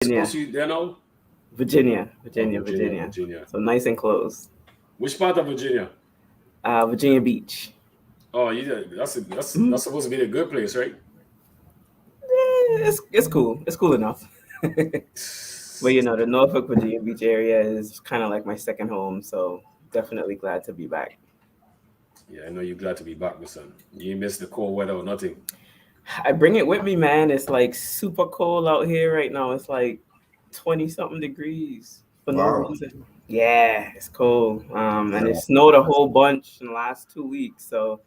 Virginia, Coast you there now? Oh, Virginia. Virginia. So nice and close. Which part of Virginia? Virginia Beach. Oh, yeah, Mhm. that's supposed to be the good place, right? It's cool. It's cool enough. But the Norfolk, Virginia Beach area is kind of like my second home. So definitely glad to be back. Yeah, I know you're glad to be back, my son. You ain't miss the cold weather or nothing. I bring it with me, man. It's like super cold out here right now. It's like 20 something degrees for no Wow. reason. Yeah, it's cold. And it Yeah. snowed a whole bunch in the last 2 weeks. So,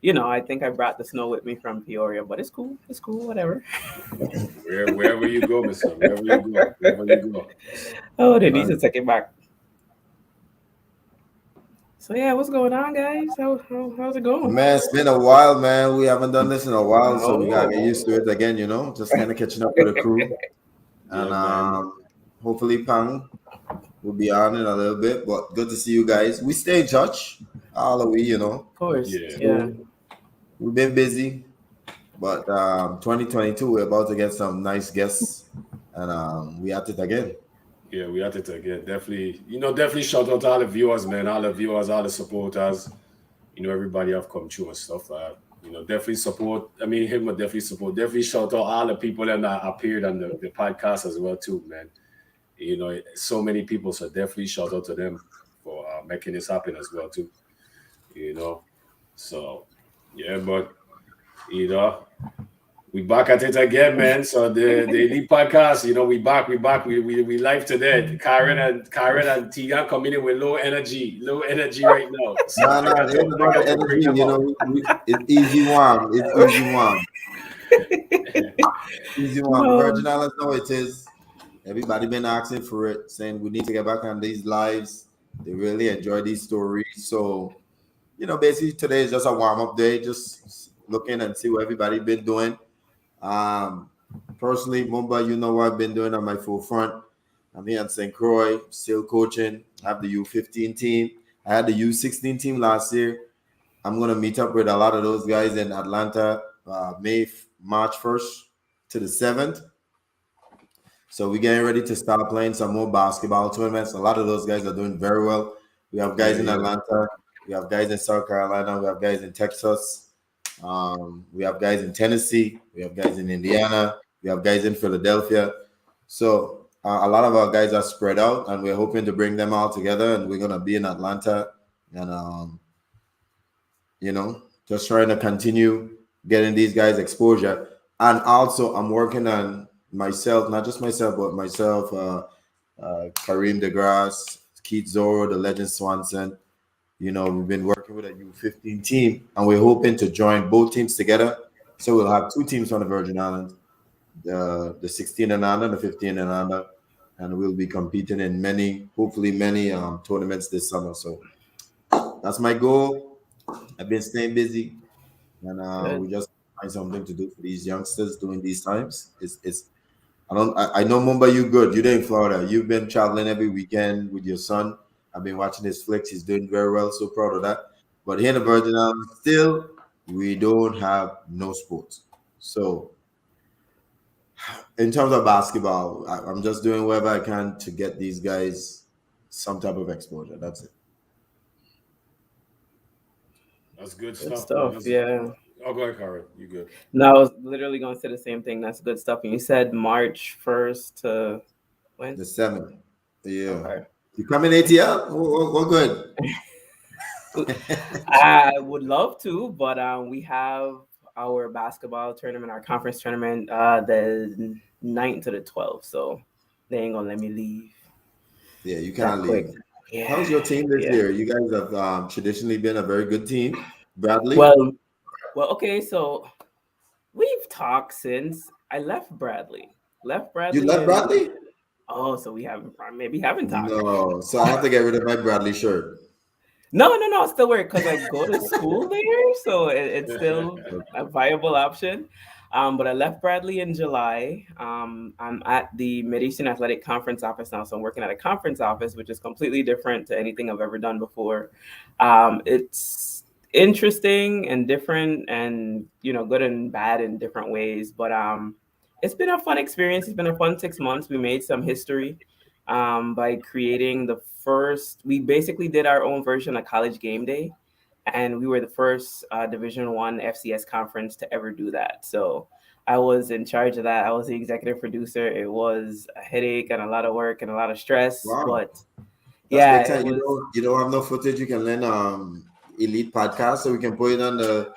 I think I brought the snow with me from Peoria, but it's cool. It's cool, whatever. Wherever you go, my son, wherever you go. Oh, they need Right. to take it back. So yeah, what's going on, guys? How's it going? Man, it's been a while, man. We haven't done this in a while, so we gotta get Oh, used to it again, just kind of catching up with the crew. And Yeah, man. hopefully Pang will be on in a little bit. But good to see you guys. We stay in touch, all of we. of course. Yeah, Yeah. So we've been busy, but 2022, we're about to get some nice guests, and we at it again. yeah, we at it again. Definitely, definitely shout out to all the viewers, man, all the viewers, all the supporters. Everybody have come through and stuff. Definitely support. I mean, him would definitely support. Definitely shout out all the people that appeared on the podcast as well too, man. So many people. So definitely shout out to them for making this happen as well too. You know, so yeah, but you know, we back at it again, man. So the elite podcast, we live today. Karen and Tia coming in with low energy right now. So No, no, it ain't I about got the to bring energy. them up. It's easy one. It's easy one. Easy one. No. Virgin Islands, know it is. Everybody been asking for it, saying we need to get back on these lives. They really enjoy these stories. So, basically today is just a warm-up day, just looking and see what everybody been doing. Um, Personally, Mumbai, you know what I've been doing on my full front. I'm here in St. Croix, still coaching. I have the U15 team. I had the U16 team last year. I'm gonna meet up with a lot of those guys in Atlanta, March 1st to the 7th. So we're getting ready to start playing some more basketball tournaments. A lot of those guys are doing very well. We have Yeah, guys in yeah. Atlanta, we have guys in South Carolina, we have guys in Texas, we have guys in Tennessee, we have guys in Indiana, we have guys in Philadelphia. So a lot of our guys are spread out, and we're hoping to bring them all together. And we're gonna be in Atlanta, and you know, just trying to continue getting these guys exposure. And also, I'm working on myself, not just myself, but myself, Kareem DeGrasse, Keith Zoro, the legend Swanson. We've been working with a U15 team, and we're hoping to join both teams together. So we'll have two teams on the Virgin Islands, the 16 and under, the 15 and under, and we'll be competing in hopefully many tournaments this summer. So that's my goal. I've been staying busy, and we Good. just find something to do for these youngsters during these times. It's I know Mumbai, you good. You're in Florida. You've been traveling every weekend with your son. I've been watching his flicks. He's doing very well. So proud of that. But here in the Virgin Islands, still we don't have no sports. So in terms of basketball, I'm just doing whatever I can to get these guys some type of exposure. That's it. That's good Good stuff, man. stuff. Yeah. Oh, go ahead, Karen. You good? No, I was literally going to say the same thing. That's good stuff. And you said March 1st to when? The seventh. Yeah. Okay. You coming ATL? We're good. I would love to, but we have our basketball tournament, our conference tournament, the 9th to the 12th. So they ain't gonna let me leave Yeah, you that can't quick. leave. Yeah, How's your team this yeah. year? You guys have traditionally been a very good team. Bradley, Well, well, okay. So we've talked since I left Bradley. Left you Bradley left and Bradley? so we haven't maybe haven't talked. No, so I have to get rid of my Bradley shirt. No, I still wear it because I go to school there, so it's still a viable option. But I left Bradley in July. I'm at the Mid-Eastern Athletic Conference office now, so I'm working at a conference office, which is completely different to anything I've ever done before. It's interesting and different, and good and bad in different ways. But it's been a fun experience. It's been a fun 6 months. We made some history by creating the first. We basically did our own version of College Game Day, and we were the first Division 1 FCS conference to ever do that. So I was in charge of that. I was the executive producer. It was a headache and a lot of work and a lot of stress, Wow, but that's yeah, big it time. was. You don't have no footage. You can learn elite podcast, so we can put it on the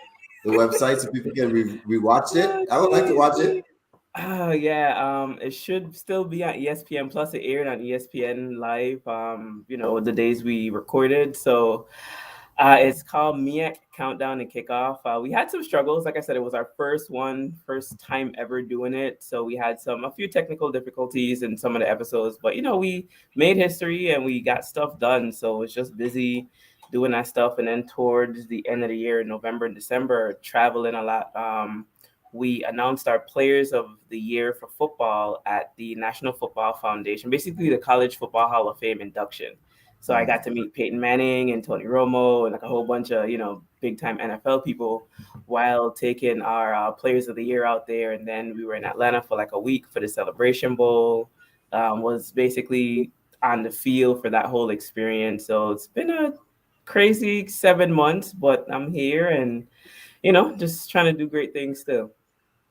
website so people can rewatch it. I would like to watch it. Oh yeah, it should still be on ESPN Plus. It aired on ESPN Live. The days we recorded. So, it's called MIAC Countdown and Kickoff. We had some struggles. Like I said, it was our first time ever doing it. So we had a few technical difficulties in some of the episodes, but we made history and we got stuff done. So it's just busy doing that stuff. And then towards the end of the year, November and December, traveling a lot. We announced our players of the year for football at the National Football Foundation, basically the College Football Hall of Fame induction. So I got to meet Peyton Manning and Tony Romo and like a whole bunch of big time NFL people while taking our players of the year out there. And then we were in Atlanta for like a week for the Celebration Bowl. Was basically on the field for that whole experience. So it's been a crazy 7 months, but I'm here and just trying to do great things still.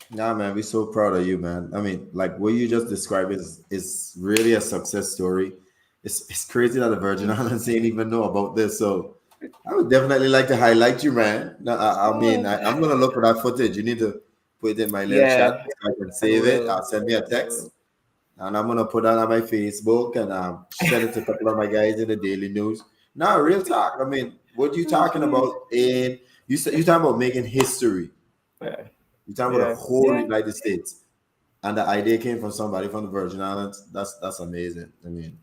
Nah, man, we're so proud of you, man. I mean, like what you just described is really a success story. It's crazy that the Virgin Islands ain't even know about this. So I would definitely like to highlight you, man. No, I mean, I'm gonna look for that footage. You need to put it in my little chat Yeah, so I can I save it. will. Send me a text, and I'm gonna put that on my Facebook and send it to a couple of my guys in the Daily News. No, real talk. I mean, what you talking about? In you talking about making history. Yeah, You talking about the yeah, whole yeah. United States, and the idea came from somebody from the Virgin Islands. That's amazing. I mean,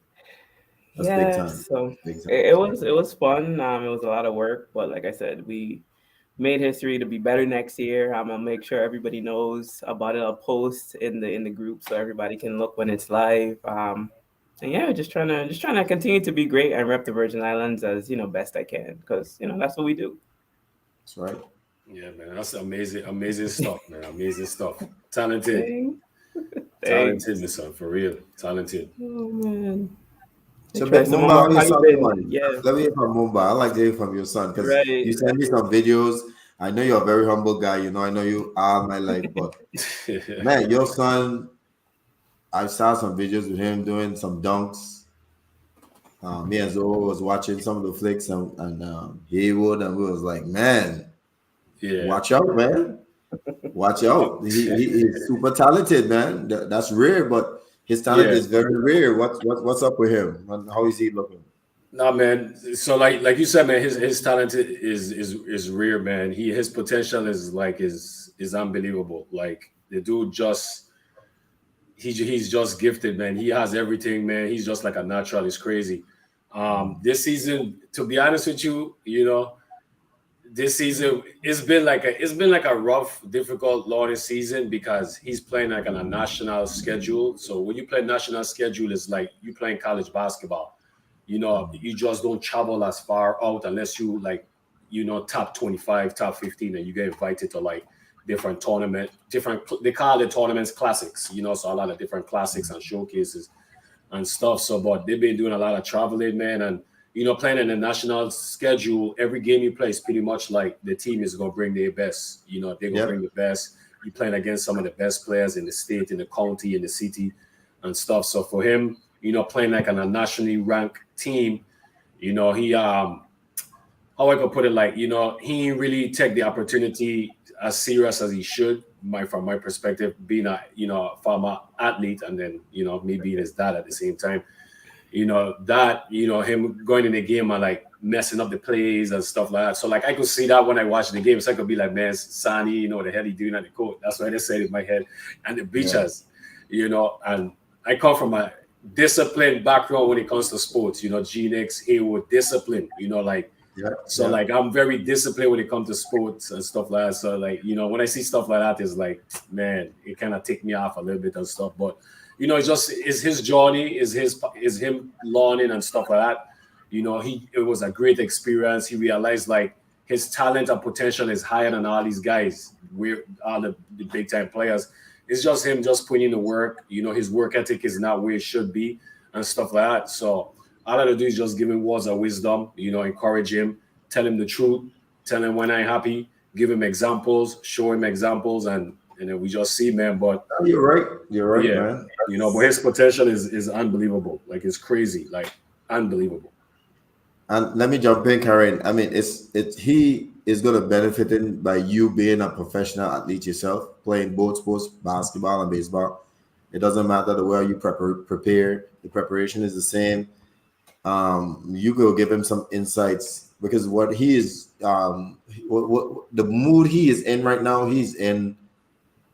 that's big Yeah, time. so Big time. it was fun. It was a lot of work, but like I said, we made history to be better next year. I'm gonna make sure everybody knows about it. I'll post in the group so everybody can look when it's live. And yeah, just trying to continue to be great and rep the Virgin Islands as best I can because that's what we do. That's right. Yeah, man, that's amazing, amazing stuff, man. Amazing stuff. Talented, Thanks. talented, Thanks. my son, for real. Talented. Oh man. So, but Interesting, Mumba, Mama. how your How you son been? doing? Yeah. Let me hear from Mumba. I like to hear from your son because you Right. send me some videos. I know you're a very humble guy. I know you all my life, but man, your son, I saw some videos with him doing some dunks. Me and Zoe was watching some of the flicks and Haywood, and we was like, man, Yeah, watch out, man. Watch out. He is super talented, man. That's rare, but his talent yeah. is very rare. What's up with him? And how is he looking? Nah, man. So like you said, man, his talent is rare, man. His potential is unbelievable. Like the dude just he's just gifted, man. He has everything, man. He's just like a natural. It's crazy. This season, to be honest with you, this season it's been like a rough, difficult, long season because he's playing like on a national schedule. So when you play national schedule, it's like you playing college basketball. You just don't travel as far out unless you like, top 25, top 15, and you get invited to like different tournament, they call the tournaments classics, so a lot of different classics and showcases and stuff. So, but they've been doing a lot of traveling, man, and playing in the national schedule. Every game you play is pretty much like the team is gonna bring their best. They're gonna bring Yep. the best. You playing against some of the best players in the state, in the county, in the city, and stuff. So for him, playing like on a nationally ranked team, he how I could put it, like, he ain't really take the opportunity as serious as he should. From my perspective, being a former athlete, and then me being his dad at the same time, him going in the game and like messing up the plays and stuff like that. So like I could see that when I watch the game. So I could be like, man, Sani, the hell he doing at the court. That's what I said in my head. And the Yeah. bleachers, and I come from a disciplined background when it comes to sports, G-Nix, Haywood, discipline, like. Yeah. So Yeah. like I'm very disciplined when it comes to sports and stuff like that. So like, when I see stuff like that, it's like, man, it kind of take me off a little bit and stuff. But it's just is his journey, is him learning and stuff like that. It was a great experience. He realized like his talent and potential is higher than all these guys. We're all the big time players. it's just him just putting in the work. His work ethic is not where it should be and stuff like that. So all I have to do is just give him words of wisdom, encourage him, tell him the truth, tell him when I'm happy, give him examples, show him examples, and then we just see, man. But You're right. You're right, yeah, man. but his potential is unbelievable. Like it's crazy, like unbelievable. And let me jump in, Karen. I mean, he is gonna benefit in by you being a professional athlete yourself, playing both sports, basketball and baseball. It doesn't matter the way you prepare. The preparation is the same. You go give him some insights because what he is, what the mood he is in right now. He's in.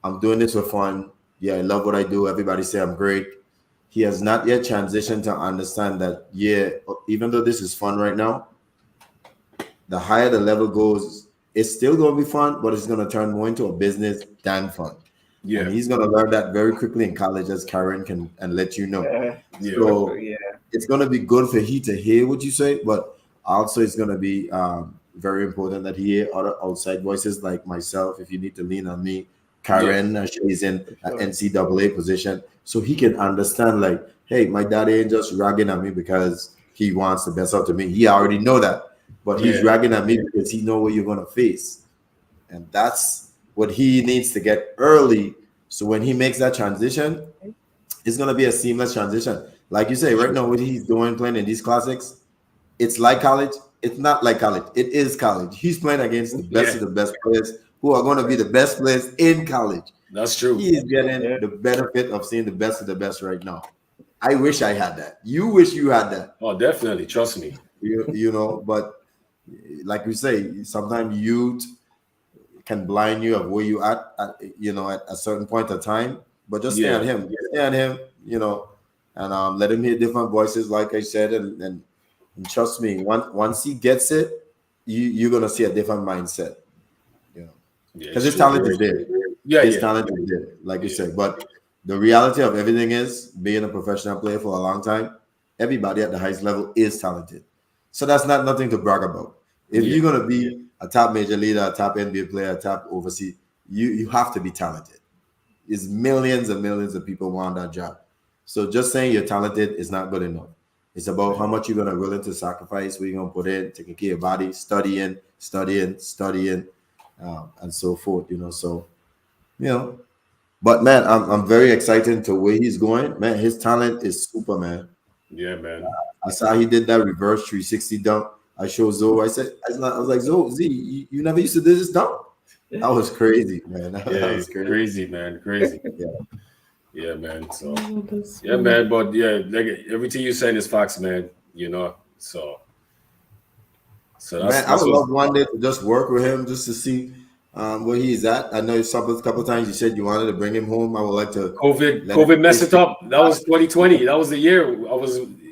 I'm doing this for fun. Yeah, I love what I do. Everybody say I'm great. He has not yet transitioned to understand that, yeah, even though this is fun right now, the higher the level goes, it's still going to be fun, but it's going to turn more into a business than fun. Yeah, And he's going to learn that very quickly in college, as Karen can and let you know. yeah, So Yeah. it's going to be good for he to hear what you say, but also it's going to be very important that he hear other outside voices like myself. If you need to lean on me, yeah, Karen, she's in an Sure. NCAA position, so he can understand like, hey, my daddy ain't just ragging at me because he wants the best out of me. He already know that, but he's yeah, ragging at me because he know what you're going to face, and that's what he needs to get early. So when he makes that transition, it's gonna be a seamless transition. Like you say, right sure. now, what he's doing playing in these classics, it's like college. It's not like college. It is college. He's playing against the best Yeah, of the best players who are going to be the best players in college. that's true. He is getting Yeah. the benefit of seeing the best of the best right now. I wish I had that. You wish you had that. Oh, definitely. Trust me. But like we say, sometimes youth can blind you of where you at a certain point of time. But just stay Yeah, on him. Stay on him, and let him hear different voices, like I said, and trust me, once he gets it, you're gonna see a different mindset, you know, yeah, because it's his true. talent is there. Yeah, His yeah, talent is there, like you yeah, said. But the reality of everything is being a professional player for a long time, everybody at the highest level is talented. So that's not nothing to brag about. If yeah, you're gonna be a top major leader, a top NBA player, a top overseas, you have to be talented. Is millions and millions of people want that job. So just saying you're talented is not good enough. It's about how much you're gonna willing to sacrifice, what you're gonna put in, taking care of your body, studying, and so forth. So you know. But man, I'm very excited to where he's going. Man, his talent is super, man. yeah, man. I saw he did that reverse 360 dunk. I showed Zoe. I was like, Zoe, Z, you never used to do this dunk? That was crazy, man. That Yeah, was crazy. crazy, man. Crazy. Yeah. Yeah, man. So, Oh, that's yeah, sweet. man. But yeah, like everything you saying is facts, man. So Man, I that's would what's. love one day to just work with him just to see where he's at. I know a couple times you said you wanted to bring him home. I would like to COVID, let him COVID messed taste it it. up. That was 2020. That was the year it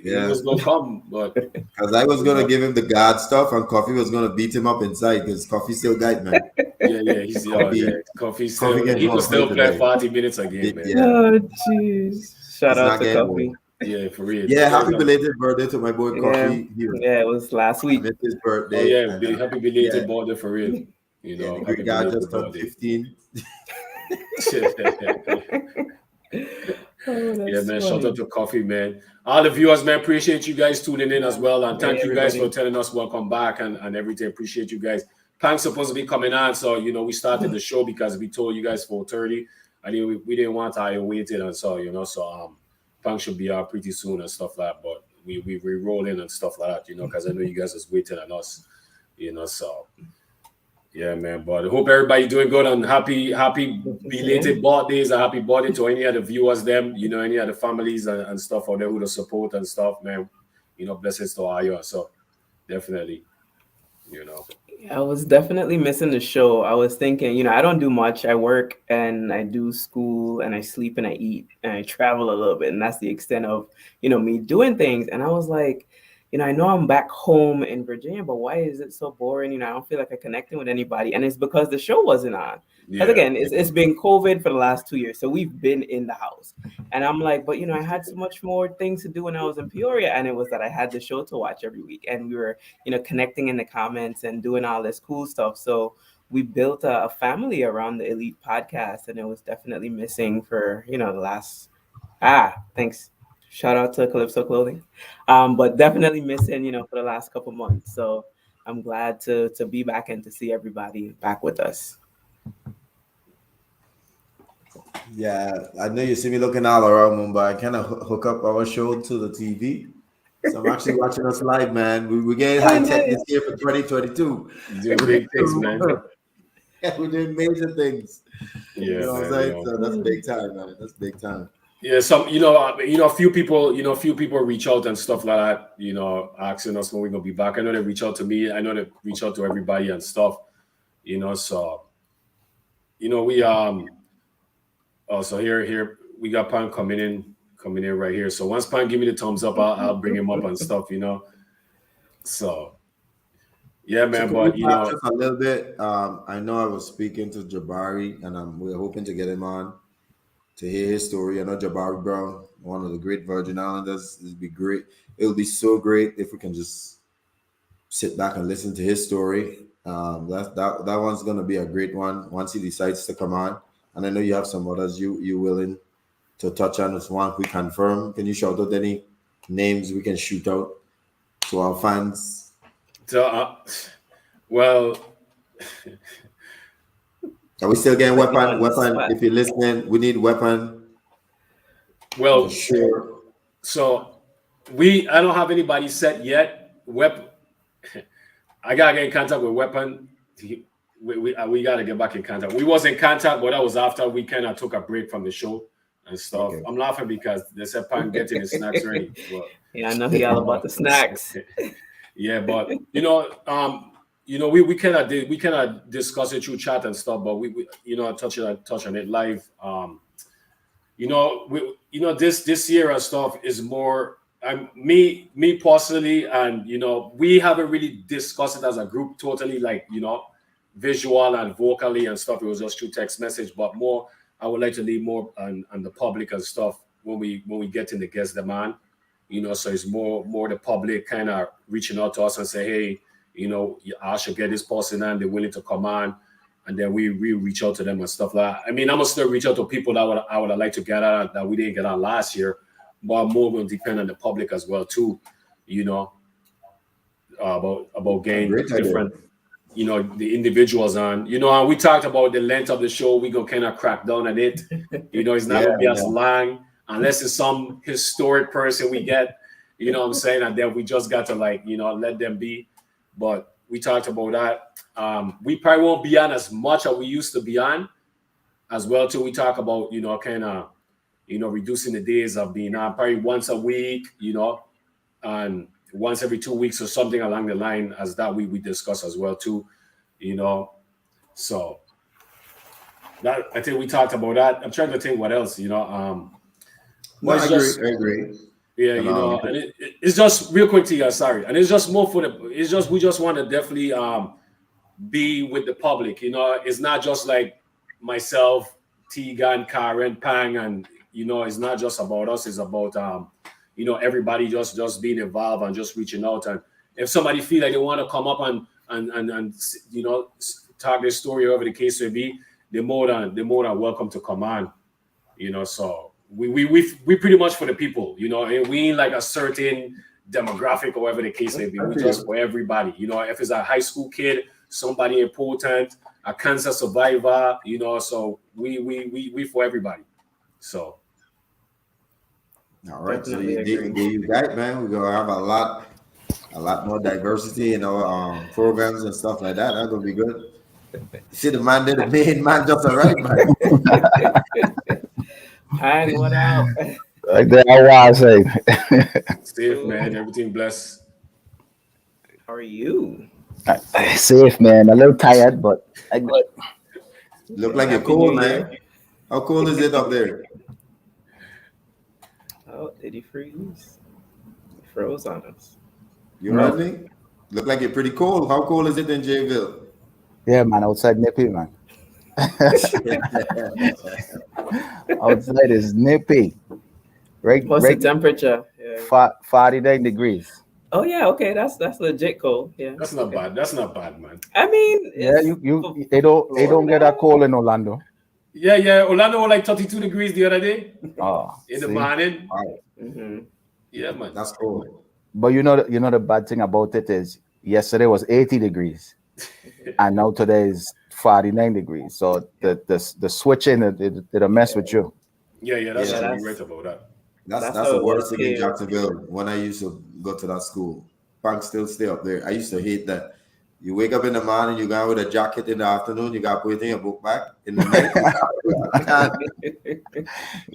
Yeah, was gonna come. But because I was you gonna know, give him the God stuff, and Coffee was gonna beat him up inside because Coffee still got man. yeah, he's Coffee, Coffee Coffee still can he go could and play still play today. 40 minutes a game, man. Yeah, Oh, jeez. Shout he's out not to getting old. Coffee. Yeah, for real. Yeah, Playing happy like, belated birthday to my boy Yeah. Coffee. Yeah, it was last I week. missed his oh birthday, yeah, and happy yeah, belated birthday for real. yeah, the Happy great guy belated just turned birthday. 15. Oh, Yeah, that's man. Shout out funny. to Coffee, man. All the viewers, man. Appreciate you guys tuning in as well. And Hey, thank you guys for everybody. telling us welcome back and everything. Appreciate you guys. Pang's supposed to be coming on. So, we started the show because we told you guys 4:30. I mean, we didn't want to wait it. And so Pang should be out pretty soon and stuff like that. But we roll in and stuff like that, because I know you guys is waiting on us, so. Yeah, man. But I hope everybody doing good and happy Good to see belated you. birthdays and happy birthday to any of the viewers, them, any of the families and stuff out there with the support and stuff, man. Blessings to all you. So definitely, you know. I was definitely missing the show. I was thinking, I don't do much. I work and I do school and I sleep and I eat and I travel a little bit. And that's the extent of, me doing things. And I was like, I know I'm back home in Virginia, but why is it so boring? I don't feel like I'm connecting with anybody. And it's because the show wasn't on. Because Yeah. again, it's been COVID for the last 2 years. So we've been in the house. And I'm like, but I had so much more things to do when I was in Peoria. And it was that I had the show to watch every week. And we were connecting in the comments and doing all this cool stuff. So we built a family around the Elite podcast, and it was definitely missing for the last. Thanks. Shout out to Calypso Clothing, but definitely missing for the last couple months. So I'm glad to be back and to see everybody back with us. Yeah, I know you see me looking all around Mumbai. I kind of hook up our show to the TV. So I'm actually watching us live, man. We're getting high tech this year for 2022. Doing big things, man. We're doing major things. Yeah, You know what I'm man, saying? So that's big time, man. That's big time. Yeah, some a few people reach out and stuff like that, asking us when we're gonna be back. I know they reach out to me. I know they reach out to everybody and stuff. So we so here we got Pan coming in right here. So once Pan give me the thumbs up, I'll bring him up and stuff. So yeah, man. So But just a little bit. I know I was speaking to Jabari, and we're hoping to get him on to hear his story. I know Jabari Brown, one of the great Virgin Islanders. It'd be great. It'll be so great if we can just sit back and listen to his story. That one's gonna be a great one once he decides to come on. And I know you have some others you willing to touch on. This one we confirm. Can you shout out any names we can shoot out to our fans? Well, are we still getting weapon? If you're listening, we need weapon. Well, for sure. So I don't have anybody set yet. I gotta get in contact with Weapon. We gotta get back in contact. We was in contact, but that was after we kind of took a break from the show and stuff. Okay. I'm laughing because they said Pan getting his snacks ready. But, yeah, I know he all about the snacks. Yeah, but we kind of discuss it through chat and stuff, but we touch on it live. This year and stuff is more me personally, and we haven't really discussed it as a group totally, like visual and vocally and stuff. It was just through text message, but more I would like to leave more on the public and stuff when we get in the guest demand. So it's more the public kind of reaching out to us and say, hey, I should get this person and they're willing to come on, and then we reach out to them and stuff like that. I mean, I'm gonna still reach out to people that I would like to get out that we didn't get out last year, but more will depend on the public as well too. About getting different, the individuals on. And we talked about the length of the show. We gonna kind of crack down on it. It's not gonna be as long unless it's some historic person we get. You know what I'm saying? And then we just got to let them be. But we talked about that. We probably won't be on as much as we used to be on as well too. We talk about, kind of, reducing the days of being on probably once a week, and once every 2 weeks or something along the line as that we discuss as well too, So that, I think we talked about that. I'm trying to think what else, I agree. Yeah, and it's just real quick to you, sorry. And it's just more we just want to definitely be with the public. It's not just like myself, Tegan, Karen, Pang, and it's not just about us, it's about everybody just being involved and just reaching out. And if somebody feel like they want to come up and talk their story, whatever the case may be, they're more than welcome to come on. So we pretty much for the people, and we ain't like a certain demographic or whatever the case may be. We just for everybody. If it's a high school kid, somebody important, a cancer survivor, so we for everybody. So all right, so you got, man. We're gonna have a lot more diversity in our programs and stuff like that. That's gonna be good. See, the man did the main man just all right, man. Hang what out. Like that, I say. Safe, man. Everything blessed. How are you? Safe, man. A little tired, but I good. Look like you're cold, man. How cold is it up there? Oh, did he freeze? He froze on us. You heard me? Look like you're pretty cold. How cold is it in Jayville? Yeah, man. Outside nippy, man. Outside is nippy. What's the temperature? Yeah. 49 degrees. Oh yeah, okay, that's legit cold. Yeah, That's not okay. bad. That's not bad, man. I mean, Yeah, it's they don't get that cold in Orlando. Yeah, yeah. Orlando was like 32 degrees the other day Oh, in the see. morning. Wow, hmm Yeah, man. that's cool. But you know the bad thing about it is yesterday was 80 degrees and now today is 49 degrees. So the switching it'll mess with you. Yeah, yeah. That's Yeah, Yeah, true. You're right about that. that's that's how the it worst was thing in here. Jacksonville. When I used to go to that school, banks still stay up there. I used to hate that. You wake up in the morning, you go out with a jacket in the afternoon, you got to put it in your book bag. In the night, you can't.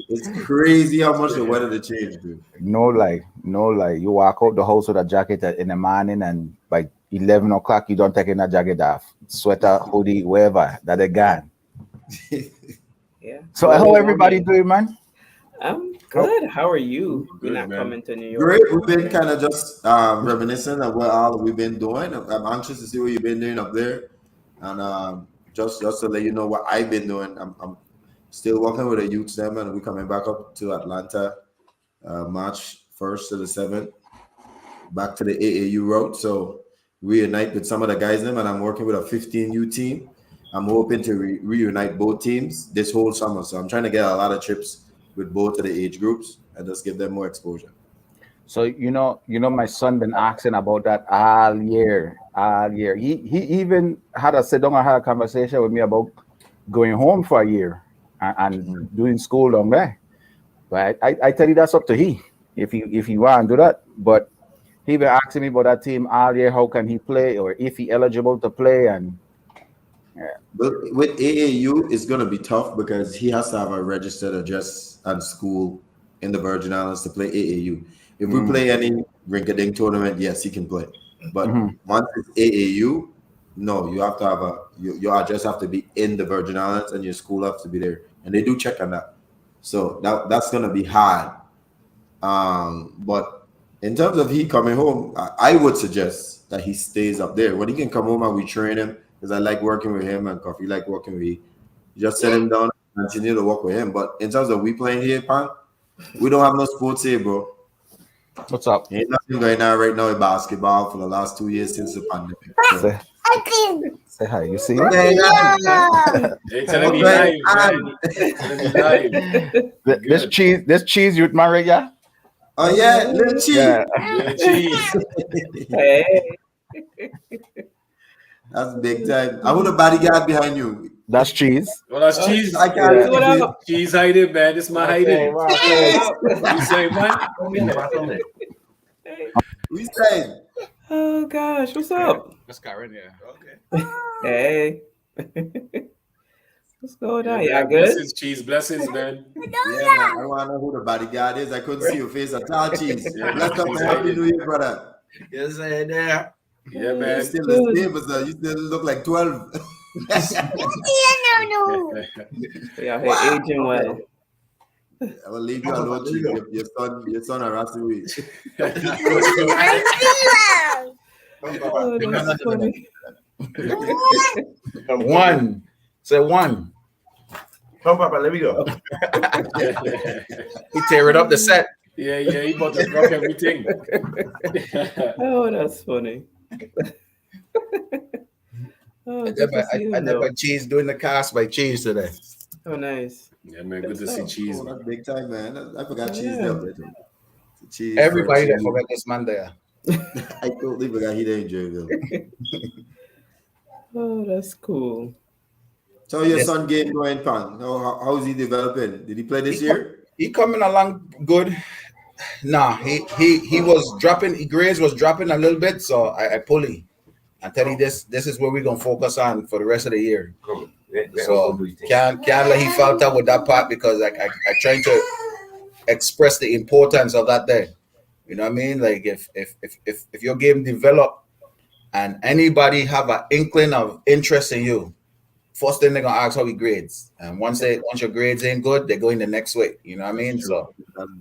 It's crazy how much the weather to change, dude. No lie, no lie. You walk out the house with a jacket in the morning and by 11 o'clock you don't take that jacket off. Sweater, hoodie, wherever that they gone. Yeah. So Global how everybody warming. doing, man? I'm How, good. How are you? You're Good, not man. coming to New Great. York. We've been kind of just reminiscing of what all we've been doing. I'm anxious to see what you've been doing up there, and just to let you know what I've been doing. I'm still working with a youth them, and we're coming back up to Atlanta, March 1st to the 7th, back to the AAU road. So reunite with some of the guys them, and I'm working with a 15U team. I'm hoping to reunite both teams this whole summer. So I'm trying to get a lot of trips with both of the age groups and just give them more exposure. so my son been asking about that all year, all year. He even had a sit down and had a conversation with me about going home for a year and doing school down there. But I tell you that's up to he if he want to do that. But he been asking me about that team all year. How can he play or if he eligible to play? And yeah. But with AAU, it's gonna be tough because he has to have a registered address and school in the Virgin Islands to play AAU. If we Mm, play any rink-a-dink tournament, yes, he can play. But mhm. once it's AAU, no, you have to have your address have to be in the Virgin Islands and your school have to be there, and they do check on that. So that's gonna be hard. But in terms of he coming home, I would suggest that he stays up there. When he can come home and we train him, because I like working with him and Coffee like working with he, just set him down and continue to work with him. But in terms of we playing here, Pan, we don't have no sports here, bro. What's up? Ain't nothing going on right now in basketball for the last 2 years since the pandemic. So Say, say hi. You see? what's going on? Hey, tell him What's he going live, man. on? Tell him he live. This Good. cheese you married, yeah? Oh yeah, little cheese. Yeah. Little cheese. Hey. That's big time. I want a bodyguard behind you. That's cheese. Well, that's cheese. I can't Cheese, what leave it. up? Cheese hiding, man. This is my hiding. Cheese, what You up? say, man? Hey. We said. Oh gosh, what's up? That's Karen, yeah. Okay. Hey. What's going on? Yeah, Y'all man. good? Blessings, cheese. Blessings, man. Yeah, man. I want to know who the bodyguard is. I couldn't see your face at all, cheese. Yeah, Bless up cheese and happy hiding. New Year, brother. Yes, I there. Yeah, You man. still the same, but you still look like 12. Y'all here aging well. I will leave you alone, cheese. Your son harassing me. Oh, that's funny. One. Say one. Come, Papa, let me go. He tearing up the set. Yeah, he about to drop everything. Oh, that's funny. Oh, I good did to see you, my though. cheese doing the cast by cheese today. Oh, nice. Yeah, man. Good to see cheese, Oh, man. that's big time, man. I forgot cheese Yeah. there. Cheese. Everybody that French forgot this man there. cheese. I totally forgot he didn't Jerville. Oh, that's cool. So your Yes. son game going, Pan? How's he developing? Did he play this year? He coming along good. Nah, he was dropping. Grades was dropping a little bit, so I pull him. I tell you this is where we're gonna focus on for the rest of the year. So can't let he falter with that part because I trying to express the importance of that there. You know what I mean? Like if your game develop and anybody have an inkling of interest in you, first thing they're gonna ask how he grades. And once your grades ain't good, they go in the next way. You know what I mean? So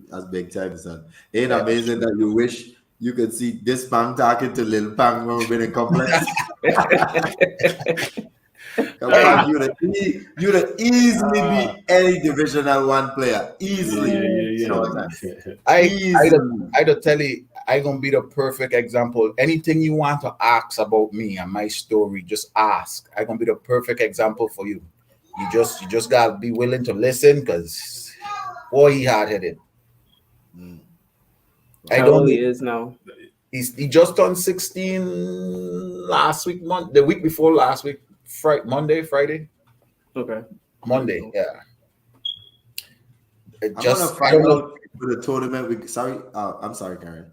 That's big time, son. Ain't amazing that you wish you could see this Pang talking to Lil Pang when we've been in complex. Pang, you'd have easily be any Divisional 1 player. Easily. Yeah. You know what I'm saying? I Easily. don't tell you, I gonna be the perfect example. Anything you want to ask about me and my story, just ask. I gonna be the perfect example for you. You just gotta be willing to listen, because boy, he hard headed. I How don't old he know. is now? He just turned 16 last week, the week before last week, Friday, Okay. Monday. Yeah. I'm gonna I don't find know. out for the tournament. I'm sorry, Karen.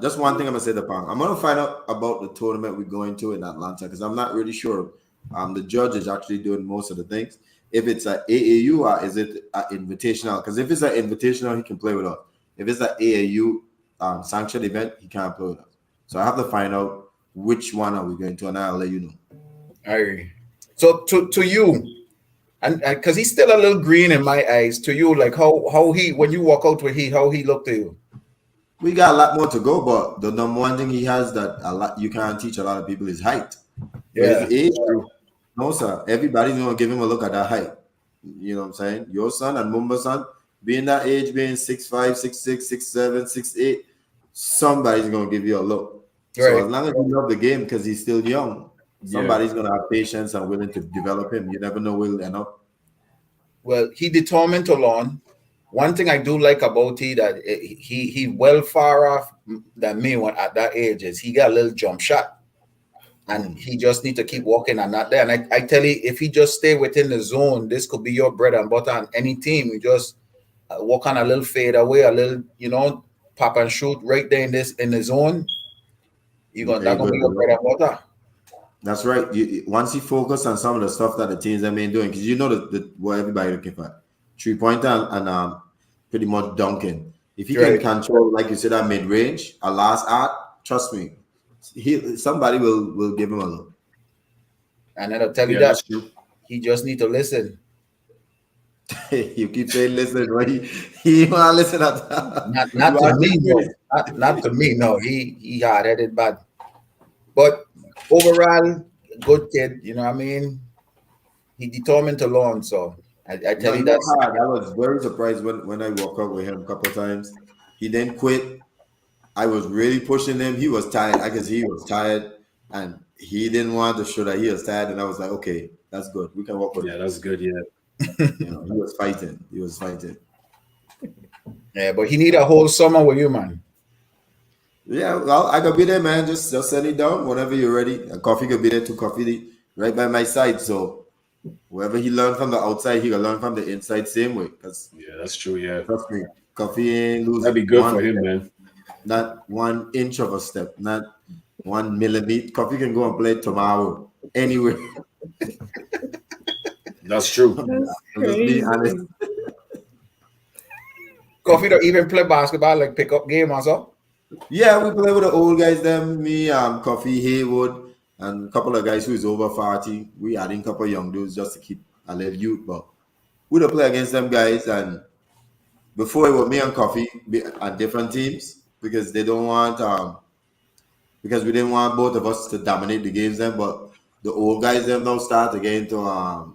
Just one thing I'm gonna say to Pong. I'm gonna find out about the tournament we're going to in Atlanta because I'm not really sure. The judge is actually doing most of the things. If it's an AAU or is it an invitational? Because if it's an invitational, he can play with us. If it's an AAU sanctioned event, he can't play with us. So I have to find out which one are we going to, and I'll let you know. All right. So to you, and because he's still a little green in my eyes, to you, like how he, when you walk out with how he looked to you. We got a lot more to go, but the number one thing he has that a lot you can't teach a lot of people is height. For his Yeah. age, no sir. Everybody's gonna give him a look at that height. You know what I'm saying? Your son and Mumba's son, being that age, being 6'5", 6'6", 6'7", 6'8", somebody's gonna give you a look. So Right. as long as you love the game because he's still young, Yeah. somebody's gonna have patience and willing to develop him. You never know where he'll end up. Well, he determined to learn. One thing I do like about he that he well far off than me when at that age is he got a little jump shot, and he just need to keep walking on that there. And I tell you, if he just stay within the zone, this could be your bread and butter on any team. You just walk on a little fade away, a little, pop and shoot right there in the zone. That gonna be your bread and butter. That's right. Once you focus on some of the stuff that the teams have been doing, because you know what everybody looking for, 3-pointer and pretty much dunking. If he can control, like you said, that mid range, a last art, trust me, somebody will give him a look. And then I'll tell you that he just need to listen. You keep saying listen, right? He want to listen at that. Not to me, no. Not to me, no. He hard headed bad, but overall, good kid. You know what I mean? He determined to learn. So I tell you that. I was very surprised when I walked out with him a couple of times. He didn't quit. I was really pushing him. He was tired. I could see he was tired, and he didn't want to show that he was tired. And I was like, okay, that's good. We can walk with him. Yeah, that's good. Yeah. He was fighting. He was fighting. Yeah, but he need a whole summer with you, man. Yeah, well, I could be there, man. Just send it down whenever you're ready. And Coffee could be there too. Coffee right by my side. So wherever he learned from the outside, he can learn from the inside same way. Yeah, that's true. Yeah, trust me, Coffee ain't losing. That'd be good for him, man. Not 1 inch of a step, not 1 millimeter. Coffee can go and play tomorrow anywhere. That's true. I'm just being honest. Coffee don't even play basketball, like pick up game or so. Yeah, we play with the old guys. Them, me, Coffee, Haywood, and a couple of guys who's over 40. We adding a couple of young dudes just to keep a little youth. But we don't play against them guys. And before it was me and Coffee on different teams because they don't want because we didn't want both of us to dominate the games. Then, but the old guys them now start to get into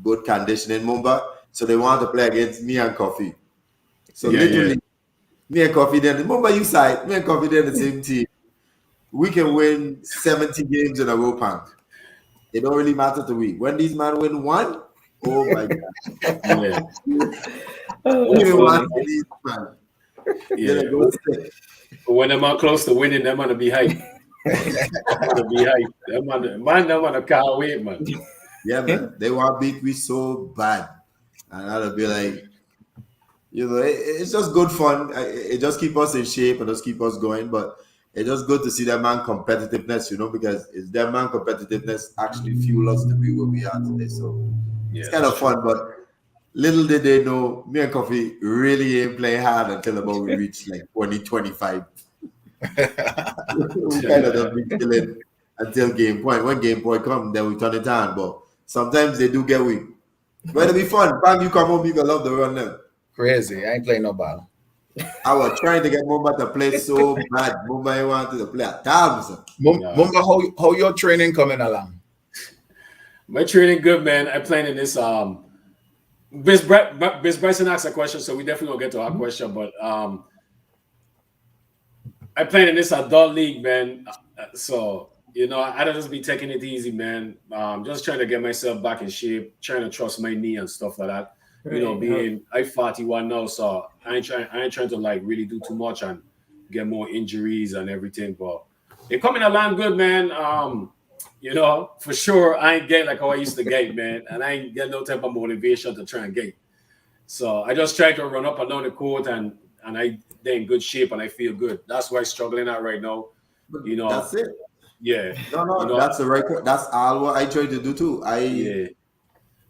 good condition in Mumbai, so they want to play against me and Coffee. So literally, me and Coffee then the Mumbai side, me and Coffee then the same team. We can win 70 games in a row, Punk. It don't really matter to me. When these men win one, oh my god. Yeah. When them are close to winning, them gonna be hype. Them gonna can't wait, man. Yeah, man. They want to beat me so bad. And I'll be like, it's just good fun. It just keep us in shape and just keep us going. But it's just good to see that man competitiveness, because it's that man competitiveness actually fuel us to be where we are today. So it's kind of fun. But little did they know, me and Coffee really ain't playing hard until about we reach like 2025. We kind of just be chilling until game point. When game point comes, then we turn it on. But sometimes they do get weak. But it'll be fun. Bang, you come home, you gonna love the run now. Crazy. I ain't playing no ball. I was trying to get Mumba to play so bad. Mumba wanted to play at times. Mumba, how your training coming along? My training good, man. I'm playing in this Biz Bryson asked a question, so we definitely gonna get to our question. But I play in this adult league, man. So I don't just be taking it easy, man. Just trying to get myself back in shape, trying to trust my knee and stuff like that. Right. I'm 41 now, so I ain't trying to like really do too much and get more injuries and everything. But it coming along good, man. For sure, I ain't get like how I used to get, man, and I ain't get no type of motivation to try and get. So I just try to run up and down the court and they're in good shape and I feel good. That's why I'm struggling at right now. That's it. Yeah. No, that's the right. That's all what I try to do too. Yeah.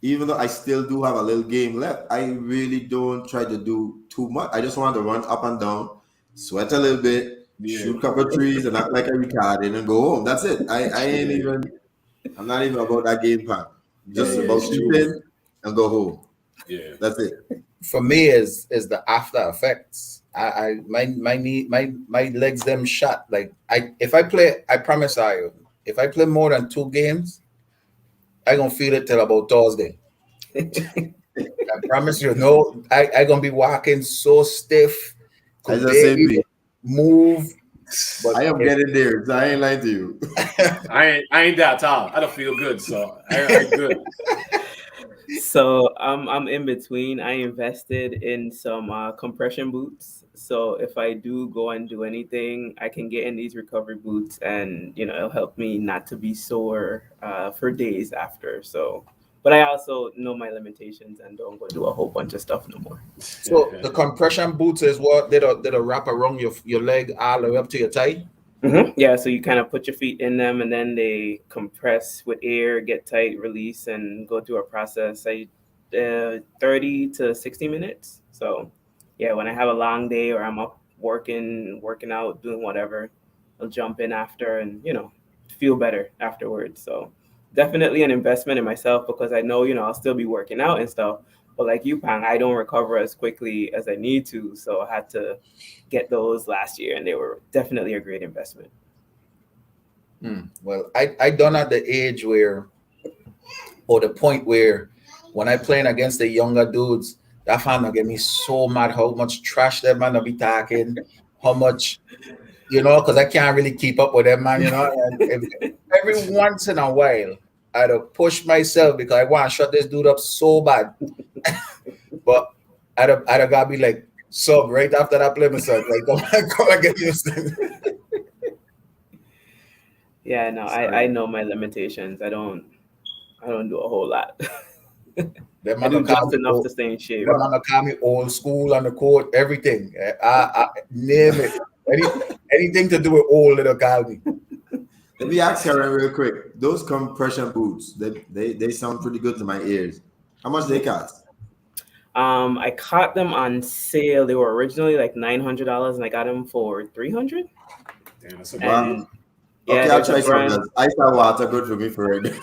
Even though I still do have a little game left, I really don't try to do too much. I just want to run up and down, sweat a little bit, shoot a couple of trees, and act like a retarded and go home. That's it. I ain't even. I'm not even about that game plan. Just about shooting and go home. Yeah, that's it. For me, is the after effects. My knee, my legs them shot. Like if I play, I promise if I play more than 2 games, I gonna feel it till about Thursday. I promise you. No, I gonna be walking so stiff. I just say move. But I am getting there. So I ain't lying to you. I ain't that tall. I don't feel good, so I'm good. So I'm in between. I invested in some compression boots. So if I do go and do anything, I can get in these recovery boots, and it'll help me not to be sore for days after. So, but I also know my limitations and don't go do a whole bunch of stuff no more. So the compression boots is what did a wrap around your leg all the way up to your thigh. Mm-hmm. Yeah, so you kind of put your feet in them, and then they compress with air, get tight, release, and go through a process. 30 to 60 minutes. So, yeah, when I have a long day or I'm up working out, doing whatever, I'll jump in after and feel better afterwards. So, definitely an investment in myself because I know I'll still be working out and stuff. But like you, Pang, I don't recover as quickly as I need to. So I had to get those last year, and they were definitely a great investment. Well, I done at the age where, or the point where, when I playing against the younger dudes, that fan get me so mad how much trash that man be talking, how much, because I can't really keep up with them, man, And every once in a while, I'd push myself because I want to shut this dude up so bad. But I'd gotta be like, sub right after that play myself. Like, come and get used to it. Yeah, no, I know my limitations. I don't do a whole lot. I do just enough to stay in shape. Them man call me old school on the court, everything. I name it. Anything to do with old, little call me. Let me ask Karen real quick. Those compression boots, they sound pretty good to my ears. How much they cost? I caught them on sale. They were originally like $900, and I got them for $300. Damn, that's a brand. Okay, I'll try some. Ice and water good for me for it.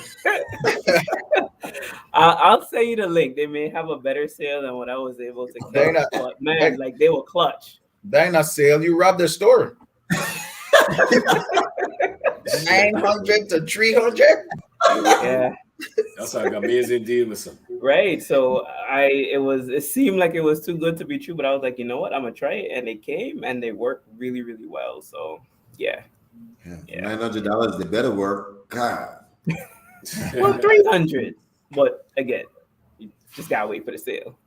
I'll send you the link. They may have a better sale than what I was able to get. But man, like they were clutch. They're not sale. You robbed their store. 900 to 300. Yeah, that's like an amazing deal, listen. Right. So it seemed like it was too good to be true, but I was like, you know what? I'm gonna try it, and they came and they worked really, really well. So yeah. $900, they better work. God. Well, 300, but again, you just gotta wait for the sale.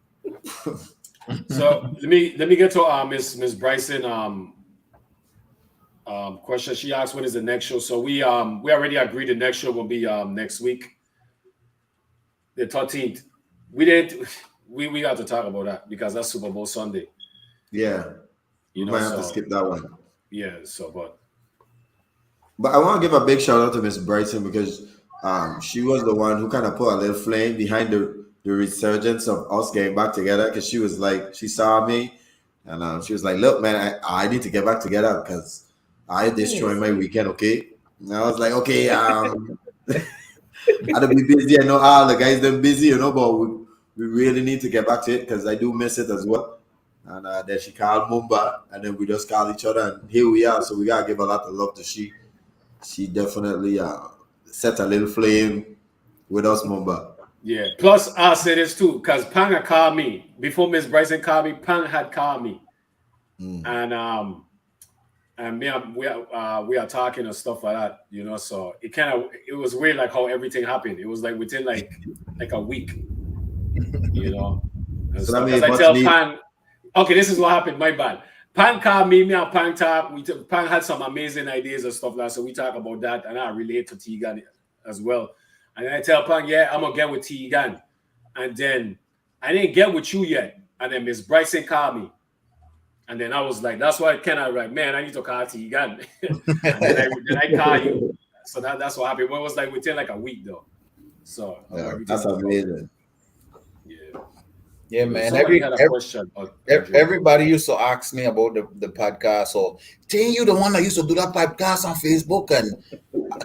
So let me get to Miss Bryson question. She asked when is the next show. So we already agreed the next show will be next week, the 13th. We got to talk about that because that's Super Bowl Sunday. Yeah, you might have to skip that one. Yeah, but I want to give a big shout out to Miss Bryson because she was the one who kind of put a little flame behind the resurgence of us getting back together because she was like, she saw me and she was like, look, man, I need to get back together because I destroyed my weekend, okay? And I was like, okay, I'll be busy. I know all the guys, they're busy, but we really need to get back to it because I do miss it as well. And then she called Mumba and then we just called each other and here we are. So we got to give a lot of love to she. She definitely set a little flame with us, Mumba. Yeah. Plus, I'll say this too, because Pang had called me before Miss Bryson called me. Pang had called me, and and we are talking and stuff like that, So it was weird, like how everything happened. It was like within like a week, and So that stuff. Because means I what's tell neat. Pan, okay, this is what happened. My bad. Pan called me and Pan talk. Pan had some amazing ideas and stuff like that. So we talk about that, and I relate to Tegan as well. And I tell Pan, yeah, I'm gonna get with Tegan, and then I didn't get with you yet. And then Miss Bryson called me. And then I was like, that's why Ken I like, man, I need to call Tegan. And then I call you. So that's what happened. Well, it was like within like a week though. So Yeah, everything that's was amazing. yeah. Yeah, man. Somebody had a question. Everybody used to ask me about the podcast. So, Jay, you the one that used to do that podcast on Facebook, and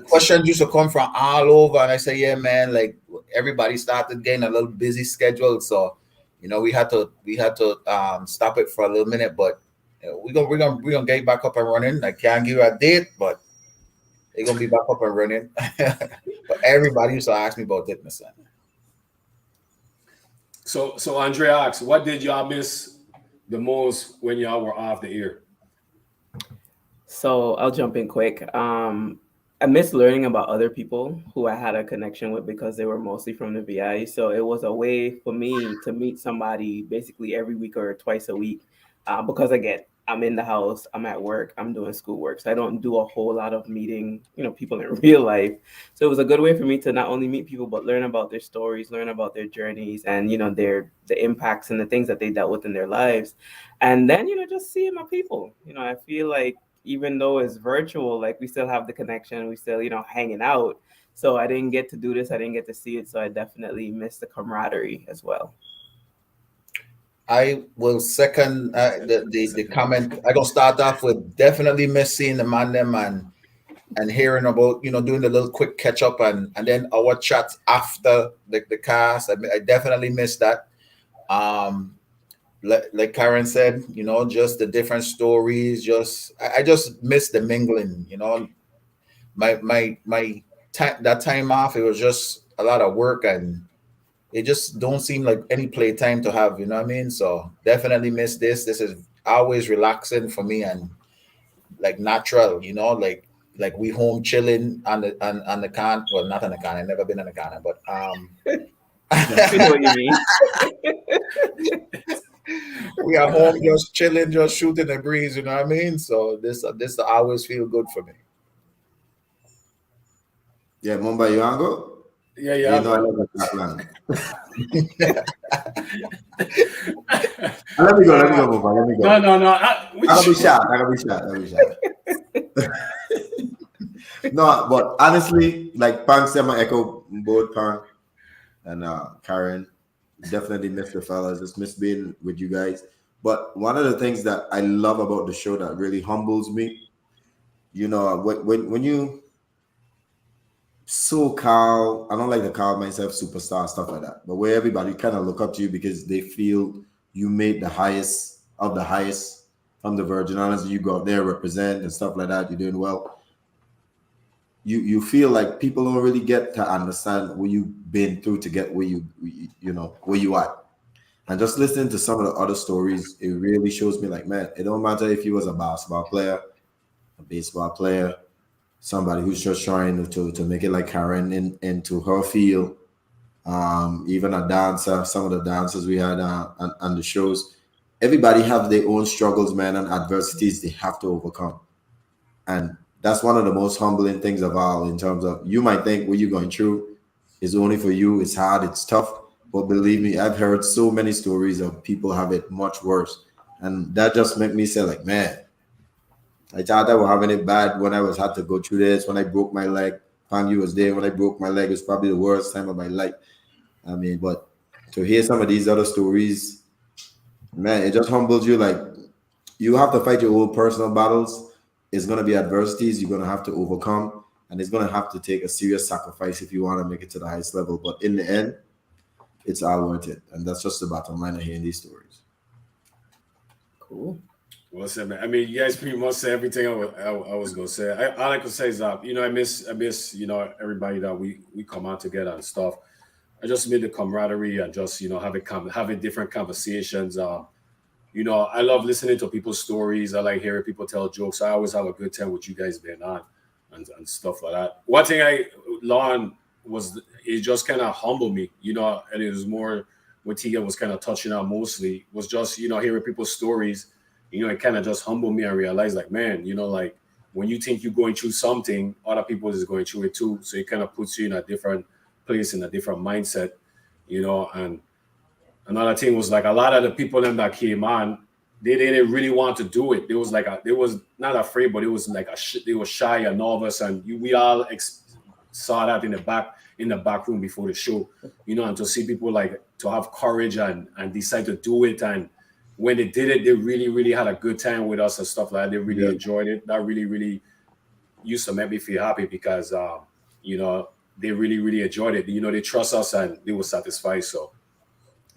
questions used to come from all over. And I say, yeah, man. Like everybody started getting a little busy schedule, so we had to stop it for a little minute. But we're gonna get back up and running. I can't give you a date, but they're gonna be back up and running. But everybody used to ask me about it, my son. So Andrea asks, what did y'all miss the most when y'all were off the air? So I'll jump in quick. I miss learning about other people who I had a connection with because they were mostly from the VI. So it was a way for me to meet somebody basically every week or twice a week. Because again, I'm in the house, I'm at work, I'm doing schoolwork. So I don't do a whole lot of meeting, people in real life. So it was a good way for me to not only meet people, but learn about their stories, learn about their journeys and, the impacts and the things that they dealt with in their lives. And then, just seeing my people. I feel like even though it's virtual, like we still have the connection, we still, hanging out. So I didn't get to do this, I didn't get to see it. So I definitely miss the camaraderie as well. I will second the comment. I'm gonna start off with definitely miss seeing the man them and hearing about doing the little quick catch up and then our chats after the cast. I definitely miss that. Like Karen said, just the different stories. I just miss the mingling. My time, that time off, it was just a lot of work and it just don't seem like any playtime to have. You know what I mean? So definitely miss this. This is always relaxing for me and like natural. Like we home chilling on the can. Well, not on the can. I've never been on the can, but You know what you mean? we are home just chilling, just shooting the breeze. You know what I mean? So this always feel good for me. Yeah, Mumbai, you wanna go? Yeah. You know I love that plan. Let me go, Mumbai. Let me go. No. I gotta be shot. No, but honestly, like Pang said, my echo both Pang and Karen. Definitely miss the fellas. Just miss being with you guys. But one of the things that I love about the show that really humbles me, when you so Carl, I don't like to call myself superstar stuff like that, but where everybody kind of look up to you because they feel you made the highest of the highest from the Virgin Islands. You go out there represent and stuff like that. You're doing well. You feel like people don't really get to understand what you've been through to get where where you at. And just listening to some of the other stories, it really shows me like, man, it don't matter if you was a basketball player, a baseball player, somebody who's just trying to make it like Karen into her field, even a dancer, some of the dancers we had on the shows. Everybody have their own struggles, man, and adversities they have to overcome. And that's one of the most humbling things of all in terms of you might think what you're going through is only for you. It's hard, it's tough. But believe me, I've heard so many stories of people have it much worse. And that just made me say, like, man, I thought I was having it bad when I had to go through this, when I broke my leg. Pangy was there when I broke my leg. It was probably the worst time of my life. I mean, but to hear some of these other stories, man, it just humbles you. Like, you have to fight your own personal battles. It's going to be adversities you're going to have to overcome. And it's going to have to take a serious sacrifice if you want to make it to the highest level. But in the end, it's all worth it. And that's just the bottom line of hearing these stories. Cool. Well said, man. I mean, you guys pretty much said everything I was gonna say. All I could say is that I miss everybody that we come out together and stuff. I just made the camaraderie and just having different conversations. you know, I love listening to people's stories. I like hearing people tell jokes. I always have a good time with you guys being on and stuff like that. One thing Lon was, it just kind of humbled me, you know, and it was more what Tegan was kind of touching on mostly was just, you know, hearing people's stories, you know, it kind of just humbled me and realized like, man, you know, like when you think you're going through something, other people is going through it too. So it kind of puts you in a different place, in a different mindset, you know. And another thing was like a lot of the people them that came on, they didn't really want to do it. They was like they was not afraid, but it was like they were shy and nervous, and we all saw that in the back room before the show, you know. And to see people like to have courage and decide to do it, and when they did it, they really had a good time with us and stuff like that. They really enjoyed it. That really used to make me feel happy because you know, they really enjoyed it. You know, they trust us and they were satisfied. So.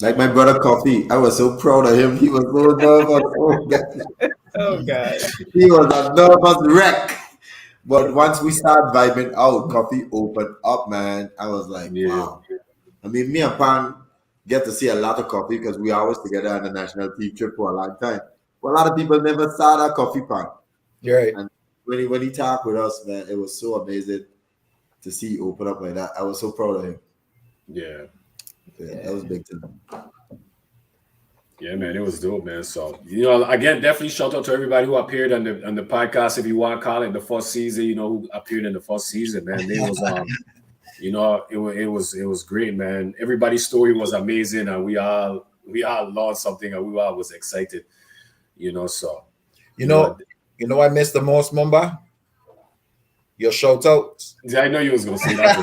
Like my brother Coffee, I was so proud of him. He was so nervous. Oh God. He was a nervous wreck. But once we started vibing out, Coffee opened up, man. I was like, wow. I mean, me and Pan get to see a lot of Coffee because we always together on the national team trip for a long time. But a lot of people never saw that Coffee Pan. You're right. And when he talked with us, man, it was so amazing to see open up like that. I was so proud of him. Yeah, that was big to them. Yeah, man, it was dope, man. So, you know, again, definitely shout out to everybody who appeared on the podcast, if you want to call it the first season, you know, who appeared in the first season, man. It was you know, it was great, man. Everybody's story was amazing, and we all learned something, and we all was excited, you know. So you know, I missed the most, Mumba. Your shout outs. Yeah, I know you was gonna say that.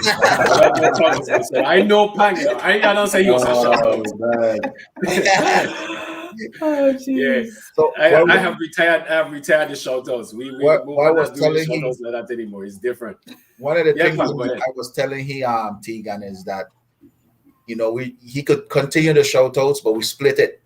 I know Pang. I don't say he was a shout out. Oh jeez. Yeah. So I have retired. I've retired the shout outs. We what I was telling shout outs like that anymore. It's different. One of the things I was telling Tegan is that, you know, he could continue the shout outs, but we split it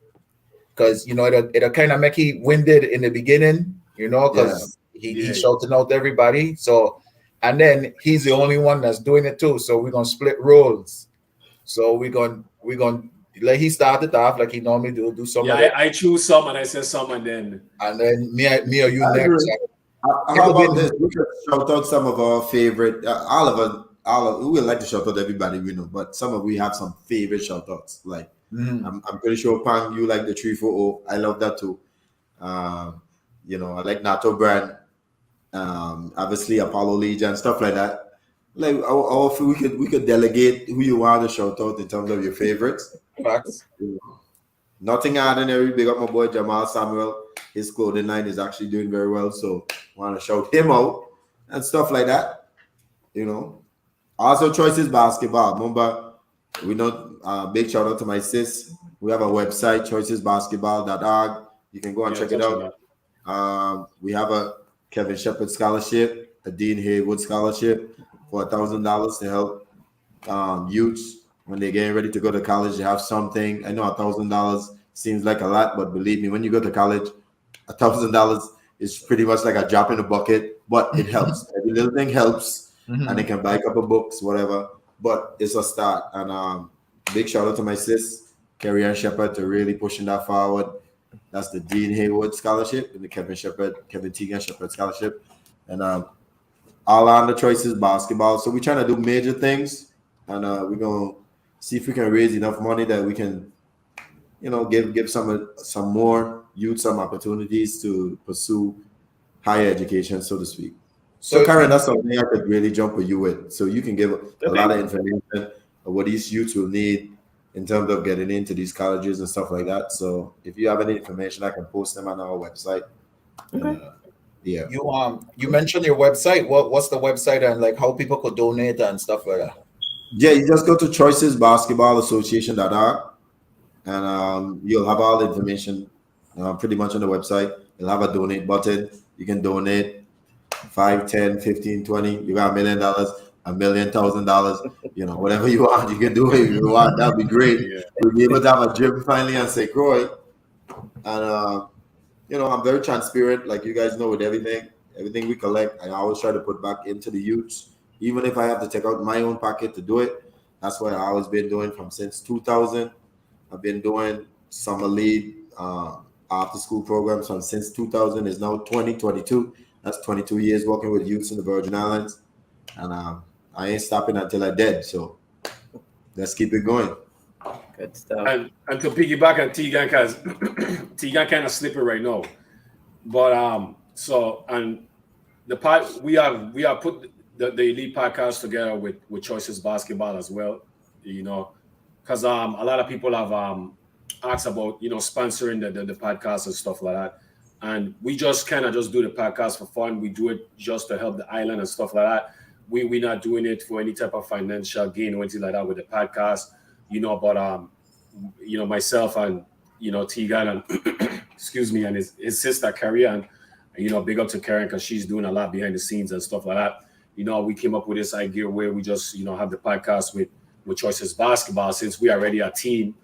because, you know, it'll kind of make he winded in the beginning, you know, because he's shouting out everybody. So, and then he's the only one that's doing it too. So we're gonna split roles. So we're gonna like he started off like he normally do some. Yeah, I choose some and I say some, and then me or you next. How about this? We could shout out some of our favorite. All of we would like to shout out everybody we know, but we have some favorite shout outs. Like I'm pretty sure Pang, you like the 340. I love that too. You know, I like Nato Brand. Obviously Apollo Legion, stuff like that. Like we could delegate who you want to shout out in terms of your favorites. Facts. Nothing ordinary. Big up my boy Jamal Samuel. His clothing line is actually doing very well, so want to shout him out and stuff like that. You know. Also, Choices Basketball. Remember, we know. Big shout out to my sis. We have a website, choicesbasketball.org. You can go and check it out. We have a Kevin Shepard scholarship, a Dean Haywood scholarship for $1,000 to help youths when they're getting ready to go to college. They have something. I know $1,000 seems like a lot, but believe me, when you go to college, $1,000 is pretty much like a drop in the bucket, but it helps. Every little thing helps, and they can buy a couple books, whatever. But it's a start. And big shout out to my sis, Carrie Ann Shepard, to really pushing that forward. That's the Dean Haywood scholarship and the Kevin Tegan Shepard scholarship, and all on the Choices Basketball. So we're trying to do major things, and we're gonna see if we can raise enough money that we can, you know, give some more youth some opportunities to pursue higher education, so to speak. So Karen, that's something I could really jump with you with. So you can give a lot of information of what these youths will need in terms of getting into these colleges and stuff like that. So if you have any information, I can post them on our website. Okay. Yeah. You mentioned your website. What's the website and like how people could donate and stuff like that? Yeah, you just go to choicesbasketballassociation.org and you'll have all the information pretty much on the website. You'll have a donate button. You can donate 5, 10, 15, 20. You got $1 million, $1 million, $1,000, you know, whatever you want, you can do it if you want. That'd be great. Yeah. We'll be able to have a gym finally on St. Croix. And, you know, I'm very transparent, like you guys know, with everything we collect. I always try to put back into the youths, even if I have to take out my own pocket to do it. That's what I've always been doing since 2000. I've been doing summer league, after school programs from since 2000. Is now 2022. That's 22 years working with youths in the Virgin Islands, and I ain't stopping until I dead. So let's keep it going. Good stuff. And to piggyback on Tegan, because Tegan kind of slipping right now. But so and the part we have put the elite podcast together with Choices Basketball as well, because a lot of people have asked about sponsoring the podcast and stuff like that, and we just kind of just do the podcast for fun. We do it just to help the island and stuff like that. We're not doing it for any type of financial gain or anything like that with the podcast, but myself and Tegan and excuse me, and his sister Carrie, and big up to Karen because she's doing a lot behind the scenes and stuff like that. We came up with this idea where we just have the podcast with Choices Basketball, since we are already a team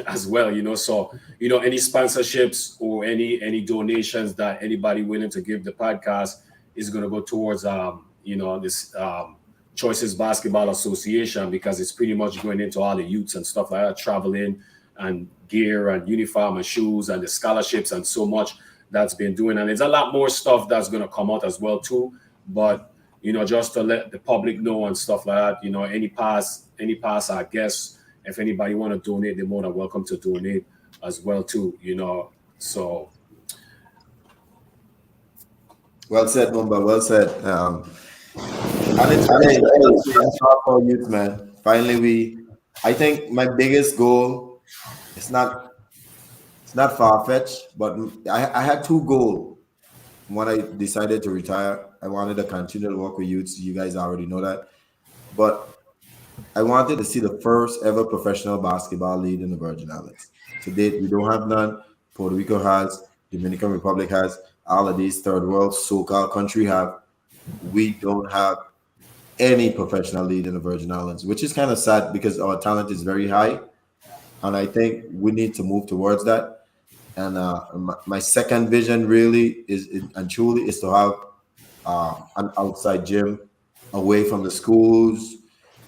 as well. So any sponsorships or any donations that anybody willing to give the podcast is going to go towards this Choices Basketball Association, because it's pretty much going into all the youths and stuff like that, traveling and gear and uniform and shoes and the scholarships and so much that's been doing. And there's a lot more stuff that's going to come out as well too. But just to let the public know and stuff like that, any past our guests, if anybody want to donate, they're more than welcome to donate as well too. So Well said, Mumba. Well said. And it's for youth, man. Finally, I think my biggest goal, it's not far-fetched, but I had two goals when I decided to retire. I wanted to continue to work with youths. You guys already know that. But I wanted to see the first ever professional basketball league in the Virgin Islands. To date, we don't have none. Puerto Rico has, Dominican Republic has, all of these third world so-called country have. We don't have any professional league in the Virgin Islands, which is kind of sad because our talent is very high. And I think we need to move towards that. And my second vision really is to have an outside gym away from the schools,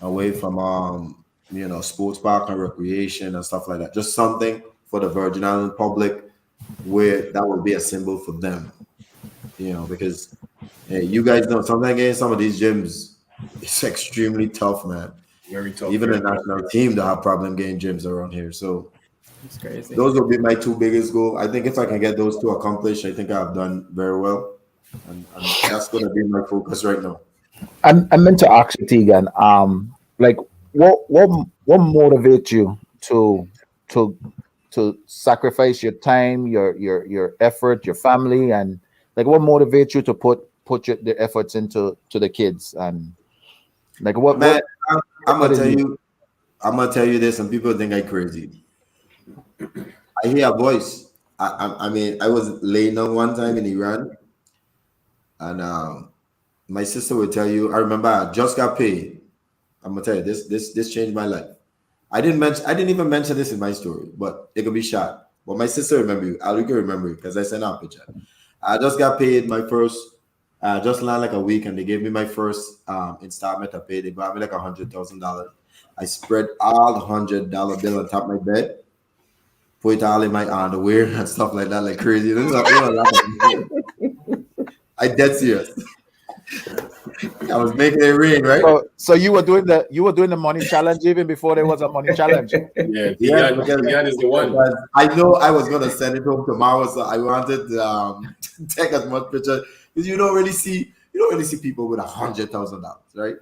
away from sports park and recreation and stuff like that. Just something for the Virgin Island public where that will be a symbol for them. Because you guys know something again, some of these gyms, it's extremely tough, man. very tough. Even the national team that have problem getting gyms around here. So It's crazy. those will be my two biggest goals. I think if I can get those two accomplished, I think I've done very well. And that's going to be my focus right now. I meant to ask you, Tegan, like what motivates you to sacrifice your time, your effort, your family, and like what motivates you to put the efforts into the kids, and like what? Man, I'm gonna tell you this, and people think I'm crazy. I hear a voice. I mean, I was laying down one time in Iran, and my sister would tell you. I remember I just got paid. I'm gonna tell you this changed my life. I didn't even mention this in my story, but it could be shot. But my sister remember you. I can remember you because I sent out a picture. I just got paid my first. Just landed like a week, and they gave me my first installment of pay. They bought me like $100,000. I spread all the $100 bill on top of my bed, put it all in my underwear and stuff like that, like crazy. I dead serious. I was making it rain, right? So you were doing the money challenge even before there was a money challenge. Yeah, Dion is the one. I know I was gonna send it home tomorrow, so I wanted to take as much picture because you don't really see people with $100,000, right?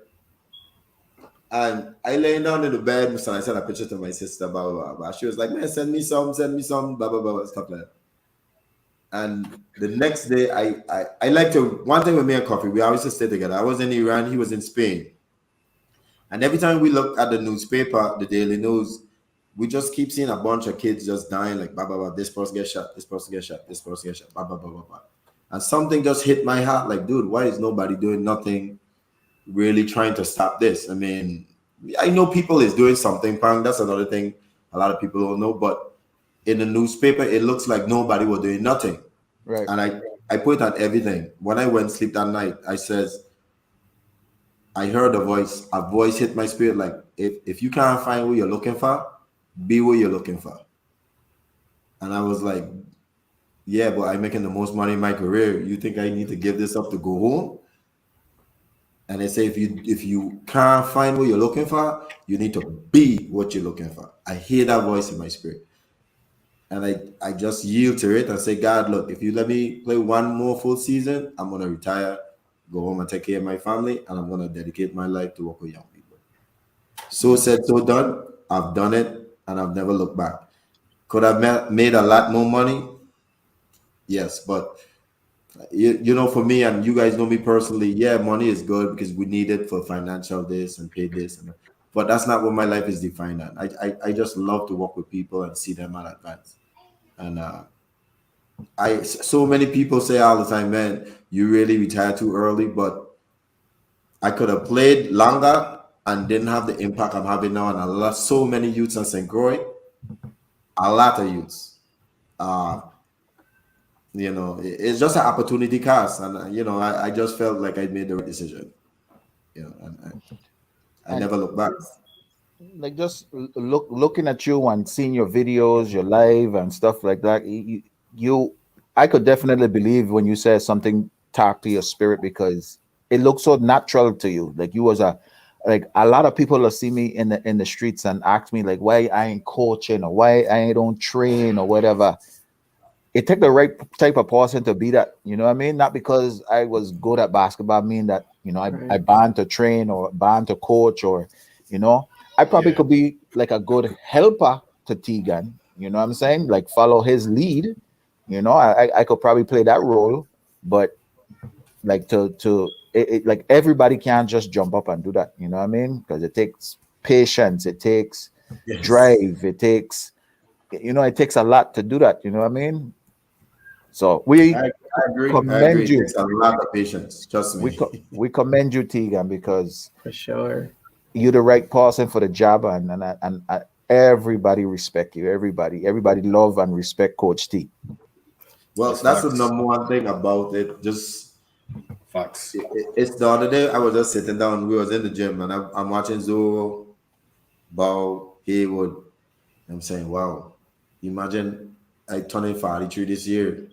And I laying down in the bed, so I sent a picture to my sister, blah, blah, blah. She was like, man, send me some, blah, blah, blah, stuff like that. And the next day, I like to, one thing with me and Coffee, we always stay together. I was in Iran, he was in Spain. And every time we look at the newspaper, the Daily News, we just keep seeing a bunch of kids just dying, like, blah, blah, blah, this person gets shot, this person gets shot, this person gets shot, blah, blah, blah, blah, blah. And something just hit my heart, like, dude, why is nobody doing nothing really trying to stop this? I mean, I know people is doing something, Pang. That's another thing a lot of people don't know. But in the newspaper, it looks like nobody was doing nothing. Right. And I put on everything. When I went to sleep that night, I heard a voice hit my spirit, like, if you can't find what you're looking for, be what you're looking for. And I was like, yeah, but I'm making the most money in my career. You think I need to give this up to go home? And they say if you can't find what you're looking for, you need to be what you're looking for. I hear that voice in my spirit. And I just yield to it and say, God, look, if you let me play one more full season, I'm gonna retire, go home and take care of my family, and I'm gonna dedicate my life to work with young people. So said, so done. I've done it, and I've never looked back. Could have made a lot more money? Yes, but for me, and you guys know me personally, yeah, money is good because we need it for financial this and pay this, but that's not what my life is defined on. I just love to work with people and see them at advance. And so many people say all the time, man, you really retired too early, but I could have played longer and didn't have the impact I'm having now. And I lost so many youths in St. Croix, a lot of youths. Uh, it's just an opportunity cost. And, I just felt like I made the right decision, and I And never look back. like just looking at you and seeing your videos, your live and stuff like that, I could definitely believe when you said something talk to your spirit because it looks so natural to you. Like you was like a lot of people will see me in the streets and ask me like why I ain't coaching or why I don't train or whatever. It take the right type of person to be that, you know what I mean? Not because I was good at basketball, mean that, I Right. banned to train or banned to coach or, you know, I probably Yeah. could be like a good helper to Tegan, you know what I'm saying? Like follow his lead, I could probably play that role, but like like everybody can't just jump up and do that, you know what I mean? Because it takes patience, it takes Yes. drive, it takes a lot to do that, you know what I mean? So we I agree. I agree. commend It you. takes a lot of patience. Trust me. We commend you, Tegan, because For sure. you're the right person for the job, and everybody respect you. Everybody love and respect Coach T. Well, That's that's the facts. number one thing about it. Just Facts. it's the other day I was just sitting down. We was in the gym and I'm watching Zoro, Bow, Haywood. I'm saying, wow, imagine I turning 43 this year.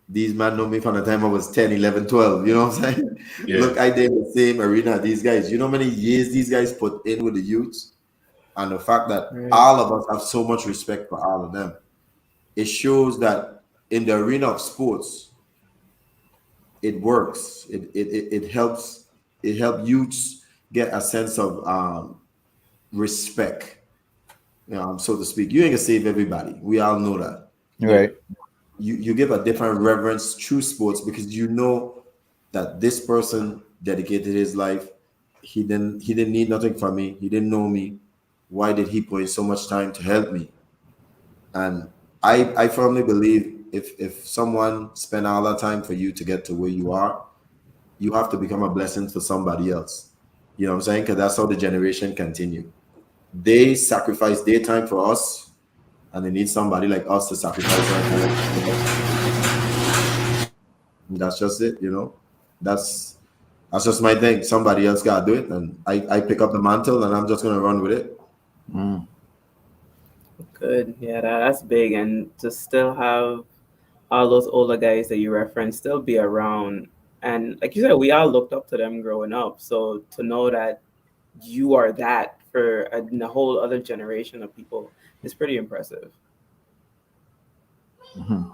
These men know me from the time I was 10, 11, 12. You know what I'm saying? Yeah. Look, I did the same arena. These guys, you know how many years these guys put in with the youths? And the fact that Right. all of us have so much respect for all of them. It shows that in the arena of sports, it works. It helps. It helps youths get a sense of respect, so to speak. You ain't gonna save everybody. We all know that, Yeah. but you give a different reverence to sports because you know that this person dedicated his life. He didn't need nothing from me. He didn't know me. Why did he put in so much time to help me? And I firmly believe if someone spent all that time for you to get to where you are, you have to become a blessing for somebody else. You know what I'm saying? Because that's how the generation continue. They sacrifice their time for us, and they need somebody like us to sacrifice our time. And that's just it. That's that's just my thing. Somebody else gotta do it, and I pick up the mantle, and I'm just gonna run with it. Mm. Good. Yeah, that's big. And to still have all those older guys that you referenced still be around. And like you said, we all looked up to them growing up. So to know that you are that for a whole other generation of people is pretty impressive. Mhm.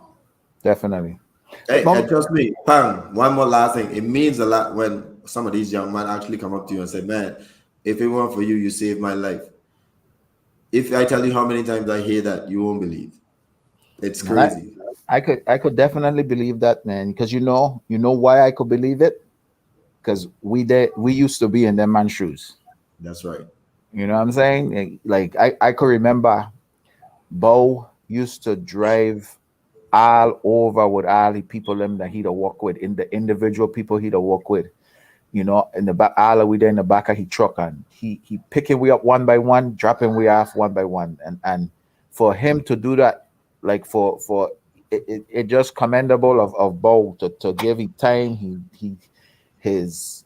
Definitely. Hey, Mom, and trust me, Pang, one more last thing. It means a lot when some of these young men actually come up to you and say, man, if it weren't for you, you saved my life. If I tell you how many times I hear that, you won't believe. It's man, crazy. I could definitely believe that, man, because you know why I could believe it? Because we used to be in them man's shoes. That's right. You know what I'm saying? Like I could remember Bo used to drive all over with all the people them that he'd work with, in the individual people he'd work with, in the back, all the way there in the back of his truck, and he picking we up one by one, dropping we off one by one, and for him to do that, like for it just commendable of Bo to give him time, his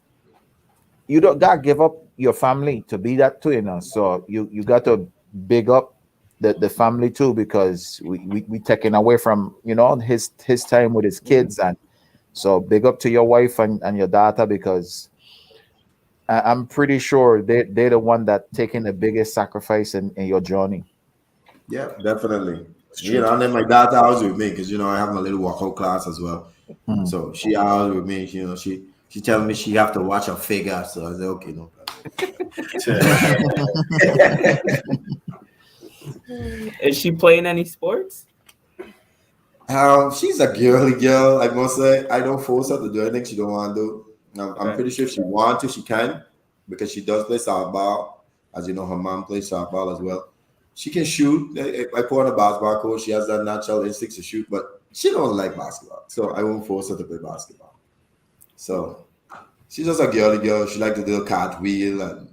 you don't got to give up your family to be that too, so you got to big up the family too, because we taking away from his time with his kids. And so big up to your wife and your daughter, because I'm pretty sure they're the one that taking the biggest sacrifice in your journey. Yeah, definitely. true. And then my daughter always with me because I have my little workout class as well. So she always with me. She tells me she have to watch her figure. So I said, okay, no problem. Is she playing any sports? She's a girly girl, I must say. I don't force her to do anything she don't want to do. I'm pretty sure if she wants to, she can, because she does play softball. As you know, her mom plays softball as well. She can shoot. I put her on a basketball court. She has that natural instinct to shoot, but she don't like basketball. So I won't force her to play basketball. So she's just a girly girl. She likes to do a cartwheel and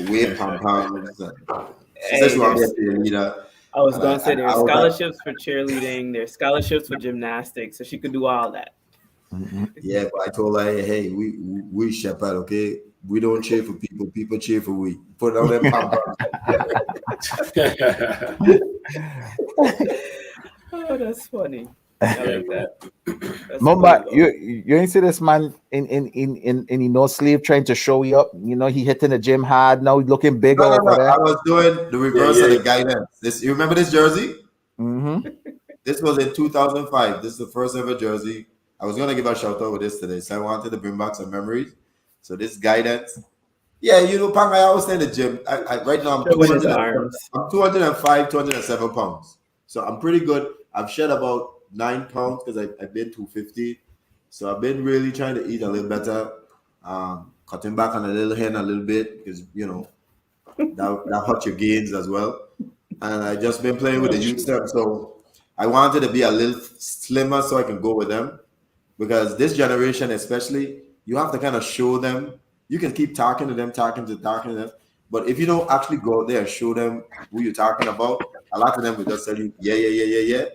wave pom-poms. She says she wants to be a leader. I was going to say there are scholarships for cheerleading, there's scholarships for gymnastics, so she could do all that. Yeah, but I told her, hey, we shepherd, okay? We don't cheer for people. People cheer for we. Put on them pom-poms. Oh, that's funny. I like that. Mumba, you ain't see this man in no sleeve trying to show you up. He hitting the gym hard. Now he's looking bigger over there. I was doing the reverse of the guidance. You remember this jersey? Mm-hmm. This was in 2005. This is the first ever jersey. I was gonna give a shout out with this today, so I wanted to bring back some memories. So this guidance. Yeah, Pang, I always stay in the gym. Right now I'm 205, 207 pounds. So I'm pretty good. I've shed about 9 pounds because I've been 250. So I've been really trying to eat a little better. Cutting back on a little hen a little bit because that hurt your gains as well. And I just been playing with the youth stuff. So I wanted to be a little slimmer so I can go with them. Because this generation especially, you have to kind of show them. You can keep talking to them, talking to them. But if you don't actually go out there and show them who you're talking about, a lot of them will just tell you, yeah.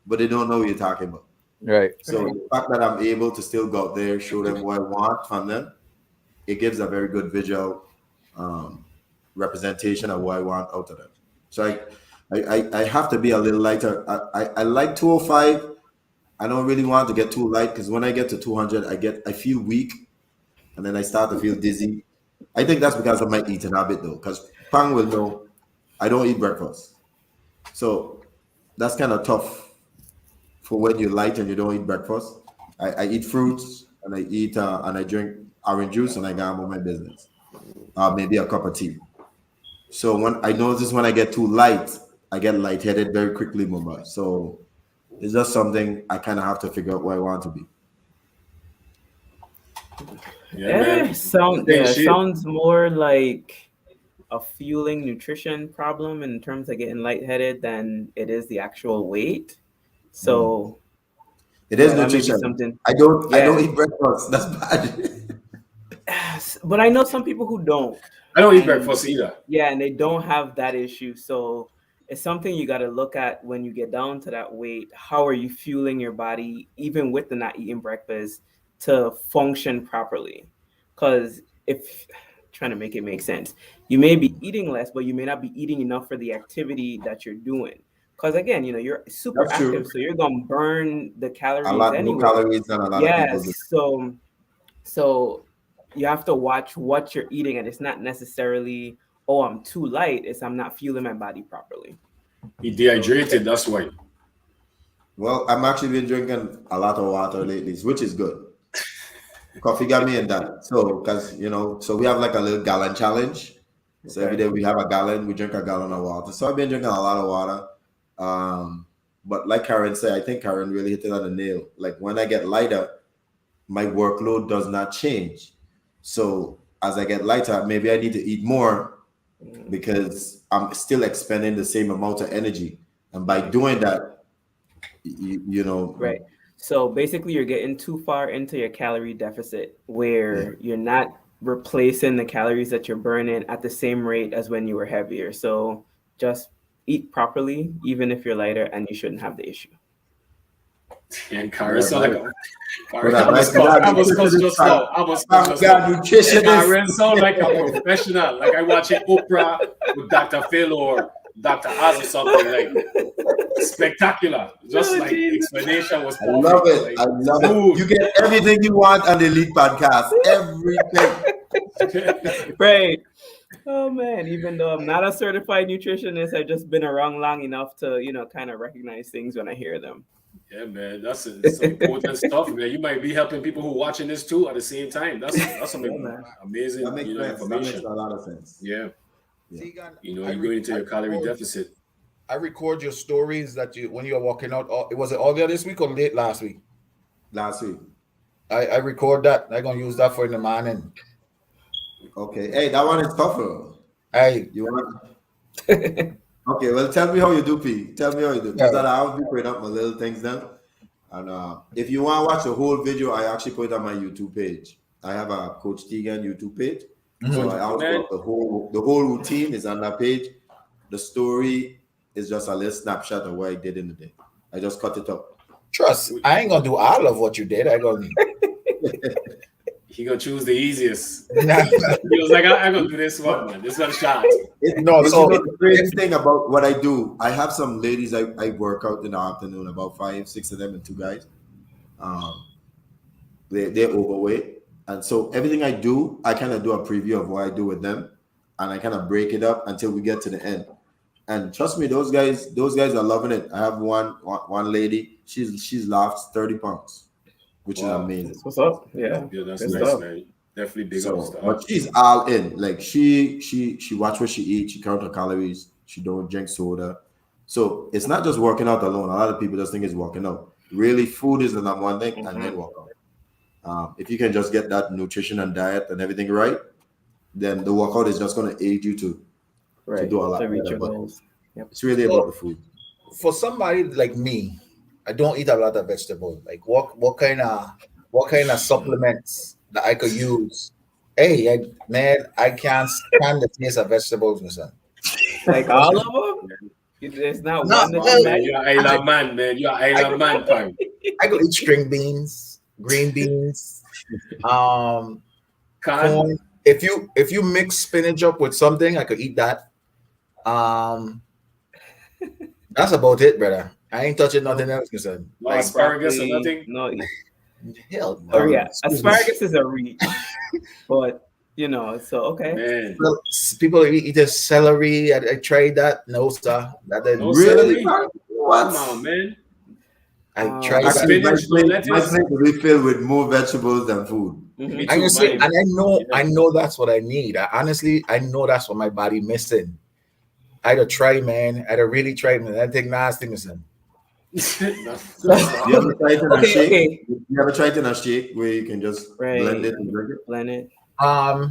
But they don't know what you're talking about. Right. So the fact that I'm able to still go out there, show them what I want from them, it gives a very good visual representation of what I want out of them. So I have to be a little lighter. I like 205. I don't really want to get too light because when I get to 200, I feel weak, and then I start to feel dizzy. I think that's because of my eating habit though, because Pang will know I don't eat breakfast. So that's kind of tough for when you're light and you don't eat breakfast. I eat fruits and I eat and I drink orange juice and I go on with my business. Maybe a cup of tea. So when I notice when I get too light, I get lightheaded very quickly, Mumbai. So it's just something I kind of have to figure out where I want to be. Sounds more like a fueling nutrition problem in terms of getting lightheaded than it is the actual weight. So it is nutrition. Something. I don't eat breakfast. That's bad. But I know some people who don't. I don't eat breakfast either. Yeah, and they don't have that issue. So it's something you got to look at when you get down to that weight. How are you fueling your body, even with the not eating breakfast, to function properly? Because if trying to make it make sense, you may be eating less, but you may not be eating enough for the activity that you're doing. Because again, you're super active, so you're gonna burn the calories. A lot anyway. more calories than a lot of people do. So you have to watch what you're eating, and it's not necessarily, oh, I'm too light. It's I'm not fueling my body properly. He dehydrated, that's why. Well, I'm actually been drinking a lot of water lately, which is good. Coffee got me in that. So, because, so we have like a little gallon challenge. So every day we have a gallon, we drink a gallon of water. So I've been drinking a lot of water. But like Karen said, I think Karen really hit it on the nail. Like when I get lighter, my workload does not change. So as I get lighter, maybe I need to eat more because I'm still expending the same amount of energy. And by doing that, Right. So basically you're getting too far into your calorie deficit where you're not replacing the calories that you're burning at the same rate as when you were heavier. So just eat properly, even if you're lighter, and you shouldn't have the issue. And Karen sound like Karen sound like a professional. Like I watch Oprah with Dr. Phil or Dr. Oz or something like spectacular. Just like the explanation was I perfect. love it. Like, I love food. it. You get everything you want on the Elite Podcast. Everything. Right. Oh man, even though I'm not a certified nutritionist, I've just been around long enough to, kind of recognize things when I hear them. Yeah, man, that's some important stuff, man. You might be helping people who are watching this too at the same time. That's some amazing, That makes sense. That information. makes a lot of sense. Yeah, Tegan, you're going into your calorie deficit. I record your stories that when you are walking out. Was it earlier this week or late last week? Last week. I record that. I'm gonna use that for in the morning. Okay. Hey, that one is tougher. Hey, You want? Okay. Well, tell me how you do, P. Tell me how you do. Because I will be putting up my little things then. And if you want to watch the whole video, I actually put it on my YouTube page. I have a Coach Tegan YouTube page. So I also the whole routine is on that page. The story is just a little snapshot of what I did in the day. I just cut it up. trust, I ain't gonna do all of what you did. I gonna He gonna choose the easiest. He was like, I'm gonna do this one, man. This one shot. The crazy thing about what I do, I have some ladies I work out in the afternoon, about 5, 6 of them and 2 guys. They're overweight. And so everything I do, I kind of do a preview of what I do with them. And I kind of break it up until we get to the end. And trust me, those guys are loving it. I have one lady, she's lost 30 pounds, which is amazing. What's up? Yeah, that's nice, man. Definitely big up stuff. But she's all in. Like she watch what she eats, she count her calories, she don't drink soda. So it's not just working out alone. A lot of people just think it's working out. Really, food is the number one thing, and then work out. If you can just get that nutrition and diet and everything right, then the workout is just going to aid you to do a lot to reach better. your goals. Yep. It's really about the food. For somebody like me, I don't eat a lot of vegetables. Like what kind of supplements that I could use? Hey, I can't stand the taste of vegetables, my son. Like all of them? There's not one that man, you're an island man, man. You're an island man, fam. I could eat string beans, green beans, corn. If you mix spinach up with something, I could eat that. That's about it, brother. I ain't touching nothing else, concerned. No asparagus or nothing? No. Hell no. Oh yeah, asparagus is a reach, but so okay. Man. Well, people eat the celery. I tried that. No, sir. That No Really? celery? What? Come on, man. I tried Actually, that. my plate will be filled with more vegetables than food. Mhm. Me I too, say, mine. and I know that's what I need. I know that's what my body missing. I'd try, man. I'd really try, man. That thing nasty, listen. You ever tried it in a shake? Okay. You ever tried it in a shake where you can just blend it and drink it? Blend it. I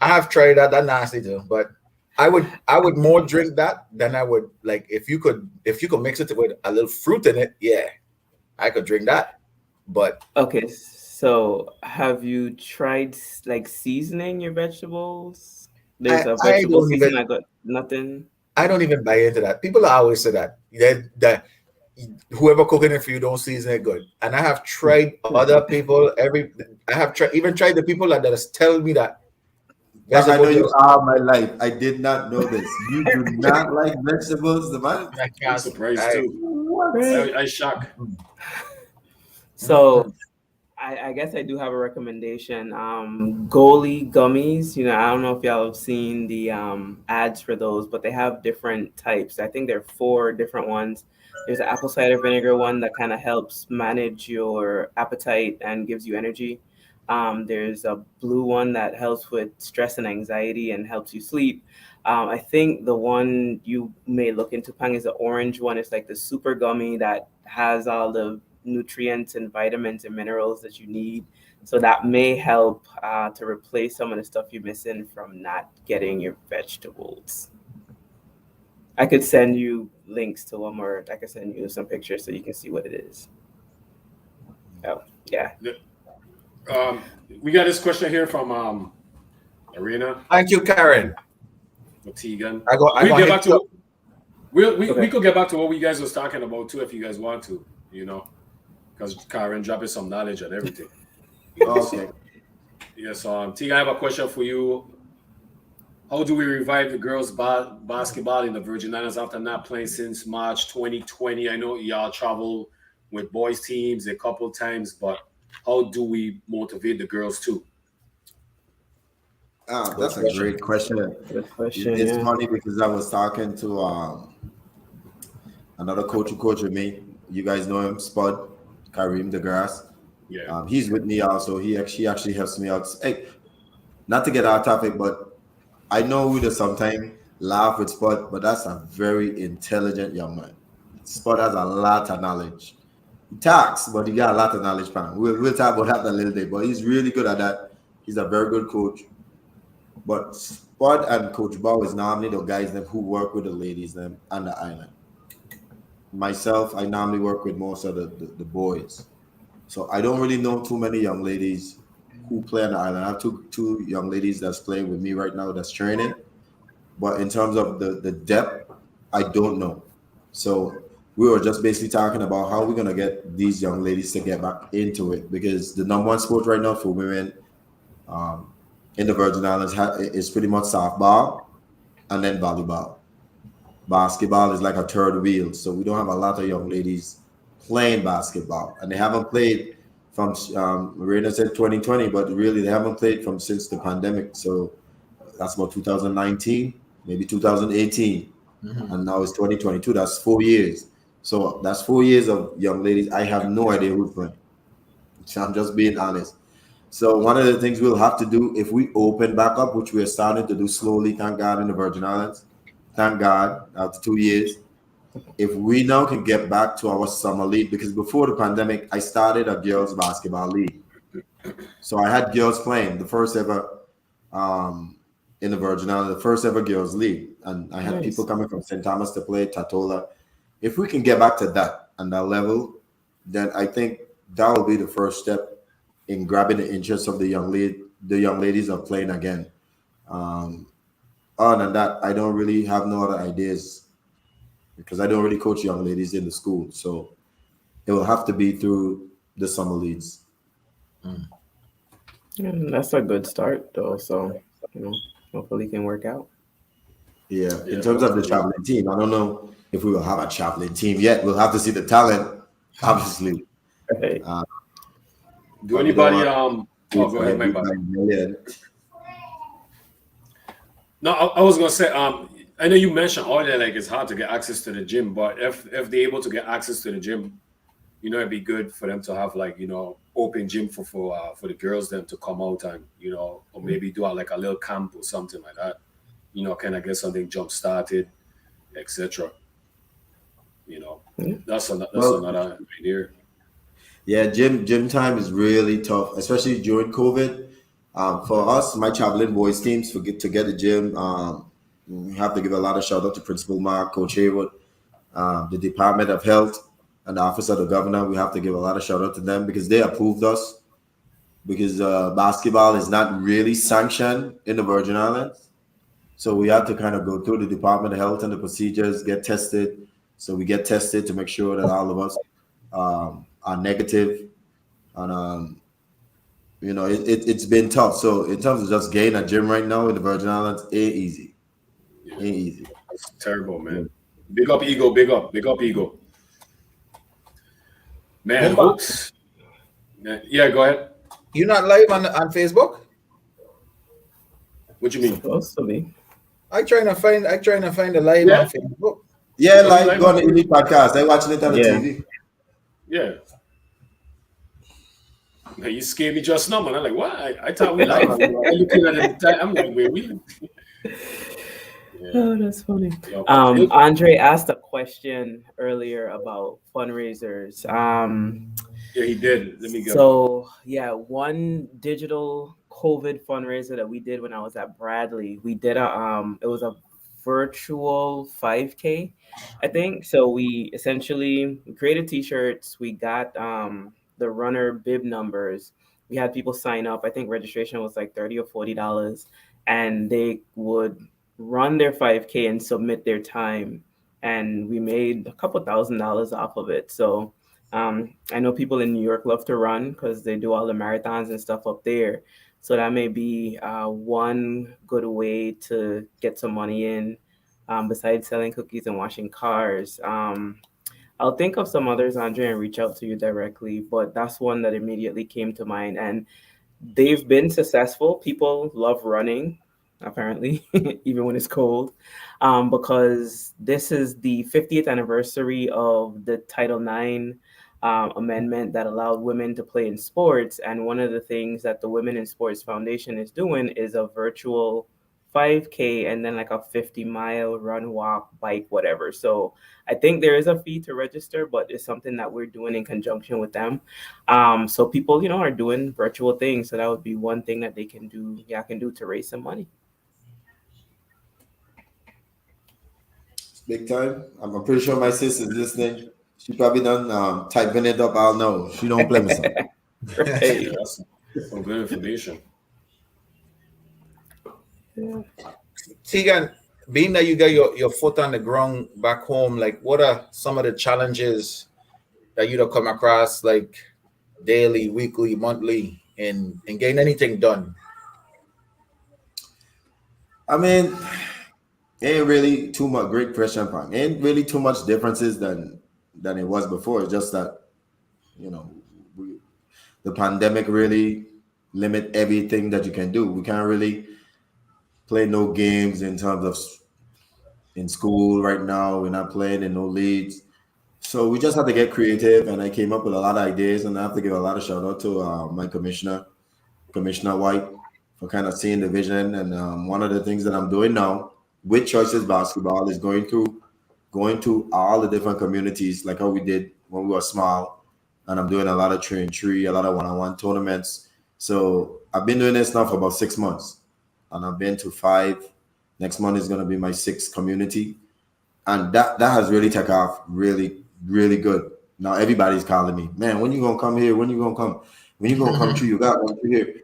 have tried that. That nasty too. But I would more drink that than I would like if you could mix it with a little fruit in it. Yeah, I could drink that. But Okay, so have you tried like seasoning your vegetables? There's a I vegetable don't season. even- I got nothing. I don't even buy into that. People always say that whoever cooking it for you don't season it good. And I have tried other people. I have tried the people that tell me that. I know you all my life. I did not know this. You do not like vegetables, the man? I I'm can't. surprised I- too. I shocked. So I guess I do have a recommendation. Goalie gummies. I don't know if y'all have seen the ads for those, but they have different types. I think there are 4 different ones. There's an apple cider vinegar one that kind of helps manage your appetite and gives you energy. There's a blue one that helps with stress and anxiety and helps you sleep. I think the one you may look into, Pang, is the orange one. It's like the super gummy that has all the nutrients and vitamins and minerals that you need. So that may help to replace some of the stuff you're missing from not getting your vegetables. I could send you links to them, or I could send you some pictures so you can see what it is. Oh, yeah. We got this question here from Arena Thank you, Karen. Tegan. We could get back to what we guys was talking about too, if you guys want to, because Karen dropping some knowledge and everything. Okay. Yes, Tegan, I have a question for you. How do we revive the girls' basketball in the Virgin Islands after not playing since March 2020? I know y'all travel with boys teams a couple times, but how do we motivate the girls too? That's a great question. Good question. It's Yeah. funny because I was talking to another coach who coached with me. You guys know him, Spud, Kareem DeGrasse. Yeah. He's with me also. He actually helps me out. Hey, not to get off topic, but I know we just sometimes laugh with Spud, but that's a very intelligent young man. Spud has a lot of knowledge. He talks, but he got a lot of knowledge, man. We'll talk about that a little bit, but he's really good at that. He's a very good coach. But Spud and Coach Bow is normally the guys them who work with the ladies them on the island. Myself, I normally work with most of the boys. So I don't really know too many young ladies who play on the island. I have two young ladies that's playing with me right now that's training. But in terms of the depth, I don't know. So we were just basically talking about how we're gonna get these young ladies to get back into it because the number one sport right now for women um, in the Virgin Islands is pretty much softball and then volleyball. Basketball is like a third wheel, so we don't have a lot of young ladies playing basketball, and they haven't played from Marina said 2020, but really they haven't played from since the pandemic. So that's about 2019, maybe 2018, and now it's 2022. That's 4 years. So that's 4 years of young ladies. I have no idea who's playing. So I'm just being honest. So one of the things we'll have to do if we open back up, which we are starting to do slowly, thank God, in the Virgin Islands, thank God, after 2 years, if we now can get back to our summer league, because before the pandemic, I started a girls basketball league. So I had girls playing the first ever in the Virgin Islands, the first ever girls league. And I had people coming from St. Thomas to play, Tatola. If we can get back to that and that level, then I think that will be the first step in grabbing the interest of the young ladies of playing again. Um, Other than that, I don't really have no other ideas because I don't really coach young ladies in the school. So it will have to be through the summer leagues. Yeah, that's a good start, though. So, hopefully it can work out. Yeah. In Yeah, terms of the hopefully. traveling team, I don't know if we will have a traveling team yet. We'll have to see the talent, obviously. Right. Do But we don't anybody want oh to go ahead, get my beat bad. by a million. No, I was gonna say, I know you mentioned earlier like it's hard to get access to the gym, but if they're able to get access to the gym, it'd be good for them to have like open gym for the girls then to come out and or maybe do like a little camp or something like that. Kind of get something jump started, etc. Yeah. That's Well, another idea. yeah, gym time is really tough, especially during COVID. For us, my traveling boys teams, to get a gym, we have to give a lot of shout out to Principal Mark, Coach Haywood, the Department of Health, and the Office of the Governor. We have to give a lot of shout out to them because they approved us. Because basketball is not really sanctioned in the Virgin Islands, so we have to kind of go through the Department of Health and the procedures, get tested. So we get tested to make sure that all of us are negative, and it's been tough. So in terms of just getting a gym right now in the Virgin Islands, ain't easy. Yeah, Ain't easy. that's terrible, man. Big up ego, big up ego, man. Mumba, Hopes. Yeah, go ahead. you not live on Facebook? What you mean? Supposed to be. I trying to find the live Yeah, on Facebook. Yeah, are you like live go on on the Facebook? Elite podcast. I watching it on the Yeah. TV. Yeah. Man, you scared me just now, man. I'm like, what? I thought we live. I looking at the time. I'm like, wait, we. Yeah. Oh, that's funny. Yeah, but Andre asked a question earlier about fundraisers. yeah, he did. Let me go. So yeah, one digital COVID fundraiser that we did when I was at Bradley, we did it was a virtual 5K, I think. So we essentially created t-shirts, we got the runner bib numbers. We had people sign up. I think registration was like $30 or $40, and they would run their 5K and submit their time. And we made a couple $1,000s off of it. So I know people in New York love to run because they do all the marathons and stuff up there. So that may be one good way to get some money in, besides selling cookies and washing cars. I'll think of some others, Andre, and reach out to you directly. But that's one that immediately came to mind. And they've been successful. People love running, apparently, even when it's cold, because this is the 50th anniversary of the Title IX amendment that allowed women to play in sports. And one of the things that the Women in Sports Foundation is doing is a virtual 5K and then like a 50-mile run, walk, bike, whatever. So I think there is a fee to register, but it's something that we're doing in conjunction with them. So people, are doing virtual things. So that would be one thing that they can do. Yeah, can do to raise some money. Big time. I'm pretty sure my sister's listening. She probably done typing it up. I'll know. She don't play me some. Right. Yeah, that's some good information. Yeah. Tegan, being that you got your foot on the ground back home, like what are some of the challenges that you'd have come across, like daily, weekly, monthly, in getting anything done? I mean, ain't really too much. Great question, Pang. Ain't really too much differences than it was before. It's just that we, the pandemic really limit everything that you can do. We can't really play no games in terms of in school right now. We're not playing in no leagues. So we just had to get creative, and I came up with a lot of ideas, and I have to give a lot of shout out to my commissioner, Commissioner White, for kind of seeing the vision. And one of the things that I'm doing now with Choices Basketball is going to all the different communities, like how we did when we were small. And I'm doing a lot of 3-on-3, a lot of one-on-one tournaments. So I've been doing this now for about 6 months, and I've been to 5. Next month is going to be my 6th community, and that has really taken off really, really good. Now everybody's calling me, man, when you gonna come here? When you gonna come? When you gonna come to? You got to come here.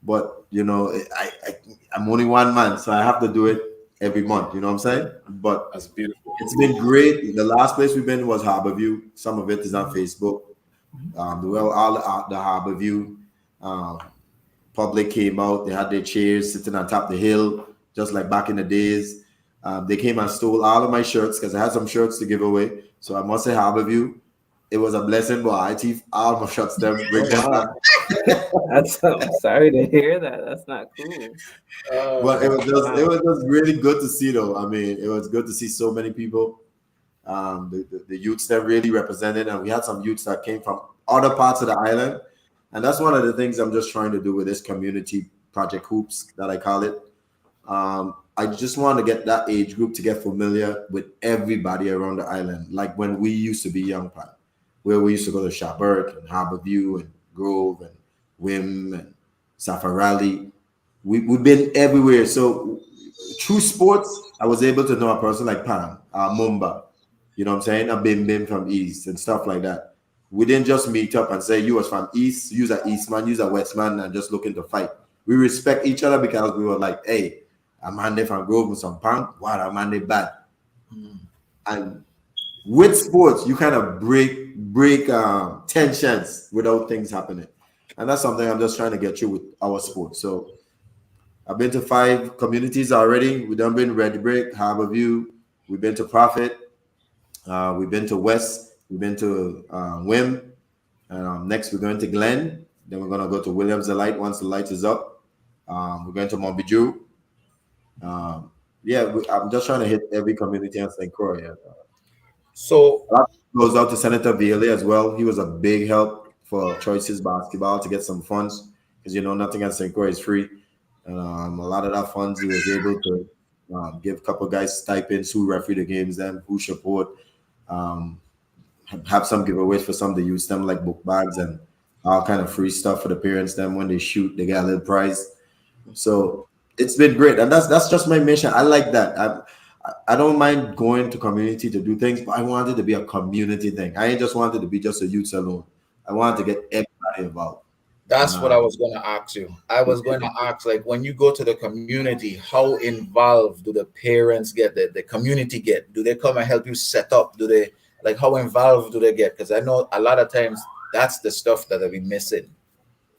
But I'm only one man, so I have to do it every month. You know what I'm saying? But That's beautiful. it's been great. The last place we've been was Harborview. Some of it is on Facebook. The Harborview public came out. They had their chairs sitting on top of the hill, just like back in the days. They came and stole all of my shirts because I had some shirts to give away. So I must say, Harborview, it was a blessing, but I thief all my shirts. Them bring them back. I'm sorry to hear that. That's not cool. But it was just really good to see, though. I mean, it was good to see so many people. The youths that really represented, and we had some youths that came from other parts of the island. And that's one of the things I'm just trying to do with this community project hoops that I call it. I just want to get that age group to get familiar with everybody around the island, like when we used to be young, where we used to go to Shabert and Harborview and Grove and Wim and Safarali. We've been everywhere. So through sports, I was able to know a person like Pan, Mumba, you know what I'm saying? A Bim Bim from East and stuff like that. We didn't just meet up and say, you was from East, you's a Eastman, you's a Westman, and just looking to fight. We respect each other because we were like, hey, I'm Monday from Grove with some punk. Wow, I'm Monday bad. And with sports, you kind of break tensions without things happening. And that's something I'm just trying to get you with our sport. So I've been to 5 communities already. We've done been Red Brick, Harborview. We've been to Prophet. We've been to West. We've been to Wim. Next, we're going to Glen. Then we're going to go to Williams the Light once the light is up. We're going to Montbijou. I'm just trying to hit every community in St. Croix. Yeah. So goes out to Senator Bailey as well. He was a big help for Choices Basketball to get some funds because nothing at St. Croix is free. And a lot of that funds he was able to give a couple guys stipends who referee the games, them who support, have some giveaways for some of the youth, them like book bags and all kind of free stuff for the parents. Them when they shoot, they get a little prize. So it's been great, and that's just my mission. I like that. I don't mind going to community to do things, but I want it to be a community thing. I ain't just want it to be just a youth alone. I want to get everybody involved. that's what I was going to ask you. I was going to ask, like, when you go to the community, how involved do the parents get, the community get? Do they come and help you set up? Do they Like how involved do they get? Because I know a lot of times that's the stuff that I'll be missing.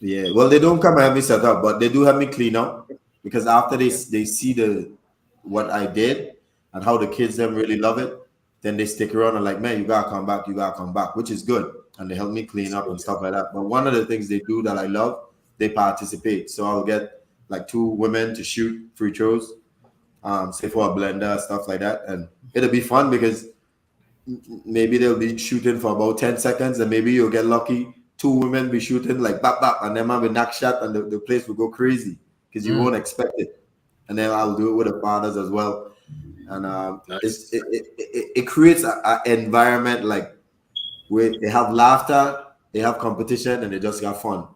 Yeah, well, they don't come and help me set up, but they do help me clean up because after they see the what I did and how the kids them really love it, then they stick around and like, man, you gotta come back, which is good, and they help me clean up and stuff like that. But one of the things they do that I love, they participate. So I'll get like 2 women to shoot free throws, say for a blender stuff like that, and it'll be fun because maybe they'll be shooting for about 10 seconds and maybe you'll get lucky 2 women be shooting like bap bap and then man will knock shot and the place will go crazy because you won't expect it. And then I'll do it with the fathers as well. And Nice. it creates an environment like where they have laughter, they have competition, and they just got fun.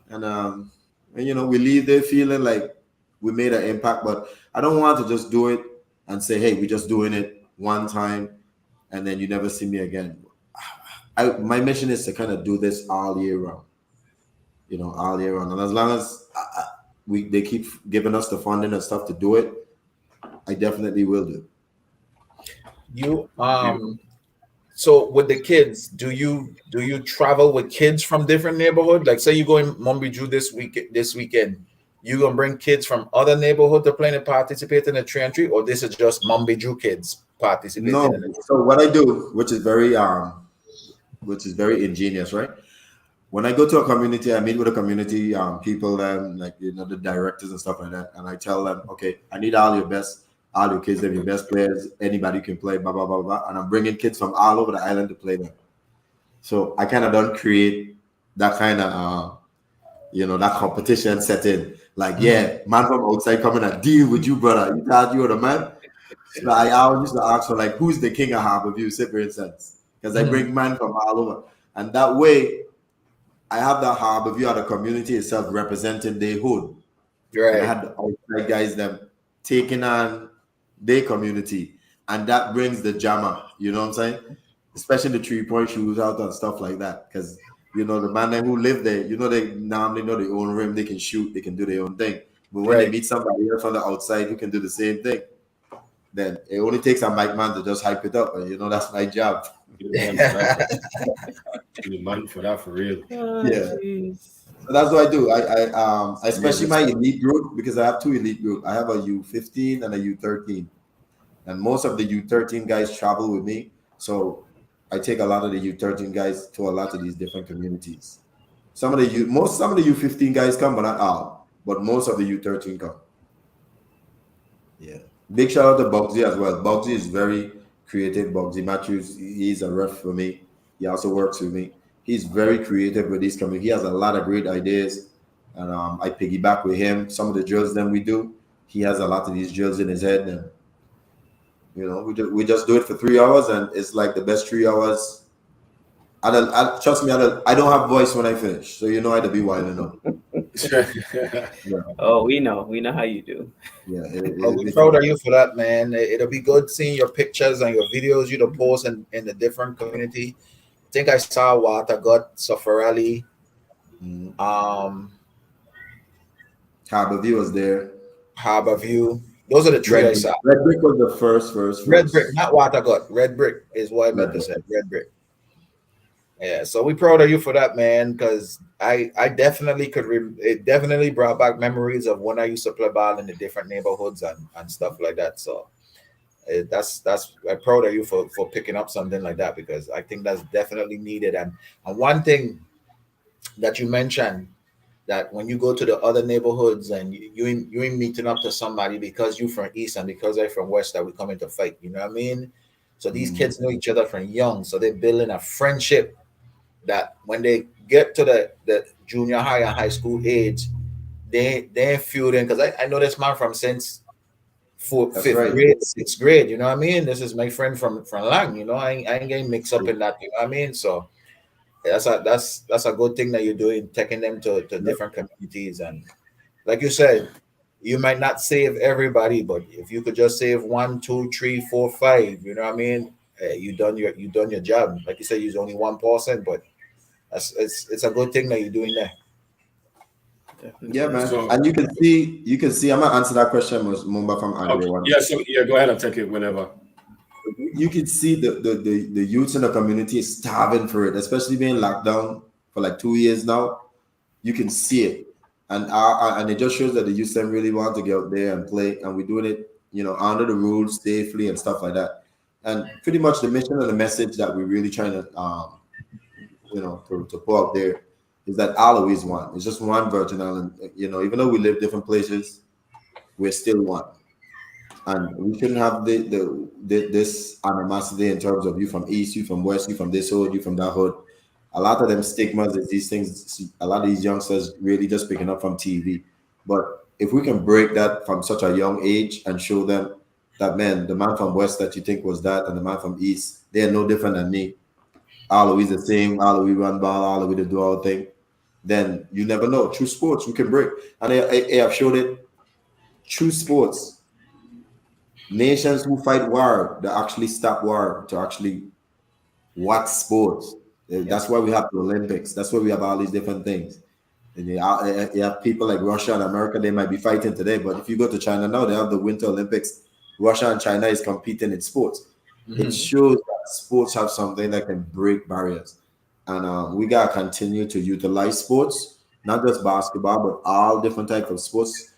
And you know, we leave there feeling like we made an impact. But I don't want to just do it and say, hey, we're just doing it one time and then you never see me again. My mission is to kind of do this all year round, you know, all year round. And as long as they keep giving us the funding and stuff to do it, I definitely will do. You so with the kids, do you travel with kids from different neighborhood? Like say you go in Mumbiju this weekend, you gonna bring kids from other neighborhood to play and participate in the tree and treat, or this is just Mumbiju kids participating No, in it? so what I do, which is very ingenious, right? When I go to a community, I meet with a community people, like you know the directors and stuff like that, and I tell them, okay, I need all your kids, they're your best players, anybody can play, blah blah blah blah, and I'm bringing kids from all over the island to play them. So I kind of don't create that kind of you know that competition set in. Like, yeah, man from outside coming and deal with you, brother. You thought you were the man. So I always used to ask for like, who's the king of Harborview, say for instance, because I bring man from all over, and that way I have the Harborview of the community itself representing their hood. And I had the outside guys them taking on their community, and that brings the jammer. You know what I'm saying? Especially the 3-point shootout and stuff like that, because you know the man who live there, you know they normally know their own rim, they can shoot, they can do their own thing. But when they meet somebody else on the outside who can do the same thing, then it only takes a mic man to just hype it up, and you know that's my job. You're the man for that for real. Yeah. So that's what I do. I especially my elite group, because I have 2 elite groups. I have a U15 and a U13, and most of the U13 guys travel with me. So I take a lot of the U13 guys to a lot of these different communities. Some of the U15 guys come, but not all. But most of the U13 come. Yeah. Big shout out to Bugsy as well. Bugsy is very creative. Bugsy Matthews, he's a ref for me. He also works with me. He's very creative with these coming. He has a lot of great ideas, and I piggyback with him. Some of the drills that we do, he has a lot of these drills in his head, and you know, we just do it for 3 hours, and it's like the best 3 hours. Trust me, I don't have voice when I finish, so you know I had to be wilding up. Yeah. Oh, we know how you do. Yeah, We're proud of you for that, man. It'll be good seeing your pictures and your videos you to post in the different community. I think I saw Watergut, Safarali, Harborview was there. Harborview. Those are the 3 I saw. Red Brick was the first. Red Brick, not Watergut. Red Brick is what I meant to say. Red Brick. Yeah, so we proud of you for that, man, because I definitely it definitely brought back memories of when I used to play ball in the different neighborhoods and stuff like that. So that's I'm proud of you for picking up something like that, because I think that's definitely needed. And one thing that you mentioned, that when you go to the other neighborhoods and you ain't meeting up to somebody because you from East and because they're from West, that we come in to fight, you know what I mean? So these kids know each other from young, so they're building a friendship that when they get to the junior high and high school age, they feuding. Because I know this man from since fifth grade, 6th grade, you know what I mean? This is my friend from Lang, you know, I ain't getting mixed up in that, you know what I mean? So that's a good thing that you're doing, taking them to different communities. And like you said, you might not save everybody, but if you could just save 1, 2, 3, 4, 5, you know what I mean? You done your job. Like you said, you're only 1%, but it's a good thing that you're doing there. Definitely. Yeah, man. So, and you can see. I'm gonna answer that question, Mumba from Andrew. Okay. Yeah, go ahead and take it whenever. you can see the youths in the community is starving for it, especially being locked down for like 2 years now. You can see it, and it just shows that the youth them really want to get out there and play, and we're doing it, under the rules, safely and stuff like that. And pretty much the mission and the message that we're really trying to, to put out there is that all is one. It's just one Virgin Island. Even though we live different places, we're still one. And we shouldn't have this animosity in terms of you from East, you from West, you from this hood, you from that hood. A lot of them stigmas is these things. A lot of these youngsters really just picking up from TV. But if we can break that from such a young age and show them that, man, the man from West that you think was that and the man from East, they're no different than me. All of we the same, all of we run ball, all of we do our thing. Then you never know. True sports, we can break. And I have showed it. True sports. Nations who fight war, they actually stop war to actually watch sports. That's why we have the Olympics. That's why we have all these different things. And you have people like Russia and America, they might be fighting today, but if you go to China now, they have the Winter Olympics. Russia and China is competing in sports. It shows that sports have something that can break barriers. And we got to continue to utilize sports, not just basketball, but all different types of sports,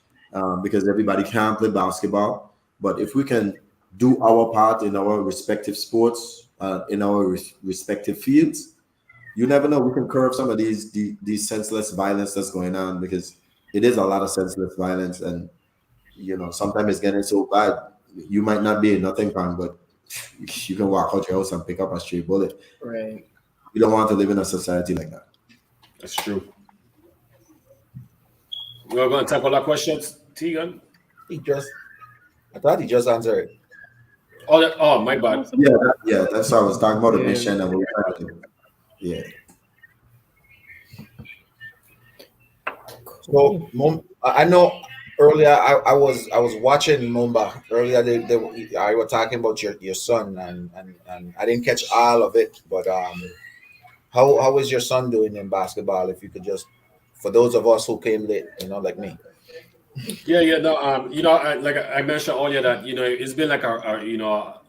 because everybody can't play basketball. But if we can do our part in our respective sports, in our respective fields, you never know. We can curb some of these senseless violence that's going on, because it is a lot of senseless violence, and sometimes it's getting so bad. You might not be in nothing wrong, but you can walk out your house and pick up a stray bullet. Right. We don't want to live in a society like that. That's true. We're going to tackle that question, Tegan. I thought he just answered it. Oh, my bad. Yeah, that's what I was talking about, the mission and what we're trying to do. Yeah. So I know earlier I was watching Mumba earlier. I were talking about your son, and I didn't catch all of it. But how is your son doing in basketball? If you could just, for those of us who came late, like me. Yeah, no, like I mentioned earlier that it's been like a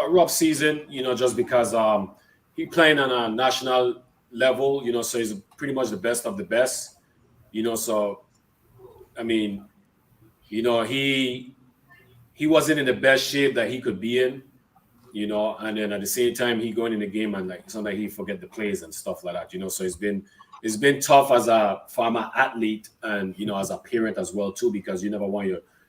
rough season, just because he playing on a national level, so he's pretty much the best of the best, so I mean, he wasn't in the best shape that he could be in, and then at the same time he going in the game and like sometimes he forget the plays and stuff like that, so it's been tough as a former athlete and as a parent as well too, because you never want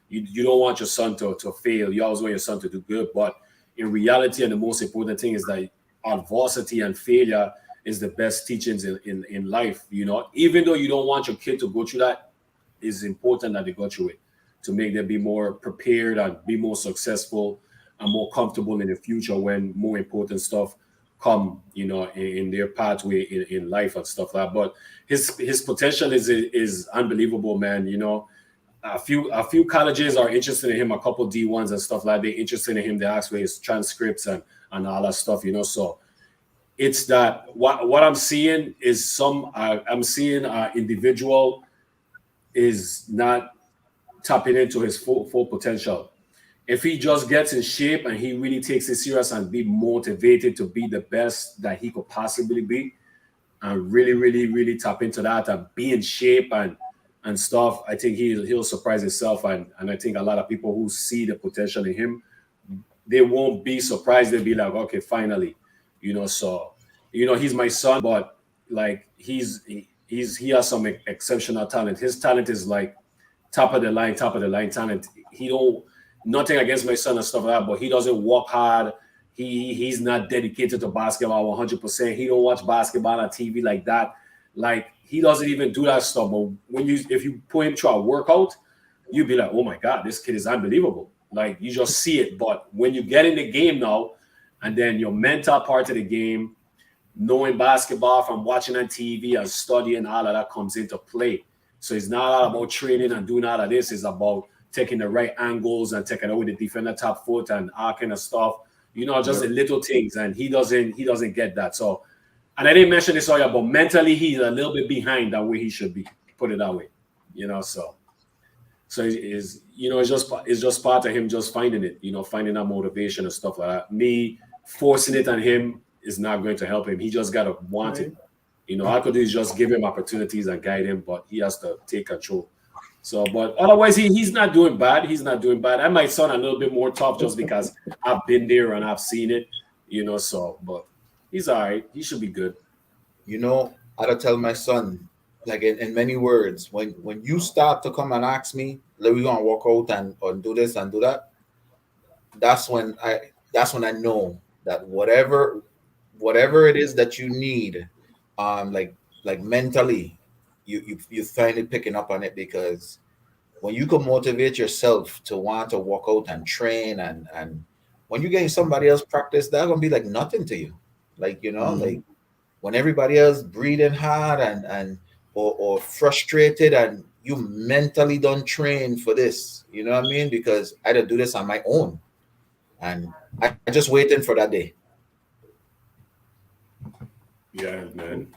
you don't want your son to fail. You always want your son to do good, but in reality, and the most important thing is that adversity and failure is the best teachings in life. Even though you don't want your kid to go through that, it's important that they go through it to make them be more prepared and be more successful and more comfortable in the future when more important stuff come, in their pathway in life and stuff like that. But his potential is unbelievable, man. A few colleges are interested in him, a couple D1s and stuff like that. They're interested in him. They ask for his transcripts and all that stuff, So it's that what I'm seeing is I'm seeing an individual is not tapping into his full potential. If he just gets in shape and he really takes it serious and be motivated to be the best that he could possibly be, and really, really, really tap into that and be in shape and stuff, I think he'll surprise himself. And I think a lot of people who see the potential in him, they won't be surprised. They'll be like, okay, finally, so, he's my son, but like he has some exceptional talent. His talent is like top of the line talent. Nothing against my son and stuff like that, but he doesn't work hard. He's not dedicated to basketball 100%. He don't watch basketball on TV like that. Like he doesn't even do that stuff. But if you put him through a workout, you'd be like, oh my God, this kid is unbelievable. Like you just see it. But when you get in the game now, and then your mental part of the game, knowing basketball from watching on TV and studying, all of that comes into play. So it's not all about training and doing all of this. It's about taking the right angles and taking away the defender top foot and all kind of stuff. Just the little things. And he doesn't get that. So, and I didn't mention this earlier, but mentally he's a little bit behind than where he should be. Put it that way. So. So it's just part of him just finding it, finding that motivation and stuff like that. Me forcing it on him is not going to help him. He just gotta want it. All I could do is just give him opportunities and guide him, but he has to take control. So, but otherwise, he's not doing bad. He's not doing bad. I might sound a little bit more tough just because I've been there and I've seen it, So, but he's all right. He should be good. I tell my son, like in many words, when you start to come and ask me, like, we're gonna walk out and do this and do that, that's when I know that whatever it is that you need, like mentally, you finally picking up on it, because when you can motivate yourself to want to walk out and train, and when you getting somebody else practice, that's gonna be like nothing to you. Like, like when everybody else breathing hard or frustrated, and you mentally don't train for this, you know what I mean? Because I don't do this on my own, and I just waiting for that day. Yeah, man.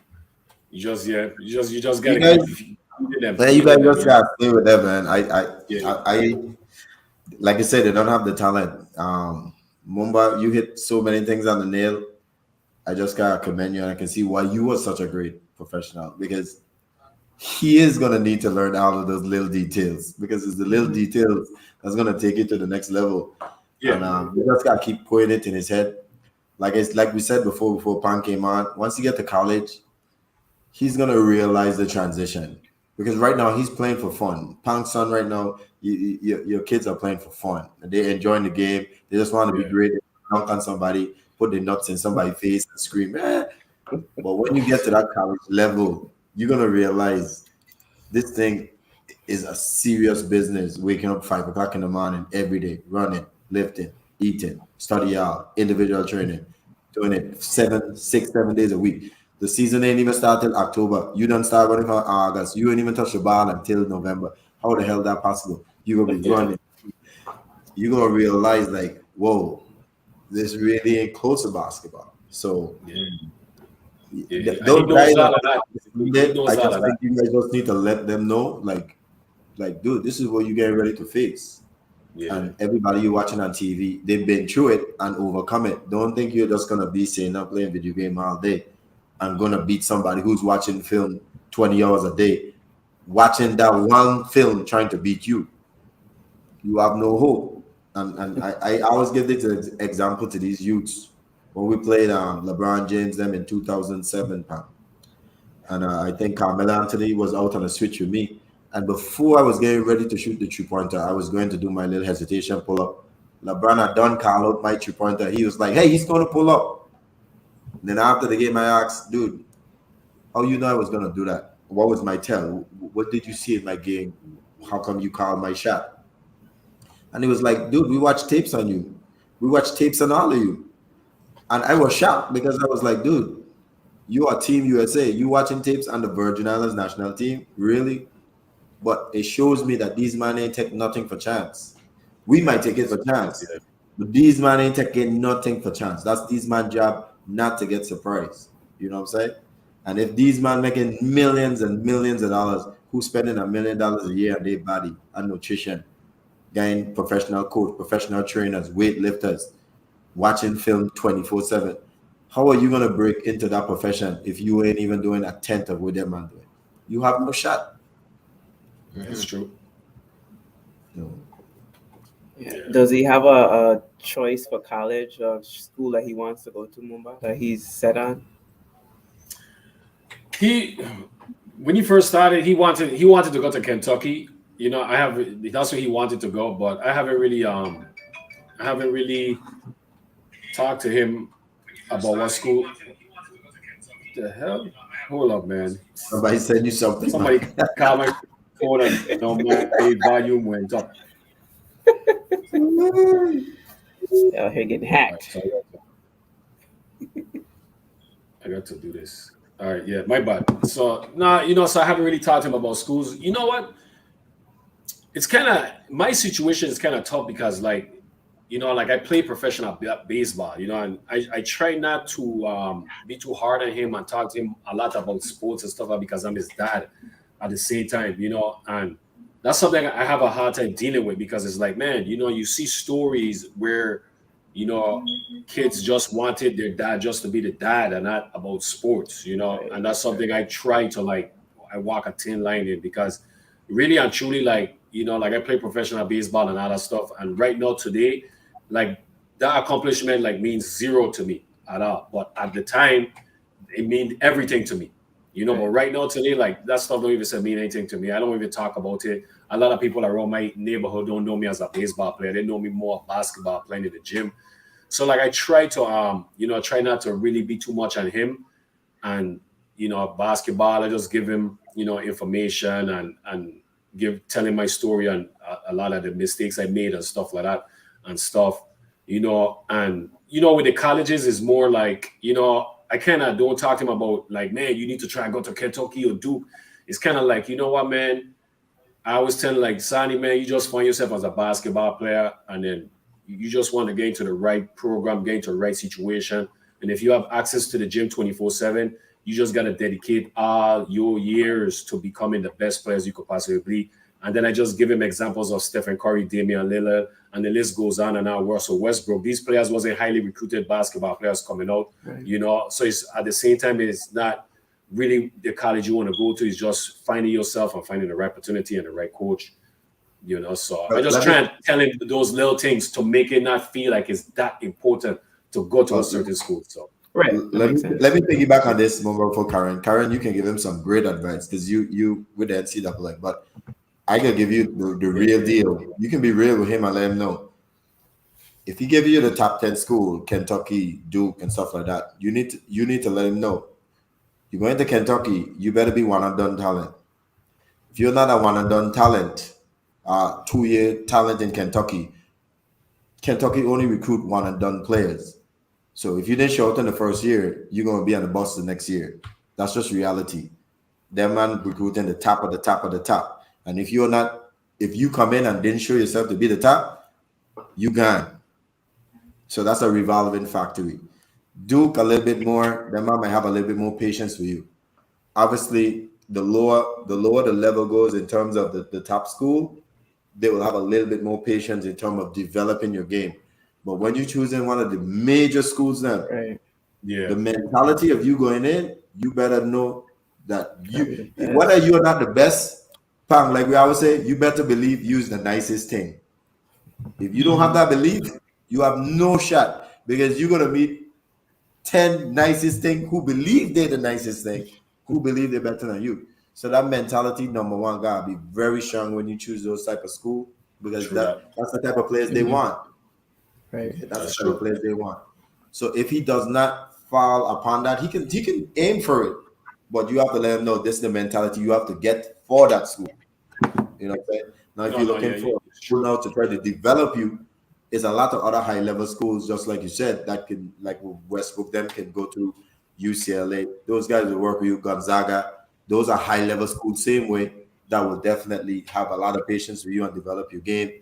You just You gotta guys, keep man, you guys just gotta stay with them, man. I like I said, they don't have the talent. Mumba, you hit so many things on the nail. I just gotta commend you, and I can see why you were such a great professional, because he is gonna need to learn all of those little details, because it's the little details that's gonna take you to the next level. Yeah. And you just gotta keep putting it in his head. Like we said before Pan came on. Once you get to college, he's gonna realize the transition, because right now he's playing for fun. Punk's son right now, your kids are playing for fun. They're enjoying the game. They just want to be great. They dunk on somebody, put their nuts in somebody's face and scream. Eh. But when you get to that college level, you're gonna realize this thing is a serious business. Waking up 5 o'clock in the morning every day, running, lifting, eating, study out, individual training, doing it 7 days a week. The season ain't even start till October. You don't start running from August. You ain't even touch the ball until November. How the hell that possible? You're gonna be running. You're gonna realize, like, whoa, this really ain't close to basketball. So those guys, I just think you guys just need to let them know, like, dude, this is what you're getting ready to face. Yeah. And everybody you're watching on TV, they've been through it and overcome it. Don't think you're just gonna be sitting up playing video game all day and gonna beat somebody who's watching film 20 hours a day, watching that one film trying to beat you. You have no hope. And I always give this example to these youths. When we played LeBron James them in 2007, and I think Carmelo Anthony was out on a switch with me. And before I was getting ready to shoot the three-pointer, I was going to do my little hesitation pull-up. LeBron had done call out my three-pointer. He was like, hey, he's going to pull up. And then after the game, I asked, dude, how you know I was going to do that? What was my tell? What did you see in my game? How come you called my shot? And he was like, dude, we watched tapes on you. We watched tapes on all of you. And I was shocked, because I was like, dude, you are Team USA. You watching tapes on the Virgin Islands national team? Really? But it shows me that these men ain't take nothing for chance. We might take it for chance, but these men ain't taking nothing for chance. That's these man's job, not to get surprised. You know what I'm saying? And if these men making millions and millions of dollars, who's spending $1 million a year on their body and nutrition, getting professional coach, professional trainers, weightlifters, watching film 24/7, how are you gonna break into that profession if you ain't even doing a tenth of what them man doing? You have no shot. That's true. No. Yeah. Does he have a choice for college or school that he wants to go to, Mumba, that he's set on? When he first started, he wanted to go to Kentucky. That's where he wanted to go, but I haven't really talked to him about what school. What the hell? Hold up, man. Somebody send you something. Somebody call my phone and my volume went up. Yeah, here getting hacked. I got to do this. All right, yeah, my bad. So so I haven't really talked to him about schools. You know what? It's kind of, my situation is kind of tough because, like I play professional baseball, and I try not to be too hard on him and talk to him a lot about sports and stuff, because I'm his dad at the same time, and that's something I have a hard time dealing with, because it's like, man, you see stories where, kids just wanted their dad just to be the dad and not about sports, and that's something I try to, like, I walk a thin line in, because really and truly, like, like, I play professional baseball and all that stuff. And right now today, like, that accomplishment, like, means zero to me at all. But at the time, it meant everything to me. But right now today, like, that stuff don't even mean anything to me. I don't even talk about it. A lot of people around my neighborhood don't know me as a baseball player. They know me more basketball, playing in the gym. So, like, I try to try not to really be too much on him. And basketball, I just give him information, and tell him my story and a lot of the mistakes I made and stuff like that and stuff. And with the colleges is more like, I kind of don't talk to him about, like, man, you need to try and go to Kentucky or Duke. It's kind of like, you know what, man, I always tell, like, Sonny, man, you just find yourself as a basketball player, and then you just want to get into the right program, get into the right situation. And if you have access to the gym 24/7, you just got to dedicate all your years to becoming the best players you could possibly be. And then I just give him examples of Stephen Curry, Damian Lillard, and the list goes on and on. Russell Westbrook. These players wasn't highly recruited basketball players coming out, So it's, at the same time, it's not really the college you want to go to. It's just finding yourself and finding the right opportunity and the right coach. So I just try and tell him those little things to make it not feel like it's that important to go to a certain school. So let me piggyback on this moment for Karen. Karen, you can give him some great advice, because you with the NCAA, but I can give you the real deal. You can be real with him and let him know. If he give you the top 10 school, Kentucky, Duke, and stuff like that, you need to let him know. You're going to Kentucky, you better be one and done talent. If you're not a one and done talent, 2-year talent in Kentucky only recruit one and done players. So if you didn't show up in the first year, you're going to be on the bus the next year. That's just reality. Them man recruiting the top of the top of the top. And if you come in and didn't show yourself to be the top, you gone. So that's a revolving factory. Duke a little bit more. Them man might have a little bit more patience with you. Obviously, the lower the level goes in terms of the top school, they will have a little bit more patience in terms of developing your game. But when you're choosing one of the major schools now, the mentality of you going in, you better know that whether you're not the best, Pam, like we always say, you better believe you's the nicest thing. If you don't have that belief, you have no shot, because you're going to meet 10 nicest thing who believe they're the nicest thing, who believe they're better than you. So that mentality, number one, gotta be very strong when you choose those type of school, because that's the type of players they want. That's the type of players they want. So if he does not fall upon that, he can aim for it, but you have to let him know this is the mentality you have to get for that school. You know what I'm saying? Now, if you're looking for a school now to try to develop you, there's a lot of other high level schools, just like you said, that can, like Westbrook, them can go to UCLA. Those guys will work with you, Gonzaga. Those are high level schools, same way, that will definitely have a lot of patience with you and develop your game.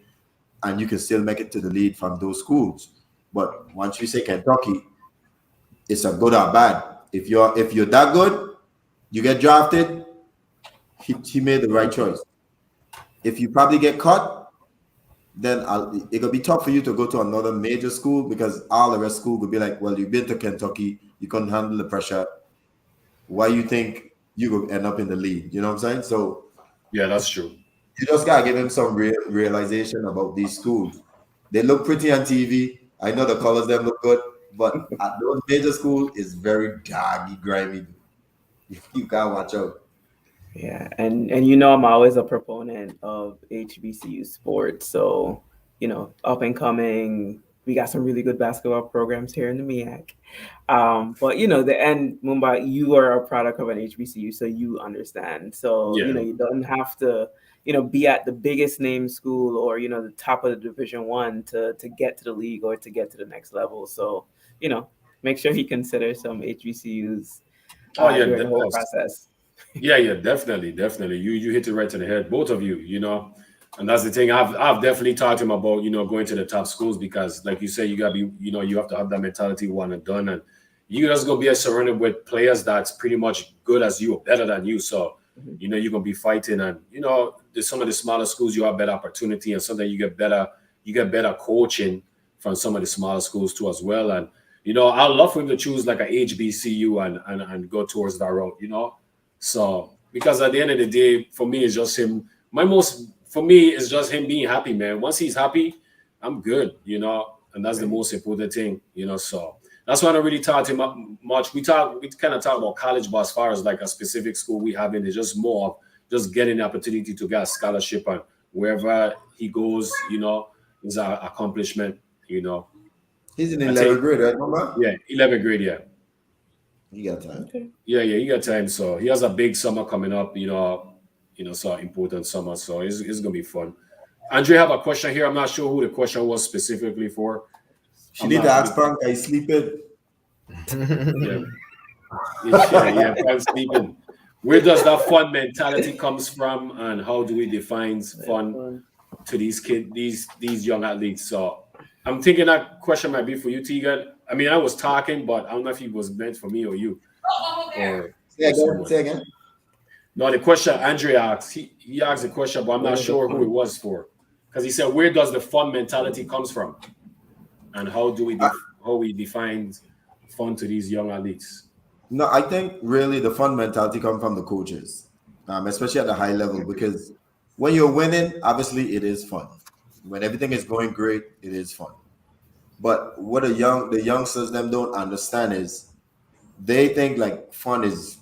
And you can still make it to the lead from those schools. But once you say Kentucky, it's a good or bad. If you're that good, you get drafted, he made the right choice. If you probably get caught, then it'll be tough for you to go to another major school, because all the rest school could be like, well, you've been to Kentucky, you couldn't handle the pressure. Why you think you could end up in the league? You know what I'm saying? So yeah, that's true. You just gotta give him some realization about these schools. They look pretty on TV. I know the colors them look good, but at those major schools, it's very doggy, grimy. You gotta watch out. Yeah, and I'm always a proponent of HBCU sports. So, up and coming, we got some really good basketball programs here in the MEAC. But the end, Mumbai, you are a product of an HBCU, so you understand. So, you don't have to, be at the biggest name school or, the top of the Division I to get to the league or to get to the next level. So, make sure he considers some HBCUs during the whole process. Yeah, definitely. You hit it right to the head, both of you, and that's the thing. I've definitely talked to him about, going to the top schools, because like you say, you gotta be, you have to have that mentality one and done, and you just gonna be surrounded with players that's pretty much good as you or better than you. So, you're gonna be fighting, and some of the smaller schools, you have better opportunity, and sometimes you get better coaching from some of the smaller schools too as well. And I'd love for him to choose like a HBCU and go towards that route. So because at the end of the day, for me, it's just him. For me, it's just him being happy, man. Once he's happy, I'm good. And that's the most important thing. So that's why I don't really talk to him much. We kind of talk about college, but as far as like a specific school we have in, it's just more of just getting the opportunity to get a scholarship, and wherever he goes, is an accomplishment. He's in 11th grade, right, Mama? Yeah, 11th grade, yeah. You got time. Okay. Yeah, he got time. So he has a big summer coming up, so important summer. So it's gonna be fun. Andre, I have a question here. I'm not sure who the question was specifically for. She need to ask Frank, are you sleeping? Yeah, I'm sleeping. Where does that fun mentality comes from, and how do we define fun to these kids, these young athletes? So I'm thinking that question might be for you, Tegan. I mean, I was talking, but I don't know if it was meant for me or you. Say again. No, the question Andre asked, he asked the question, but I'm not sure who it was for. Because he said, where does the fun mentality comes from? And how do we define fun to these young athletes? No, I think really the fun mentality comes from the coaches, especially at the high level, because when you're winning, obviously it is fun. When everything is going great, it is fun. But what the youngsters them don't understand is they think like fun is,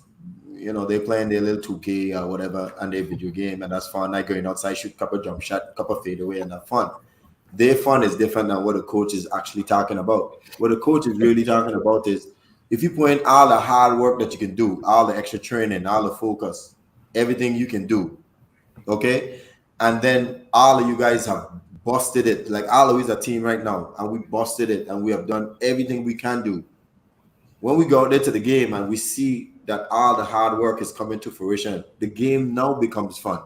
they're playing their little 2K or whatever and their video game, and that's fun. Like going outside, shoot a couple jump shot, couple fade away, and that's fun. Their fun is different than what the coach is actually talking about. What the coach is really talking about is if you put in all the hard work that you can do, all the extra training, all the focus, everything you can do, okay? And then all of you guys have busted it. Like all of us a team right now, and we busted it, and we have done everything we can do. When we go out there to the game and we see that all the hard work is coming to fruition, the game now becomes fun.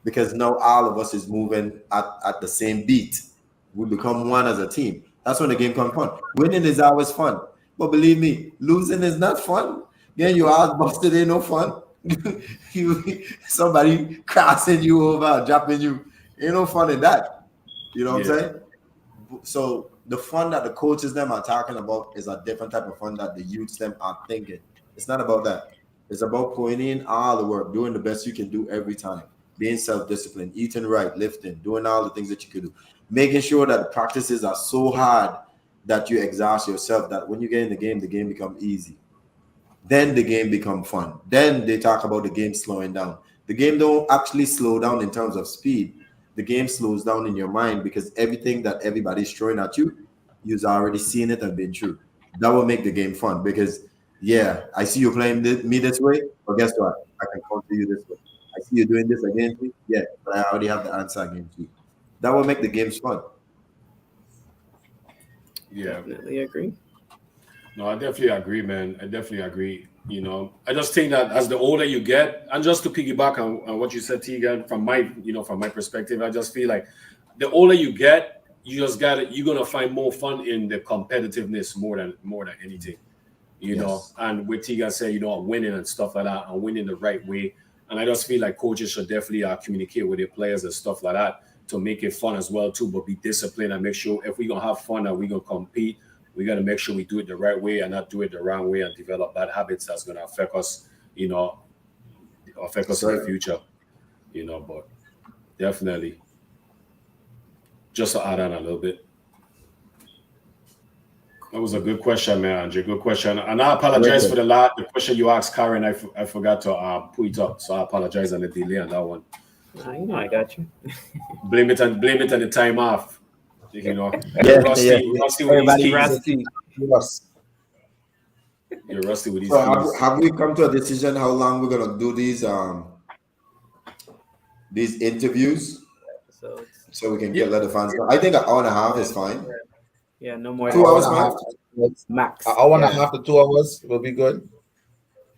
Because now all of us is moving at the same beat. We become one as a team. That's when the game comes fun. Winning is always fun. But believe me, losing is not fun. Then you all busted, ain't no fun. Somebody crossing you over, dropping you. Ain't no fun in that. You know what I'm saying? So the fun that the coaches them are talking about is a different type of fun that the youths them are thinking. It's not about that. It's about putting in all the work, doing the best you can do every time, being self-disciplined, eating right, lifting, doing all the things that you can do, making sure that the practices are so hard that you exhaust yourself, that when you get in the game becomes easy. Then the game becomes fun. Then they talk about the game slowing down. The game don't actually slow down in terms of speed. The game slows down in your mind because everything that everybody's throwing at you, you've already seen it and been through. That will make the game fun because, I see you playing me this way, but guess what? I can counter you this way. I see you doing this against me, but I already have the answer against you. That will make the games fun. Yeah, Definitely agree. No, I definitely agree, man. I definitely agree. I just think that as the older you get, and just to piggyback on what you said, Tegan, from my perspective, I just feel like the older you get, you're gonna find more fun in the competitiveness more than anything. And with Tegan said, winning and stuff like that, and winning the right way. And I just feel like coaches should definitely communicate with their players and stuff like that to make it fun as well too, but be disciplined and make sure if we're gonna have fun and we're gonna compete, we got to make sure we do it the right way and not do it the wrong way and develop bad habits that's going to affect us, in the future, but definitely just to add on a little bit. That was a good question, man, Andre. Good question. And I apologize for the question you asked Karen. I forgot to put it up, so I apologize on the delay on that one. I got you. Blame it on the time off. Rusty Everybody rusty. You're rusty with these. So have we come to a decision how long we're gonna do these interviews? So we can let the fans know. I think an hour and a half is fine. Yeah, no more. 2 hours max. An hour and a half to 2 hours will be good.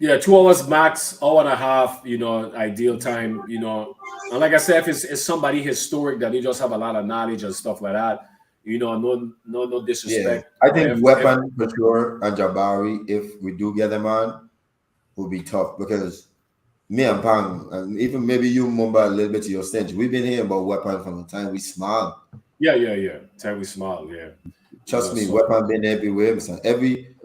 Yeah, 2 hours max, hour and a half, ideal time, And like I said, if it's somebody historic that they just have a lot of knowledge and stuff like that, no disrespect. Yeah. I think Weapon for sure and Jabari, if we do get them on, will be tough because me and Pang, and even maybe you remember a little bit to your stage. We've been hearing about Weapon from the time we small. Yeah. Time we smile, yeah. Trust me, So Weapon been everywhere. So every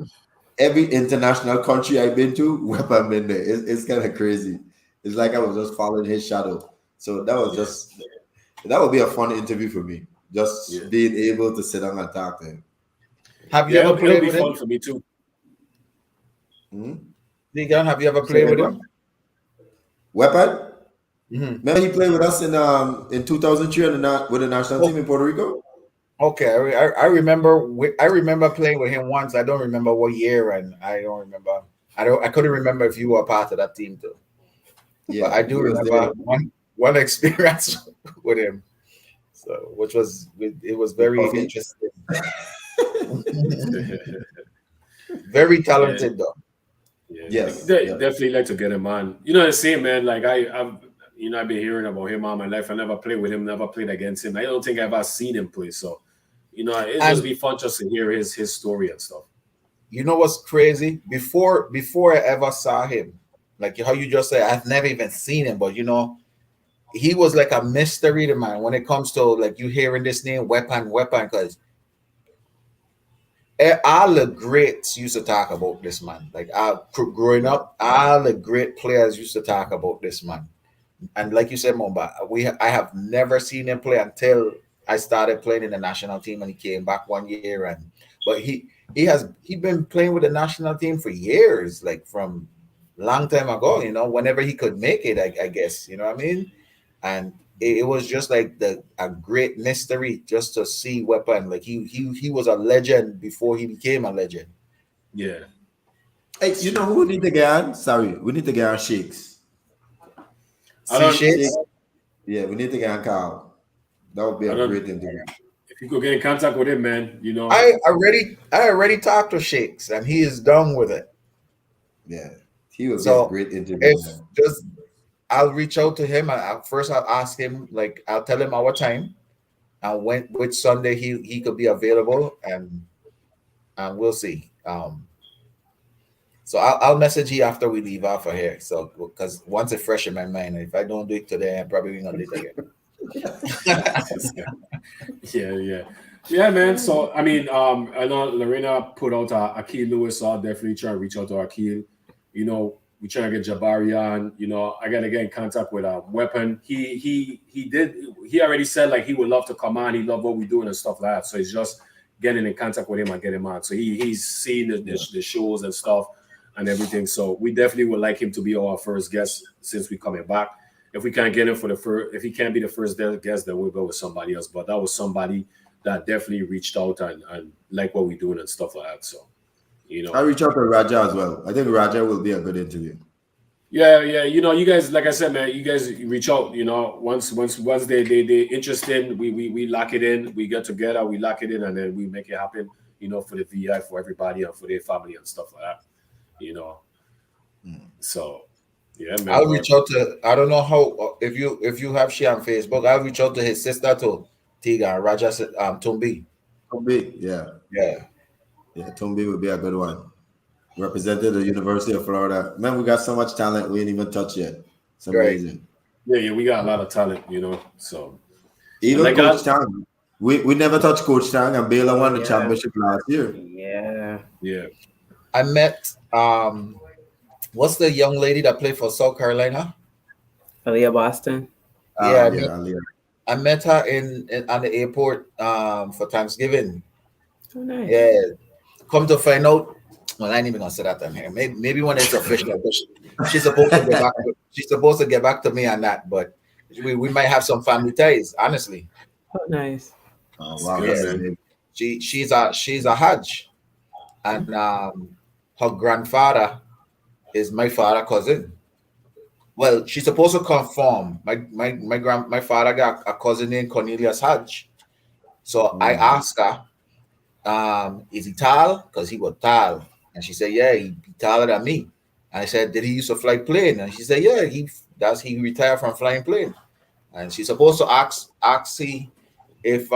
international country I've been to, Weapon been there. It's kind of crazy. It's like I was just following his shadow. So that would be a fun interview for me. Just being able to sit down and talk to him. Have you yeah, ever it'll played be with fun him? for me too. Deacon, have you ever Say played with again? him? Weapon? Mm-hmm. Remember he played with us in 2003 with the national team in Puerto Rico? Okay, I remember. I remember playing with him once. I don't remember what year, and I don't remember. I couldn't remember if you were part of that team too. Yeah, But I do he was remember there. one experience with him. So, which was it was very Coffee. interesting. Very Yeah, talented though. Yes. definitely like to get him on. You know the same man. Like I've I've been hearing about him all my life. I never played with him, never played against him. I don't think I've ever seen him play. So, it just And be fun just to hear his story and stuff. you know what's crazy? Before I ever saw him, like how you just said, I've never even seen him, but he was like a mystery to man when it comes to like you hearing this name, Weapon, because all the greats used to talk about this man. Like growing up, all the great players used to talk about this man. And like you said, Momba, I have never seen him play until I started playing in the national team, and he came back one year. But he been playing with the national team for years, like from long time ago. Whenever he could make it, I guess. You know what I mean? And it was just like a great mystery just to see Weapon. Like he was a legend before he became a legend. Yeah. Hey, you know who we need to get on? Sorry, we need to get on Shakes. I See don't. Shakes? Yeah, we need to get on Carl. That would be I a don't. great interview. If you could get in contact with him, man, I already talked to Shakes and he is done with it. Yeah, he would be a So great interview. if just I'll reach out to him. First I'll ask him, like I'll tell him our time and which Sunday he could be available, and we'll see. So I'll message you after we leave off of here. So because once it's fresh in my mind, if I don't do it today, I'm probably gonna do it again. Yeah, man. So I mean, I know Lorena put out Akil Lewis, so I'll definitely try to reach out to Akil. We trying to get Jabari on. I gotta get in contact with Weapon. He already said like he would love to come on. He love what we're doing and stuff like that. So it's just getting in contact with him and get him on. So he's seen the shows and stuff and everything. So we definitely would like him to be our first guest since we coming back. If we can't get him if he can't be the first guest, then we'll go with somebody else. But that was somebody that definitely reached out and like what we're doing and stuff like that. So, I'll reach out to Raja as well. I think Raja will be a good interview. Yeah. You guys, like I said, man, you guys reach out. Once they interested, we lock it in. We get together, we lock it in, and then we make it happen. For the VI, for everybody and for their family and stuff like that. So. Yeah, man. I'll reach out to. I don't know how if you have she on Facebook. I'll reach out to his sister too, Tiga Raja Tumbi. Tumbi, yeah. Tumbi would be a good one. Represented the University of Florida. Man, we got so much talent we ain't even touched yet. It's amazing. Yeah, we got a lot of talent, So even like Coach Tang, we never touched Coach Tang, and Baylor won the championship last year. Yeah. I met what's the young lady that played for South Carolina? Aaliyah Boston. I met her on the airport for Thanksgiving. Oh, nice. Yeah. Come to find out, well, I ain't even gonna say that on here. Maybe when it's official. She's supposed to get back. She's supposed to get back to me on that, but we might have some family ties. Honestly. Oh, nice. Oh wow. Yeah. She's a Hajj, and her grandfather is my father cousin. Well, she's supposed to conform. My father got a cousin named Cornelius Hajj. So I asked her, is he tall? Because he was tall. And she said, yeah, he taller than me. And I said, did he used to fly plane? And she said, yeah, he retired from flying plane. And she's supposed to ask see if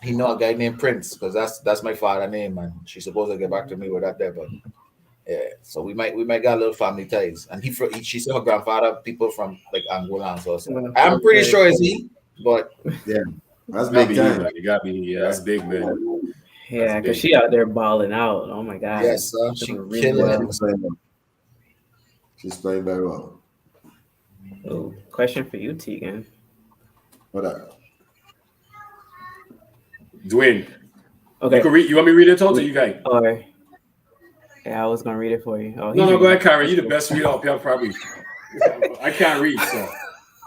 he know a guy named Prince, because that's my father's name, and she's supposed to get back to me with that there, but Yeah, so we might get a little family ties, and she said her grandfather people from like Angola and so. Well, I'm pretty okay. sure it's he, but Yeah, that's Gotta big be he, time. man. You gotta be he. Yeah, that's big, man. That's Yeah, because big. she out there balling out. Oh my God. yes, she Doing really killing Yeah, it. well. she's playing well. She's playing very well. Oh, question for you, Tegan. But Dwayne, you Okay. can read. You want me to read it out to you guys? Or yeah, I was gonna read it for you. Oh, No, he's no, go reading. ahead, Karen. That's You the cool. best reader up here, probably. I can't read, so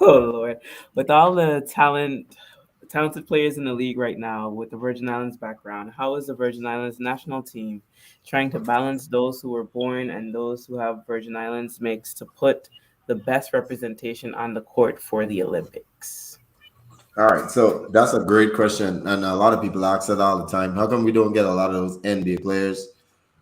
Oh Lord. With all the talented players in the league right now with the Virgin Islands background, how is the Virgin Islands national team trying to balance those who were born and those who have Virgin Islands mix to put the best representation on the court for the Olympics? all right, so that's a great question, and a lot of people ask that all the time. How come we don't get a lot of those NBA players,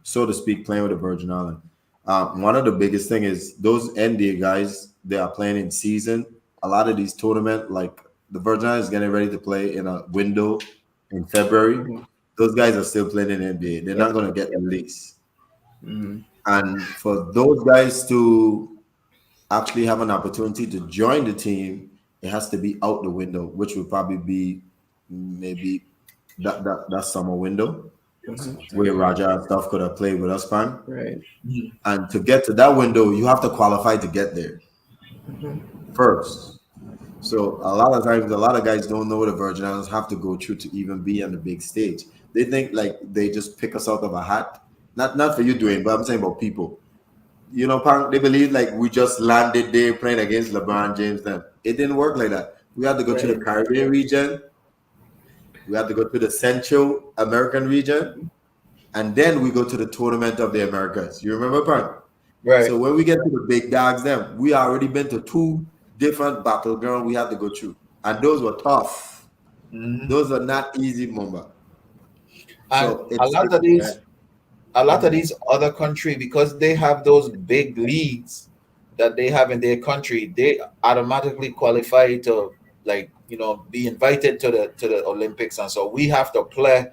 so to speak, playing with the Virgin Island? One of the biggest thing is those NBA guys. They are playing in season. A lot of these tournament, like the Virgin Islands, is getting ready to play in a window in February. Mhm. Those guys are still playing in NBA. They're not Yep. going to get released, Mhm. and for those guys to actually have an opportunity to join the team, it has to be out the window, which would probably be maybe that summer window Mhm. where Raja and stuff could have played with us, man. Right. And to get to that window, you have to qualify to get there Mhm. first. So a lot of times, a lot of guys don't know what the Virgin Islands have to go through to even be on the big stage. They think like they just pick us out of a hat. Not for you doing, but I'm saying about people. You know, Punk, they believe like we just landed there playing against LeBron James. Then it didn't work like that. We had to go to the Right. Caribbean region. We had to go to the Central American region, and then we go to the Tournament of the Americas. You remember, Punk? Right. So when we get to the big dogs, then we already been to two different battlegrounds we had to go through, and those were tough. Mhm. Those are not easy, Mumba. And So it's a lot of these other country, because they have those big leagues that they have in their country, they automatically qualify to, like, be invited to the Olympics. And so we have to play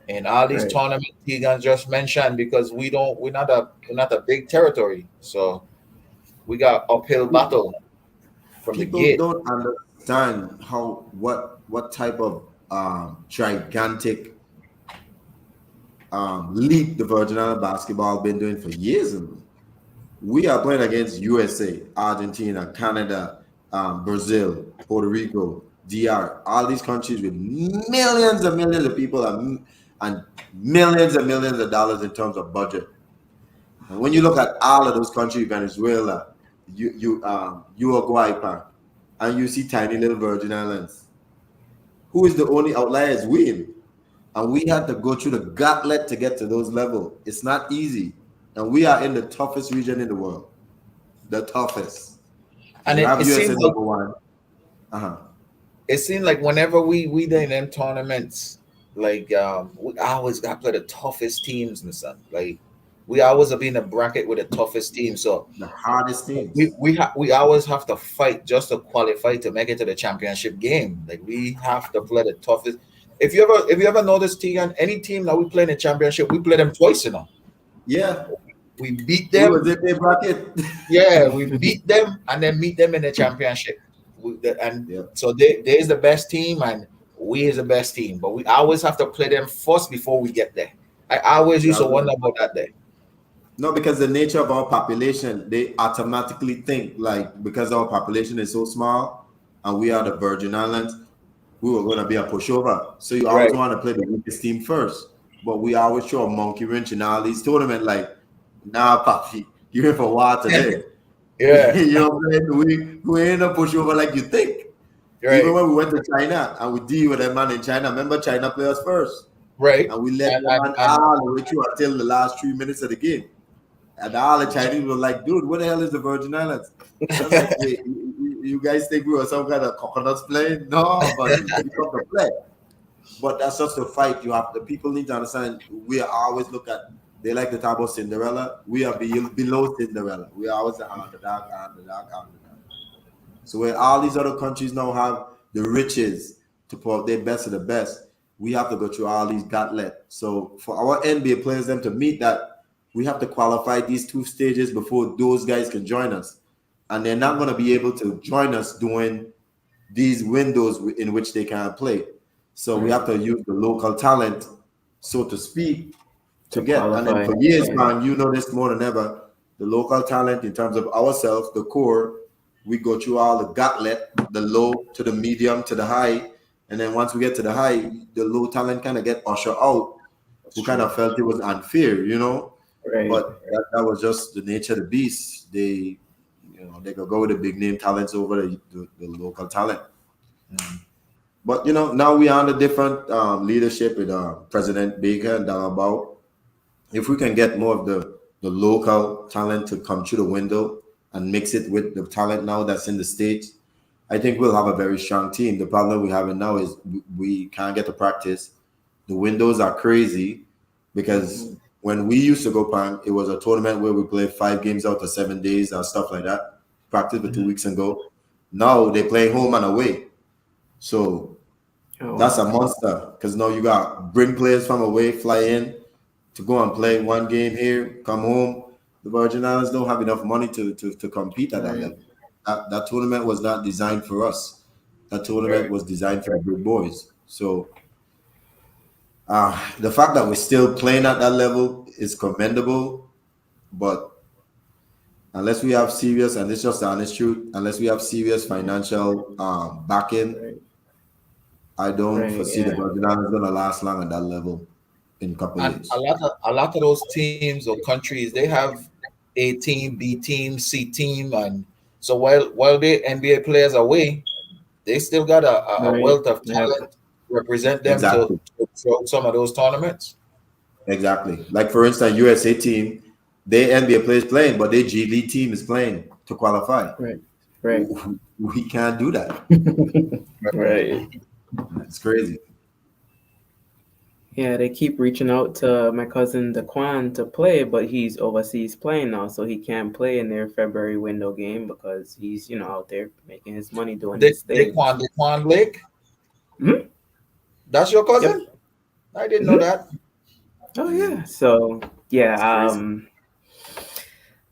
in all these Right. tournaments Tegan just mentioned, because we're not a big territory, so we got uphill battle from the people gate. don't understand how what type of gigantic leap the Virgin Island basketball been doing for years. We are playing against USA, Argentina, Canada, Brazil, Puerto Rico, DR, all these countries with millions of people and millions of dollars in terms of budget. And when you look at all of those countries, Venezuela, Uruguay, and you see tiny little Virgin Islands, who is the only outlier is we. And we had to go through the gauntlet to get to those levels. It's not easy. And we are in the toughest region in the world. The toughest. And You it have USA seems like number one. Uh-huh. whenever we there in them tournaments, like, we always got to play the toughest teams and stuff. Like, we always have been in a bracket with the toughest team. So The hardest we teams. we always have to fight just to qualify to make it to the championship game. Like, we have to play the toughest. If you ever notice, Tegan, any team that we play in the championship, we play them twice. Yeah. We beat We was them. in their bracket. Yeah, we beat them and then meet them in the championship. And Yeah. so they is the best team and we is the best team. But we always have to play them first before we get there. I always Yeah, used to wonder about that day. no, because the nature of our population, they automatically think like because our population is so small and we are the Virgin Islands, we were going to be a pushover. So you always Right. want to play the weakest team first. But we always show a monkey wrench in all these tournaments. Like, nah, Papi, you in for what today? Yeah. You know what I'm saying? We ain't a pushover like you think. Even Right. when we went to China and we deal with that man in China, remember China play us first. Right. And we let And, the and, man and all the way through until the last 3 minutes of the game. And all the Chinese were like, dude, what the hell is the Virgin Islands? I was like, wait, you guys think we were some kind of coconuts playing? No, buddy, we come to play. But that's just a fight. You have the people need to understand. We are always look at. They like to talk about Cinderella. We are below Cinderella. We are always the underdog, underdog, underdog. So where all these other countries now have the riches to put their best of the best, we have to go through all these gauntlet. So for our NBA players, them to meet that, we have to qualify these 2 stages before those guys can join us. And they're not going to be able to join us during these windows in which they can play. So we have to use the local talent, so to speak, to get. And then for years, man, you know this more than ever, the local talent in terms of ourselves, the core, we go through all the gauntlet, the low to the medium to the high. And then once we get to the high, the low talent kind of get ushered out, who kind of felt it was unfair, you know. But that was just the nature of the beast. They, you know, they could go with the big name talents over the local talent. But you know, now we are under different leadership with President Baker and Dalabao. If we can get more of the local talent to come through the window and mix it with the talent now that's in the States, I think we'll have a very strong team. The problem we have now is we can't get to practice. The windows are crazy because when we used to go pan, it was a tournament where we played 5 games out of 7 days and stuff like that. Practice for 2 weeks ago. Now they play home and away. So that's a monster because now you got bring players from away, fly in to go and play 1 game here, come home. The Virgin Islands don't have enough money to compete at that level. That tournament was not designed for us. That tournament was designed for the big boys. So the fact that we're still playing at that level is commendable, but unless we have serious, and it's just the honest truth, unless we have serious financial backing, I don't foresee the Virgin Islands going to last long at that level in a couple of years. A lot of those teams or countries, they have A team, B team, C team, and so while the NBA players are away, they still got a wealth of talent represent them to throw some of those tournaments. Exactly. Like for instance, USA team, their NBA players playing, but their G League team is playing to qualify. Right. We can't do that. Right. It's crazy. Yeah, they keep reaching out to my cousin Daquan to play, but he's overseas playing now, so he can't play in their February window game because he's, you know, out there making his money doing this thing. Daquan Blake? Hmm? That's your cousin? Yep. I didn't know that. Oh yeah. So yeah,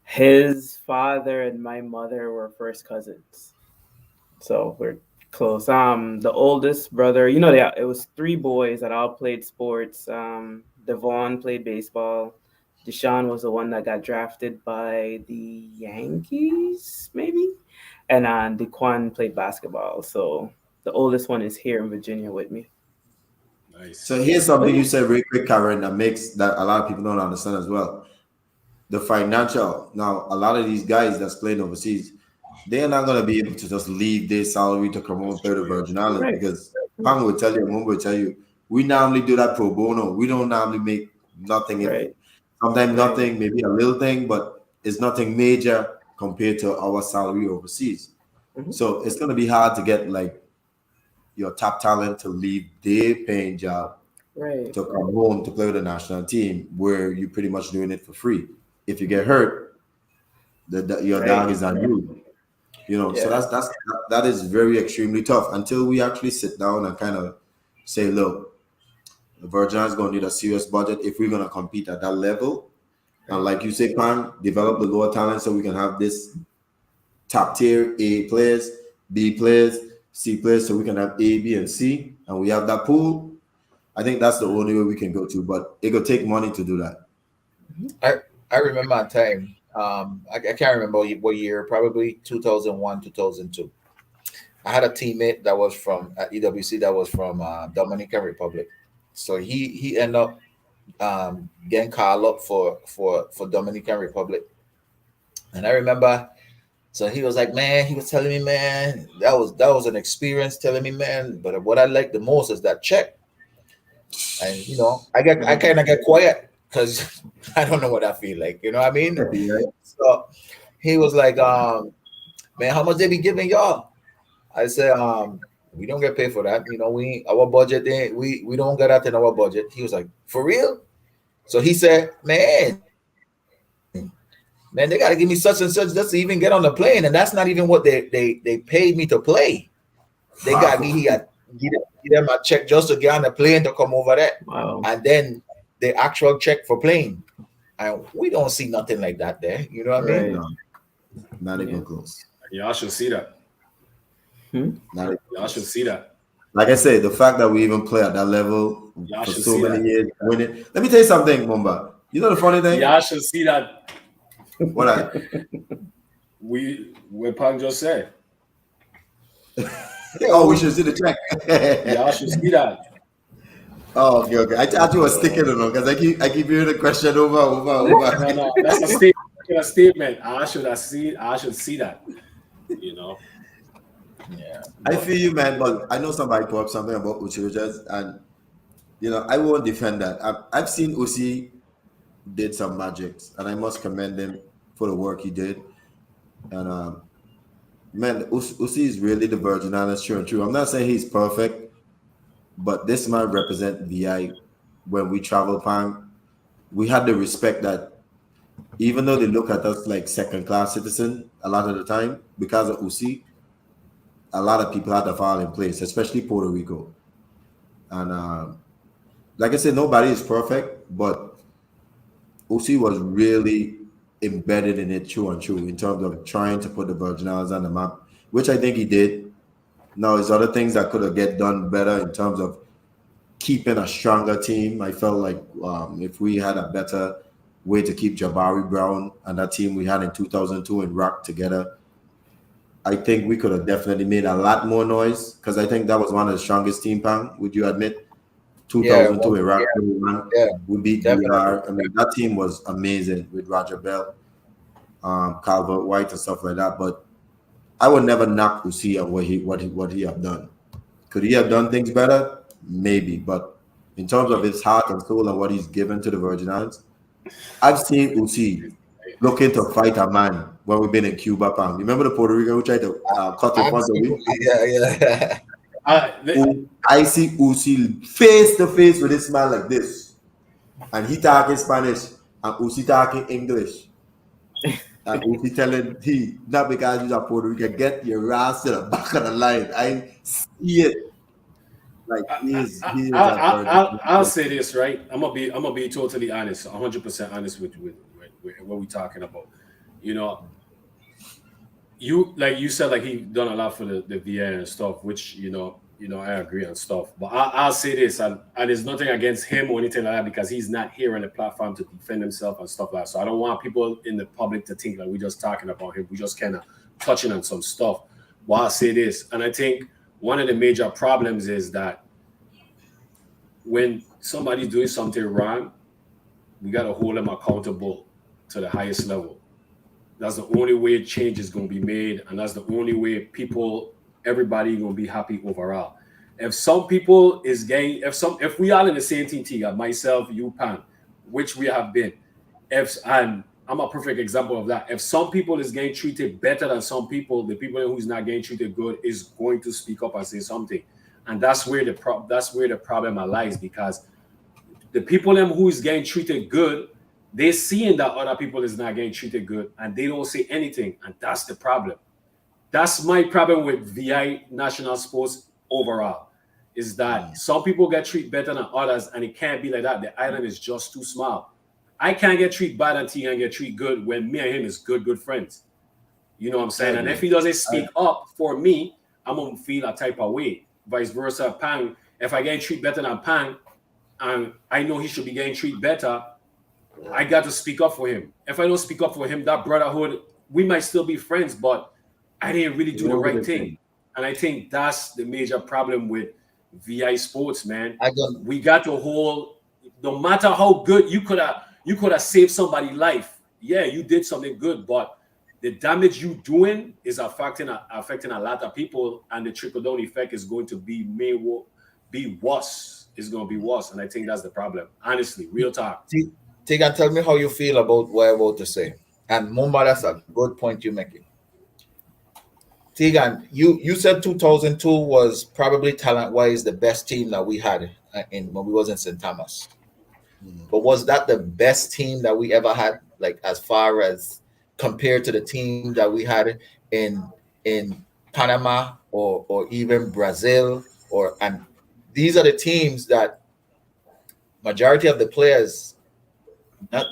his father and my mother were first cousins, so we're close. The oldest brother, you know, it was 3 boys that all played sports. Devon played baseball. Deshaun was the one that got drafted by the Yankees, maybe, and Daquan played basketball. So the oldest one is here in Virginia with me. Nice. So here's something you said very quick, Karen, that makes that a lot of people don't understand as well. The financial. Now, a lot of these guys that's playing overseas, they're not going to be able to just leave their salary to come home to the Virgin Islands because Pang will tell you, Mom will tell you, we normally do that pro bono. We don't normally make nothing. Sometimes nothing, maybe a little thing, but it's nothing major compared to our salary overseas. So it's going to be hard to get like your top talent to leave their paying job to come home to play with the national team where you're pretty much doing it for free. If you get hurt, your dog is on you. You know, so that is very extremely tough until we actually sit down and kind of say, look, the Virgin is going to need a serious budget if we're going to compete at that level. And like you say, Pan, develop the lower talent so we can have this top tier A players, B players, C players, so we can have A, B, and C, and we have that pool. I think that's the only way we can go to, but it could take money to do that. I remember a time. I can't remember what year, probably 2001, 2002. I had a teammate that was from EWC that was from Dominican Republic. So he ended up getting called up for Dominican Republic. And I remember, so he was like, man, he was telling me, man, that was an experience, telling me, man, but what I like the most is that check. And you know, I kind of get quiet because I don't know what I feel like, you know what I mean? So he was like, man, how much they be giving y'all? I said, we don't get paid for that. You know, our budget, we don't get that in our budget. He was like, for real? So he said, man, they got to give me such and such just to even get on the plane. And that's not even what they paid me to play. They got me, give them a check just to get on the plane to come over there. Wow. And then the actual check for plane. and we don't see nothing like that there. You know what I mean? No, not even Yeah. close. Y'all should see that. Not even Y'all should close. see that. Like I said, the fact that we even play at that level Y'all for should so see many that. years, winning. Let me tell you something, Mumba. You know the funny thing? Y'all should see that. What What Pang just said. we should see the check. Y'all should see that. Oh, okay. I thought you were sticking on because I keep hearing the question over. No, that's a statement. A statement. I should see that. You know. Yeah. I feel you, man, but I know somebody brought up something about Uchi Richards, and I won't defend that. I've seen Uchi did some magics, and I must commend him for the work he did. And man, Uchi is really the Virgin Islands true and true. I'm not saying he's perfect, but this man represent VI when we travel, Pang. We had the respect that even though they look at us like second class citizen a lot of the time because of Uchi, a lot of people had to fall in place, especially Puerto Rico. And like I said, nobody is perfect, but Uchi was really embedded in it true and true in terms of trying to put the Virgin Islands on the map, which I think he did. Now, there's other things that could have get done better in terms of keeping a stronger team. I felt like if we had a better way to keep Jabari Brown and that team we had in 2002 in Rock together, I think we could have definitely made a lot more noise because I think that was one of the strongest team, Pang. Would you admit? 2002 Iraq, we beat DR. I mean, that team was amazing with Roger Bell, Calvert White, and stuff like that. But I would never knock Uzi on what he have done. Could he have done things better? Maybe, but in terms of his heart and soul and what he's given to the Virgin Islands, I've seen Uzi looking to fight a man when we've been in Cuba. Pam. Remember the Puerto Rican who tried to cut in front of me? Yeah. I see Uzi face to face with this man like this, and he talking Spanish and Uzi talking English. And Uzi telling he not because he's a Puerto Rican, get your ass to the back of the line. I see it. Like I'll say this, right? I'm gonna be totally honest, 100% honest with what we're talking about. You like you said, like he done a lot for the VA and stuff, which I agree on stuff. But I'll say this, and there's nothing against him or anything like that because he's not here on the platform to defend himself and stuff like that. So I don't want people in the public to think like we're just talking about him. We just kind of touching on some stuff. But I'll say this, and I think one of the major problems is that when somebody's doing something wrong, we got to hold them accountable to the highest level. That's the only way change is going to be made, and that's the only way everybody going to be happy overall. If some people is getting, if we are in the same team, Tiga, myself, you, Pan, which we have been, and I'm a perfect example of that. If some people is getting treated better than some people, the people who's not getting treated good is going to speak up and say something, and that's where the problem lies because the people who is getting treated good, they're seeing that other people is not getting treated good and they don't say anything. And that's the problem. That's my problem with VI national sports overall, is that some people get treated better than others and it can't be like that. The island is just too small. I can't get treated bad until he can get treated good when me and him is good friends. You know what I'm saying? And if he doesn't speak up for me, I'm going to feel a type of way. Vice versa, Pang, if I get treated better than Pang and I know he should be getting treated better, I got to speak up for him. If I don't speak up for him, that brotherhood, we might still be friends, but I didn't really do the right thing. And I think that's the major problem with VI sports, man. We got to hold, no matter how good you could have saved somebody's life. Yeah, you did something good, but the damage you doing is affecting a lot of people, and the trickle-down effect is going to be worse. It's going to be worse, and I think that's the problem. Honestly, real talk. Tegan, tell me how you feel about what I'm about to say. And Mumba, that's a good point you're making. Tegan, you said 2002 was probably talent-wise the best team that we had when we was in St. Thomas. But was that the best team that we ever had, like as far as compared to the team that we had in Panama or even Brazil? And these are the teams that majority of the players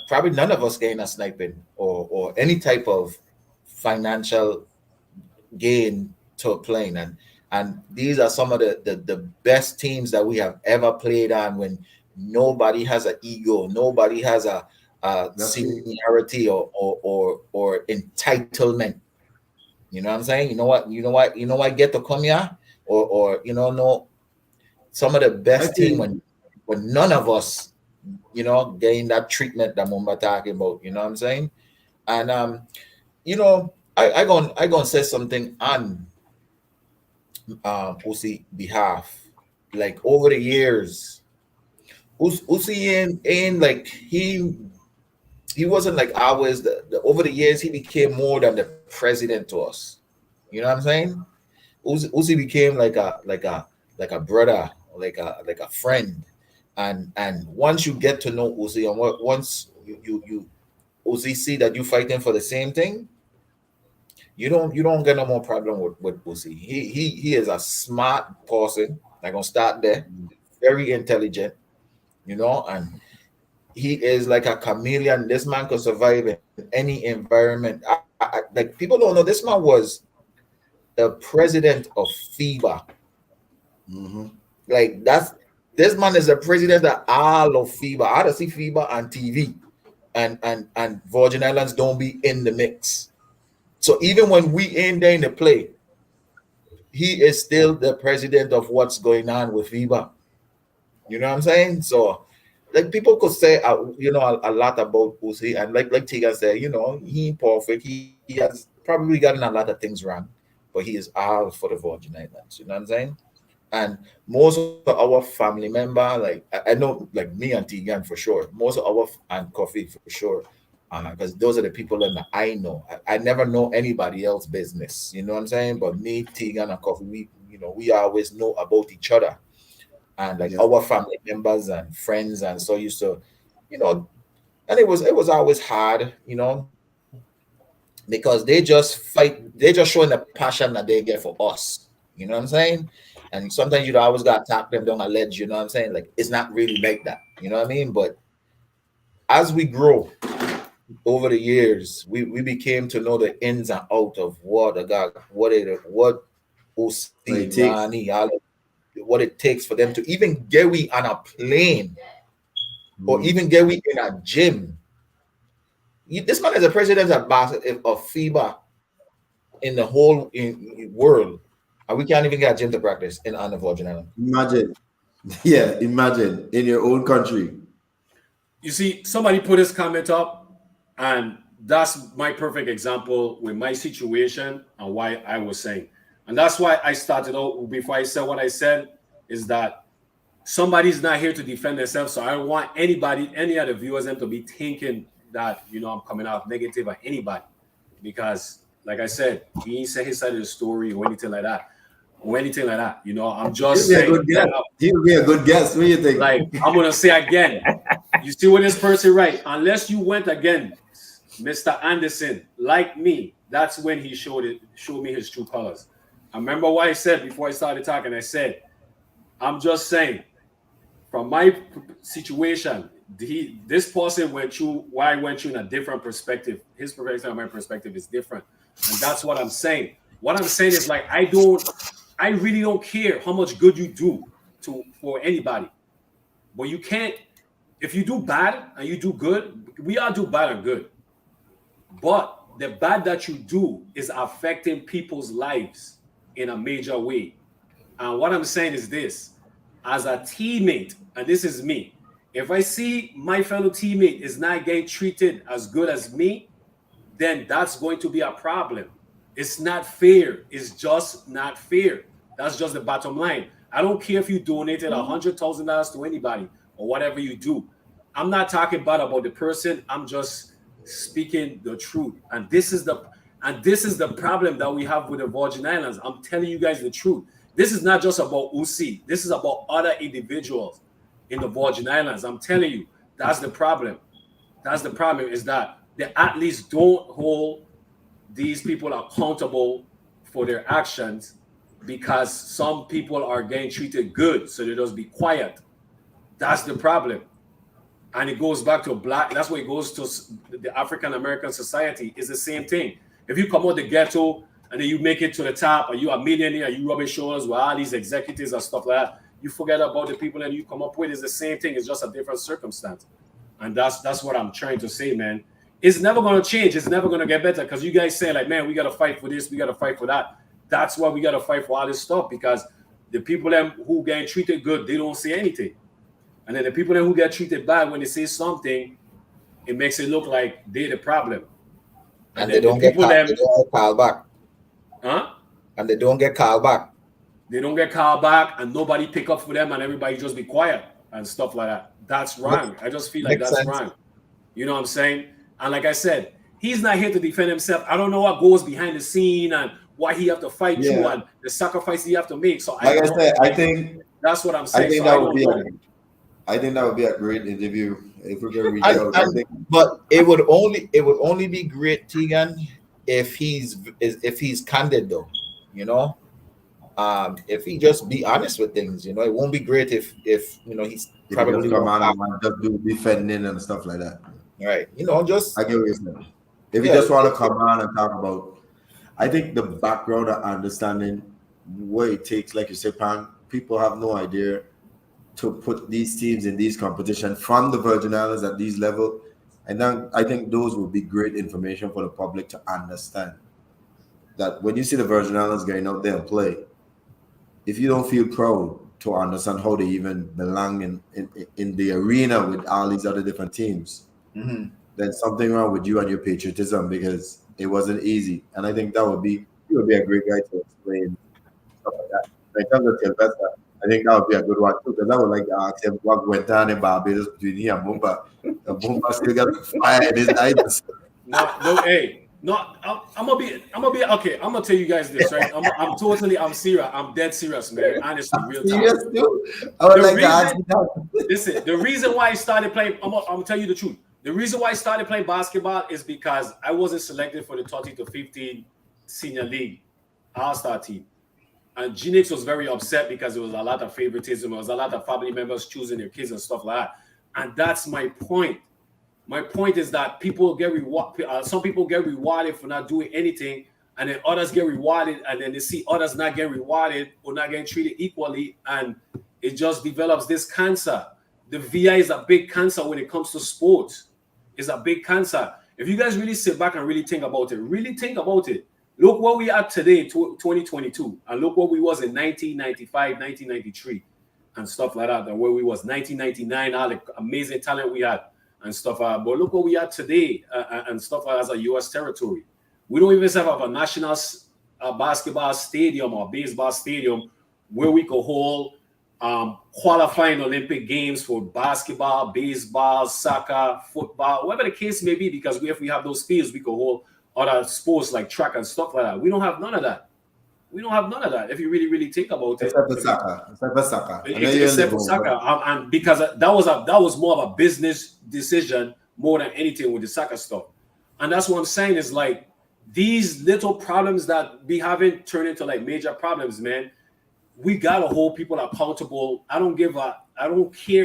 probably none of us gain a sniping or any type of financial gain to playing. And these are some of the best teams that we have ever played on, when nobody has an ego, nobody has a seniority or entitlement. You know what I'm saying? You know what get to come here, or no, some of the I best team think when none of us getting that treatment that Mumba talking about. You know what I'm saying? And I gonna say something on Usi behalf. Like over the years, Usi ain't like he wasn't like always over the years he became more than the president to us. You know what I'm saying? Uzi became like a brother, like a friend, and once you get to know Uzi, and once you Uzi see that you fighting for the same thing, you don't get no more problem with Uzi. He is a smart person. I'm gonna start there. Very intelligent, and he is like a chameleon. This man could survive in any environment. Like people don't know, this man was the president of FIBA. Mhm. Like this man is the president of all of FIBA. I had to see FIBA on TV, and Virgin Islands don't be in the mix. So even when we ain't there in the play, he is still the president of what's going on with FIBA. You know what I'm saying? So like people could say a lot about Uzi, and like Tiga said, he ain't perfect. He has probably gotten a lot of things wrong, but he is all for the Virgin Islands. You know what I'm saying? And most of our family member, like I know, like me and Tegan for sure, most of our and Coffee for sure, because those are the people that I know. I never know anybody else business. You know what I'm saying? But me, Tegan, and Coffee, we always know about each other, and like Yeah. our family members and friends, and so used to, you know, and it was always hard, because they just fight, they just showing the passion that they get for us. You know what I'm saying? And sometimes you always gotta tap them down a ledge, you know what I'm saying? Like it's not really like that, you know what I mean? But as we grow over the years, we became to know the ins and out of what a God, what What OC, it takes. Ronnie, all what it takes for them to even get we on a plane or Mhm. even get we in a gym. This man is a president of FIBA in the whole world, and we can't even get a gym to practice in on the Virgin Island. Imagine. Yeah, imagine in your own country. You see, somebody put this comment up, and that's my perfect example with my situation and why I was saying. And that's why I started out before I said what I said is that somebody's not here to defend themselves. So I don't want anybody, any other viewers, them to be thinking that, I'm coming out negative at anybody. Because, like I said, he ain't said his side of the story or anything like that. I'm He'll just be a saying good that guest. He'll be a good guest. What do you think? like I'm gonna say again, you see what this person right? Unless you went again, Mr. Anderson, like me, that's when he showed me his true colors. I remember what I said before I started talking. I said, I'm just saying, from my situation, this person went through why I went through in a different perspective. His perspective and my perspective is different. And that's what I'm saying. What I'm saying is like I really don't care how much good you do for anybody. But you can't, if you do bad and you do good, we all do bad and good. But the bad that you do is affecting people's lives in a major way. And what I'm saying is this, as a teammate, and this is me, if I see my fellow teammate is not getting treated as good as me, then that's going to be a problem. It's not fair. It's just not fair. That's just the bottom line. I don't care if you donated $100,000 to anybody or whatever you do. I'm not talking bad about the person. I'm just speaking the truth. And this is the problem that we have with the Virgin Islands. I'm telling you guys the truth. This is not just about UC. This is about other individuals in the Virgin Islands. I'm telling you, that's the problem. That's the problem is that the athletes don't hold these people accountable for their actions because some people are getting treated good, so they just be quiet. That's the problem. and it goes back to black. That's where it goes to the African American society. It's the same thing. If you come out the ghetto and then you make it to the top, and you are a millionaire, you rubbing shoulders with all these executives and stuff like that, you forget about the people that you come up with. It's the same thing. It's just a different circumstance. And that's what I'm trying to say, man. It's never going to change. It's never going to get better because you guys say, like, man, we got to fight for this. We got to fight for that. That's why we got to fight for all this stuff, because the people who get treated good, they don't say anything. And then the people who get treated bad, when they say something, it makes it look like they're the problem. And they don't get called back. Huh? And they don't get called back. They don't get called back, and nobody pick up for them, and everybody just be quiet and stuff like that. That's wrong. I just feel like that's wrong. You know what I'm saying? And like I said, he's not here to defend himself. I don't know what goes behind the scene and why he have to fight you and the sacrifice he have to make. So like I said, I think that's what I'm saying. I think that would be a great interview if we can reach out. But it would only be great, Tegan, if he's candid though, you know. If he just be honest with things, you know, it won't be great if you know he's probably come out and just do defending and stuff like that. Right, you know, just I get what you're saying. If you just want to come on and talk about, I think the background and understanding what it takes, like you said, Pan, people have no idea to put these teams in these competitions from the Virgin Islands at these level, and then I think those would be great information for the public to understand. That when you see the Virgin Islands going out there and play, if you don't feel proud to understand how they even belong in the arena with all these other different teams, then something wrong with you and your patriotism, because it wasn't easy. And I think you would be a great guy to explain stuff like that. In terms of Sylvester, I think that would be a good one too, because I would like to ask him what went on in Barbados between he and Mumba. Mumba still got the fire in his eyes. I'm gonna be okay. I'm gonna tell you guys this, right? I'm serious. I'm dead serious, man. Honestly, real time. Serious too? I would like to ask you that. Listen, the reason why I started playing, I'm gonna tell you the truth. The reason why I started playing basketball is because I wasn't selected for the 30 to 15 senior league all-star team. And Genix was very upset because there was a lot of favoritism. There was a lot of family members choosing their kids and stuff like that. And that's my point. My point is that people get rewarded. Some people get rewarded for not doing anything, and then others get rewarded, and then they see others not getting rewarded or not getting treated equally, and it just develops this cancer. The VI is a big cancer when it comes to sports. It's a big cancer. If you guys really sit back and really think about it. Look what we are today, 2022, and look what we was in 1995, 1993, and stuff like that, and where we was 1999, all the amazing talent we had and stuff. But look what we are today and stuff like that as a U.S. territory. We don't even have a national basketball stadium or baseball stadium where we could hold qualifying Olympic games for basketball, baseball, soccer, football, whatever the case may be, because if we have those fields, we could hold other sports like track and stuff like that. We don't have none of that. If you really, really think about it. Except for soccer. Except for soccer. And because that was more of a business decision more than anything with the soccer stuff. And that's what I'm saying is like these little problems that we haven't turned into like major problems, man. We gotta hold people accountable. I don't care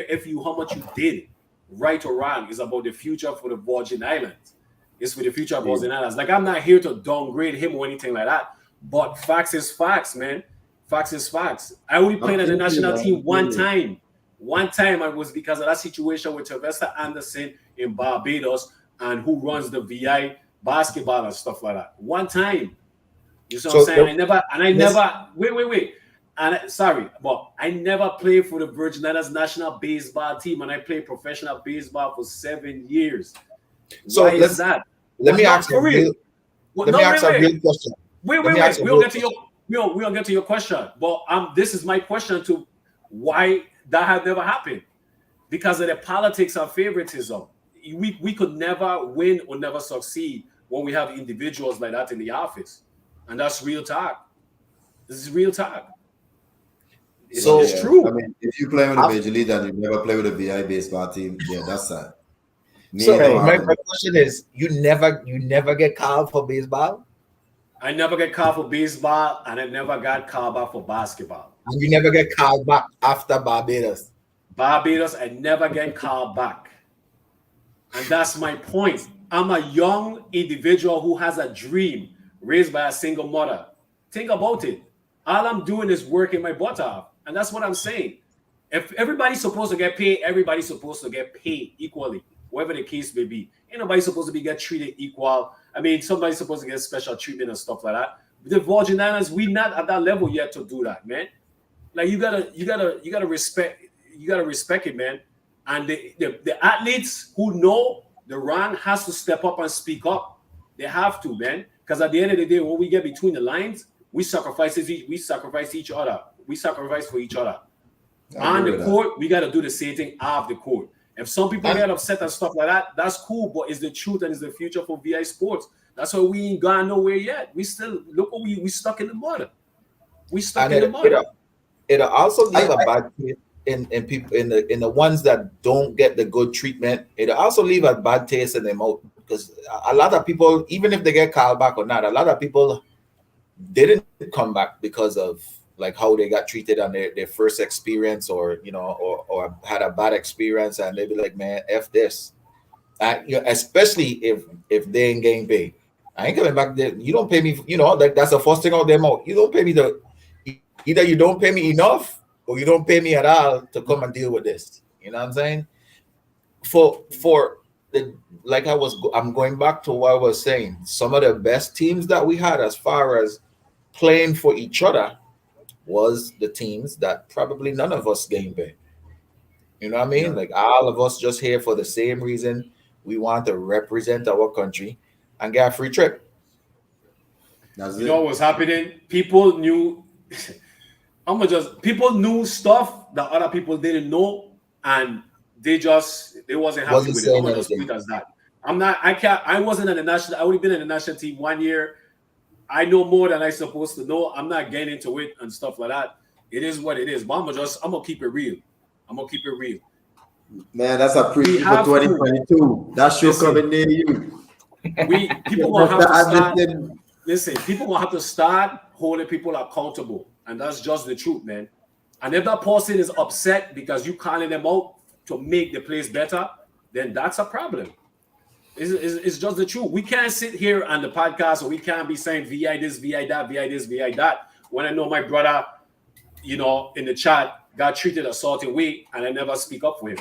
how much you did, right or wrong. It's about the future for the Virgin Islands. It's for the future of Virgin Islands. Like, I'm not here to downgrade him or anything like that. But facts is facts, man. Facts is facts. I only played at the national team one time. One time, it was because of that situation with Sylvester Anderson in Barbados and who runs the VI basketball and stuff like that. One time. You see what I'm saying? Wait. But I never played for the Virgin Islands national baseball team, and I played professional baseball for 7 years. So why is that? Let me ask a real question. Wait. We'll get to your question. But this is my question to why that had never happened. Because of the politics of favoritism. We could never win or never succeed when we have individuals like that in the office. And that's real talk. This is real talk. It's true. I mean, if you play with a major league and you never play with a VI baseball team, that's sad. My question is, you never get called for baseball? I never get called for baseball, and I never got called back for basketball. And you never get called back after Barbados? Barbados, I never get called back. And that's my point. I'm a young individual who has a dream, raised by a single mother. Think about it. All I'm doing is working my butt off. And that's what I'm saying. If everybody's supposed to get paid, everybody's supposed to get paid equally, whatever the case may be. Ain't nobody supposed to be get treated equal. I mean, somebody's supposed to get special treatment and stuff like that. The Virgin Islands, we not at that level yet to do that, man. Like you gotta respect it, man. And the athletes who know the rank has to step up and speak up. They have to, man. Because at the end of the day, when we get between the lines, we sacrifice each other. We sacrifice for each other. On the court, we got to do the same thing off the court. If some people get upset and stuff like that, that's cool, but it's the truth and it's the future for VI sports. That's why we ain't gone nowhere yet. We still look what we stuck in the mud. We stuck in the mud. It'll also leave a bad taste in people in the ones that don't get the good treatment. It'll also leave a bad taste in their mouth because a lot of people, even if they get called back or not, a lot of people didn't come back because of like how they got treated on their first experience, or or had a bad experience, and they be like, man, F this. Especially if they ain't getting paid. I ain't coming back there. You don't pay me, like that's the first thing out their mouth. You don't pay me either you don't pay me enough or you don't pay me at all to come and deal with this. You know what I'm saying? I'm going back to what I was saying. Some of the best teams that we had as far as playing for each other was the teams that probably none of us getting paid. You know what I mean? Yeah. Like all of us just here for the same reason. We want to represent our country and get a free trip. You know what's happening? People knew people knew stuff that other people didn't know, and they wasn't happy with it. I'm gonna just put it as that. I wasn't in the national. I only been in the national team 1 year. I know more than I supposed to know. I'm not getting into it and stuff like that. It is what it is. But I'm gonna keep it real. Man, that's a preview for 2022. That show coming near you. People gonna have to start. Listen, people gonna have to start holding people accountable, and that's just the truth, man. And if that person is upset because you calling them out to make the place better, then that's a problem. It's just the truth. We can't sit here on the podcast, or we can't be saying VI this, VI that, VI this, VI that. When I know my brother, in the chat got treated a certain way, and I never speak up for him.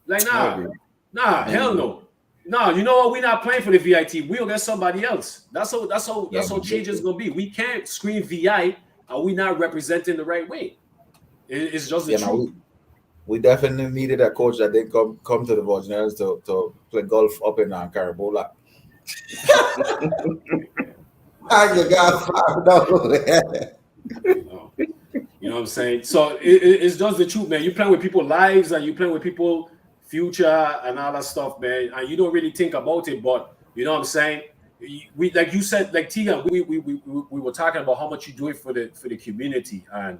Like, hell no. No, you know what? We're not playing for the VI team. We'll get somebody else. That's how change is gonna be. We can't scream VI and we not representing the right way. It's just the truth. We definitely needed a coach that didn't come to the Virgin Islands to play golf up in Carabola. I got You know what I'm saying? So it's just the truth, man. You playing with people's lives and you playing with people's future and all that stuff, man. And you don't really think about it, but you know what I'm saying? We, like you said, like Tegan, we were talking about how much you do it for the community, and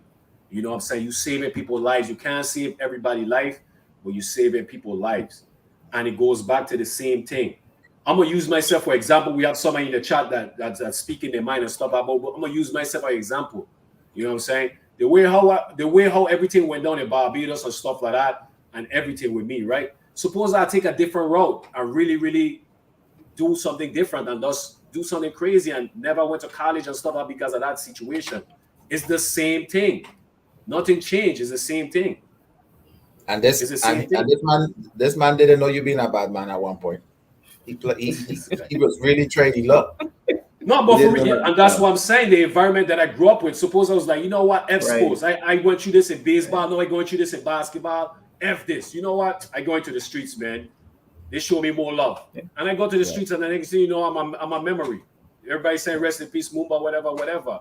you know what I'm saying? You saving people's lives. You can't save everybody's life, but you saving people's lives. And it goes back to the same thing. I'm gonna use myself for example. We have somebody in the chat that's speaking their mind and stuff about, but I'm gonna use myself as an example. You know what I'm saying? The way how everything went down in Barbados and stuff like that, and everything with me, right? Suppose I take a different route and really, really do something different and just do something crazy and never went to college and stuff because of that situation. It's the same thing. Nothing changed. It's the same thing. And this man didn't know you being a bad man at one point. He was really trading luck. No, but for real, and that's what I'm saying. The environment that I grew up with. Suppose I was like, you know what? F sports. I went through this in baseball. No, I going through this in basketball. F this. You know what? I go into the streets, man. They show me more love. Yeah. And I go to the streets, and the next thing you know, I'm a memory. Everybody saying rest in peace, Mumba, whatever.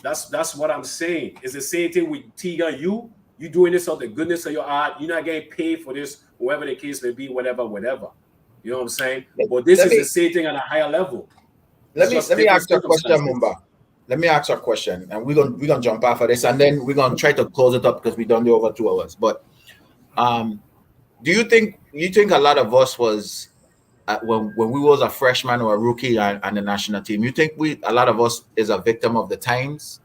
That's what I'm saying. It's the same thing with Tiga. You doing this out the goodness of your heart. You're not getting paid for this, whoever the case may be, whatever. You know what I'm saying? But this is the same thing at a higher level. Let me ask you a question, Mumba. Let me ask you a question, and we're gonna jump off of this, and then we're gonna try to close it up because we done over 2 hours. But do you think a lot of us was when we was a freshman or a rookie on the national team? You think a lot of us is a victim of the times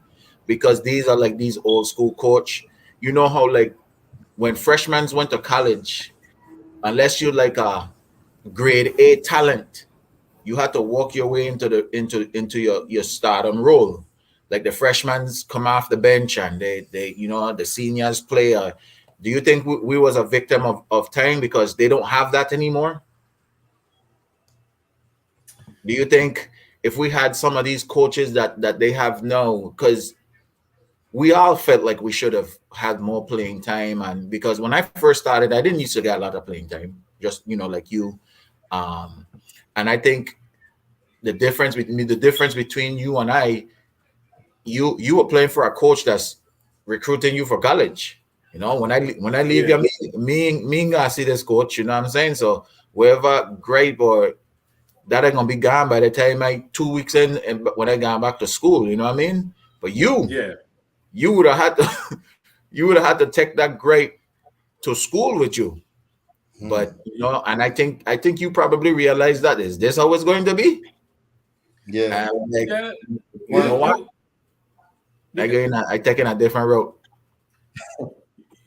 because these are like these old school coach. You know how like when freshmen went to college, unless you're like a grade A talent, you have to walk your way into your stardom role. Like the freshmen come off the bench and they the seniors play. Do you think we was a victim of time because they don't have that anymore? Do you think if we had some of these coaches that they have now, because we all felt like we should have had more playing time, and because when I first started, I didn't used to get a lot of playing time, just like you, um, and I think the difference between you and I, you were playing for a coach that's recruiting you for college. When I leave Yeah. you, me gonna see this coach. You know what I'm saying? So wherever grade boy that ain't gonna be gone by the time I 2 weeks in, and when I gone back to school. You know what I mean? But Yeah. you would have had to you would have had to take that grade to school with you. But and I think you probably realize that is this how it's going to be? Yeah. And like, Yeah. you know what? You, I taking a different route.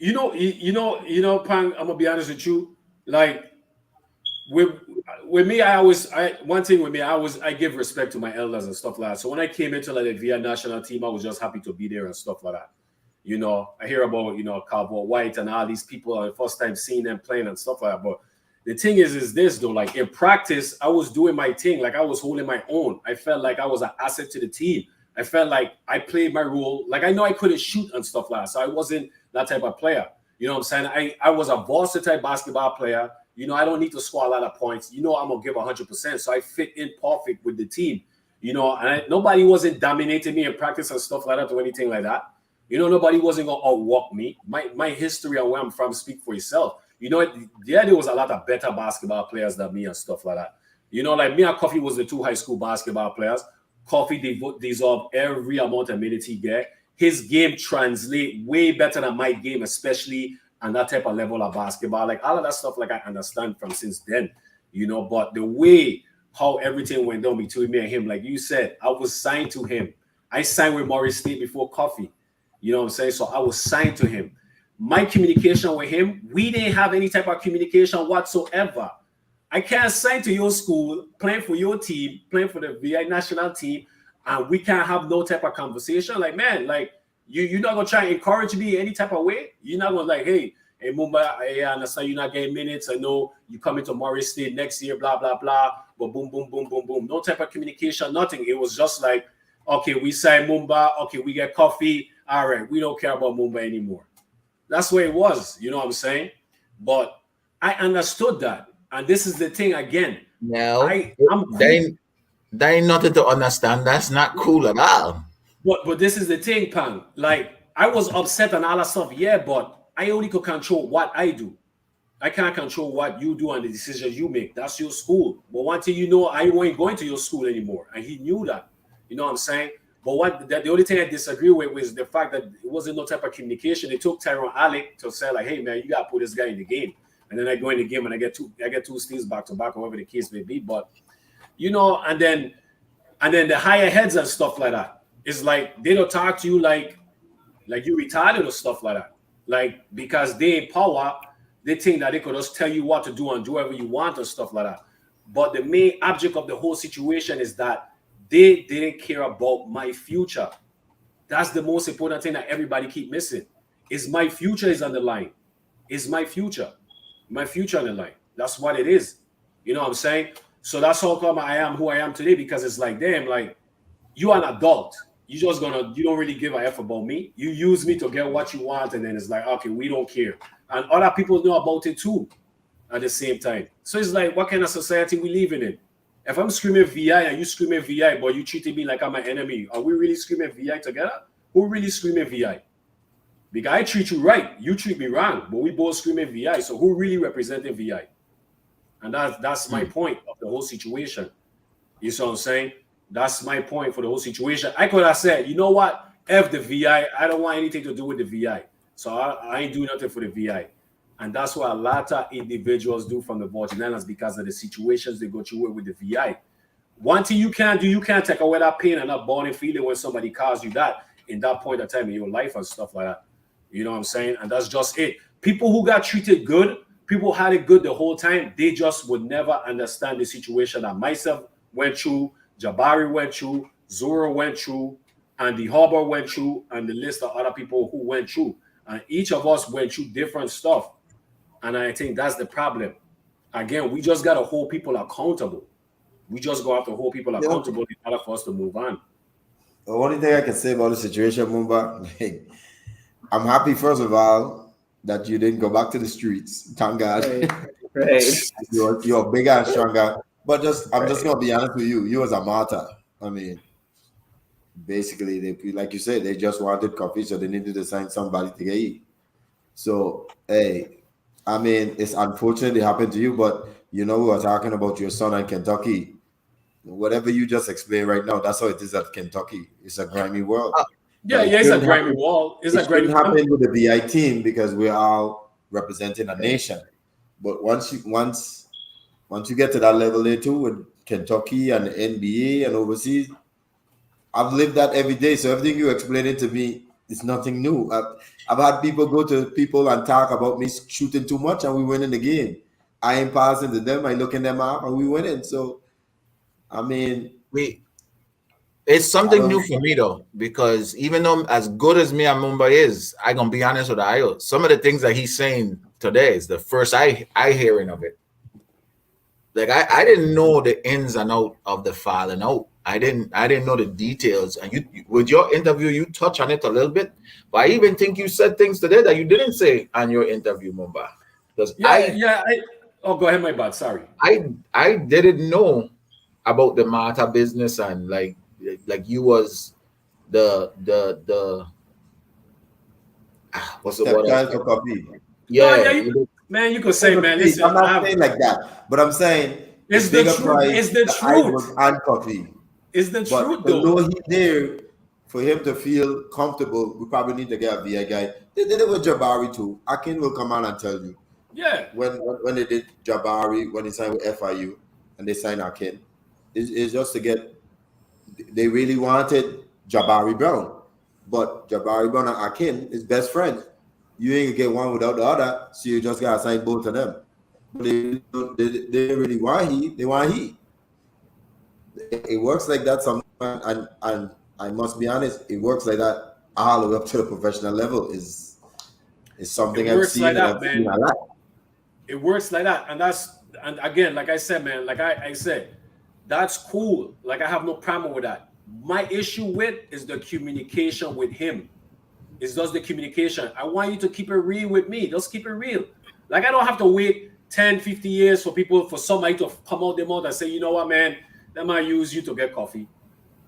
Pang, I'm gonna be honest with you. Like with with me, one thing with me, I give respect to my elders and stuff like that. So when I came into like the VI national team, I was just happy to be there and stuff like that. I hear about Cowboy White and all these people, and the first time seeing them playing and stuff like that. But the thing is this though, like in practice, I was doing my thing, like I was holding my own. I felt like I was an asset to the team. I felt like I played my role. Like I know I couldn't shoot and stuff like that, so I wasn't that type of player. You know what I'm saying? I was a versatile basketball player. I don't need to score a lot of points. I'm gonna give 100%. So I fit in perfect with the team. And nobody wasn't dominating me in practice and stuff like that or anything like that. Nobody wasn't gonna outwalk me. My history and where I'm from speak for itself. There was a lot of better basketball players than me and stuff like that. Like me and Coffee was the two high school basketball players. Coffee deserved every amount of minutes he get. His game translate way better than my game, especially on that type of level of basketball. Like all of that stuff, like I understand from since then, but the way how everything went down between me and him, like you said, I was signed to him. I signed with Morris State before Coffee. You know what I'm saying? So I was signed to him. My communication with him, we didn't have any type of communication whatsoever. I can't sign to your school, playing for your team, playing for the VI national team, and we can't have no type of conversation. Like, man, like you're not gonna try and encourage me any type of way. You're not gonna like, hey, Mumba, I understand you're not getting minutes. I know you coming to Morris State next year, blah blah blah. But boom, boom, boom, boom, boom. No type of communication, nothing. It was just like, okay, we sign Mumba. Okay, we get Coffee. All right, we don't care about Mumba anymore. That's where it was. You know what I'm saying? But I understood that. And this is the thing again. No, I'm cool. There ain't nothing to understand. That's not cool at all. But this is the thing, Pang. Like I was upset and all that stuff, yeah, but I only could control what I do. I can't control what you do and the decisions you make. That's your school. But one thing I wasn't going to your school anymore. And he knew that. You know what I'm saying? But the only thing I disagree with was the fact that it wasn't no type of communication. It took Tyrone Alec to say, like, hey man, you gotta put this guy in the game. And then I go in the game and I get two steals back to back, whatever the case may be. But and then the higher heads and stuff like that. It's like they don't talk to you like you retarded or stuff like that. Like because they in power, they think that they could just tell you what to do and do whatever you want and stuff like that. But the main object of the whole situation is that they didn't care about my future. That's the most important thing that everybody keep missing. Is my future is on the line. Is my future. My future on the line. That's what it is. You know what I'm saying? So that's how come I am who I am today, because it's like, damn, like you are an adult. You don't really give a F about me. You use me to get what you want, and then it's like, okay, we don't care. And other people know about it too at the same time. So it's like, what kind of society we living in? If I'm screaming VI and you screaming VI, but you treating me like I'm an enemy, are we really screaming VI together? Who really screaming VI? Because I treat you right, you treat me wrong, but we both screaming VI. So who really representing VI? And that's my point of the whole situation. You see what I'm saying? That's my point for the whole situation. I could have said, you know what? F the VI. I don't want anything to do with the VI. So I ain't doing nothing for the VI. And that's what a lot of individuals do from the Virgin Islands because of the situations they go through with the VI. One thing you can't do, you can't take away that pain and that burning feeling when somebody calls you that in that point of time in your life and stuff like that. You know what I'm saying? And that's just it. People who got treated good, people had it good the whole time. They just would never understand the situation that myself went through, Jabari went through, Zoro went through, and the Harbor went through, and the list of other people who went through. And each of us went through different stuff. And I think that's the problem. Again, we just got to hold people accountable. We just go have to hold people accountable in order for us to move on. The only thing I can say about the situation, Mumba, I'm happy, first of all, that you didn't go back to the streets. Thank God. Right. You're bigger and stronger. But I'm just gonna be honest with you. You was a martyr. I mean, basically, they, like you said, they just wanted coffee, so they needed to sign somebody to get eat. So, hey, I mean, it's unfortunate it happened to you, but we were talking about your son in Kentucky. Whatever you just explained right now, that's how it is at Kentucky. It's a grimy world. It's a grimy wall. It shouldn't happen with the VI team because we're all representing a nation. But once you get to that level there too, with Kentucky and the NBA and overseas, I've lived that every day. So everything you explained to me is nothing new. I've had people go to people and talk about me shooting too much and we winning the game. I ain't passing to them. I looking them up and we winning. So, I mean, it's something new for me though, because even though as good as me and Mumbai is, I gonna be honest with Ayo. Some of the things that he's saying today is the first I hearing of it. Like I didn't know the ins and out of the falling out. I didn't know the details. And you with your interview, you touch on it a little bit. But I even think you said things today that you didn't say on your interview, Mumbai. Because go ahead, my bad. Sorry. I didn't know about the Mata business and like you was the what's the word? Yeah, man, you could say, man, listen, I'm not saying like that, but I'm saying it's the truth. It's the truth. And coffee. It's the truth, though. though. He's there for him to feel comfortable. We probably need to get a VI guy. They did it with Jabari too. Akin will come on and tell you. Yeah. When they did Jabari, when he signed with FIU and they signed Akin, it's just to get. They really wanted Jabari Brown, but Jabari Brown and Akin is best friends. You ain't gonna get one without the other, so you just gotta sign both of them. But they really want he. They want he. It works like that sometimes, and I must be honest, it works like that all the way up to the professional level. Is something I've seen. Like that, man. It works like that, and again, like I said, man, like I said, that's cool. Like I have no problem with that. My issue with is the communication with him. It's just the communication. I want you to keep it real with me. Just keep it real. Like I don't have to wait 10, 50 years for somebody to come out their mouth and say, you know what, man, they might use you to get coffee.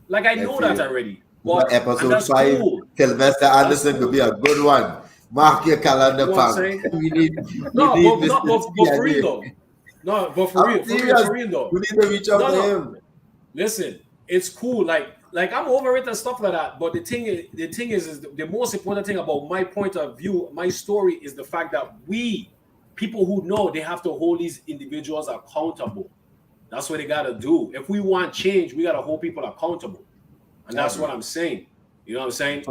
Like I know that already. But episode 5, cool. Sylvester Anderson could be a good one. Mark your calendar, but for real though. No, but for real though. We need to reach out to him. Listen, it's cool. Like I'm over it and stuff like that. But the thing is the most important thing about my point of view, my story is the fact that people who know, they have to hold these individuals accountable. That's what they gotta do. If we want change, we gotta hold people accountable, and that's what I'm saying. You know what I'm saying?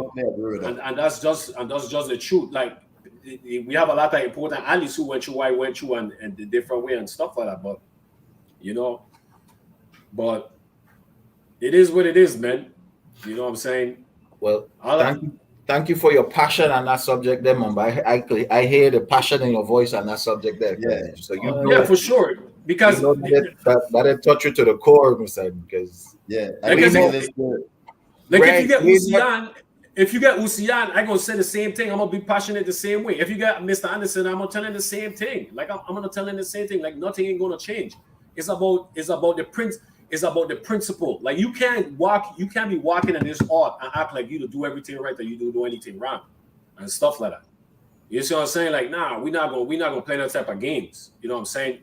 And that's just the truth. Like we have a lot of important allies who went through what I went through and the different way and stuff like that. But but it is what it is, man. You know what I'm saying? Well, thank you for your passion on that subject there, Mumbai. I hear the passion in your voice on that subject there. Yeah. So for sure. Because that touch you to the core, because if you get Usian, I'm gonna say the same thing. I'm gonna be passionate the same way. If you get Mr. Anderson, I'm gonna tell him the same thing. Like I'm gonna tell him the same thing. Like nothing ain't gonna change. It's about the prince. It's about the principle. Like you can't be walking in this art and act like you do everything right or you do anything wrong and stuff like that. You see what I'm saying? Like, nah, we're not gonna play that type of games. You know what I'm saying?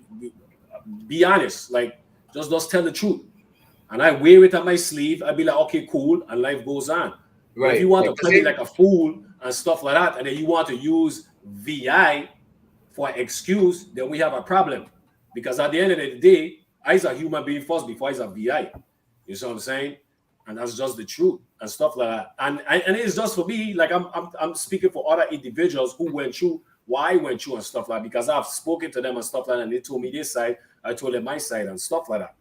Be honest. Like, just tell the truth. And I wear it on my sleeve. I'd be like, okay, cool, and life goes on. Right. If you want to play like a fool and stuff like that, and then you want to use VI for an excuse, then we have a problem. Because at the end of the day, I's a human being first before I's a VI. You see what I'm saying? And that's just the truth and stuff like that. And it's just for me, like I'm speaking for other individuals who went through why I went through and stuff like that, because I've spoken to them and stuff like that, and they told me this side, I told them my side and stuff like that.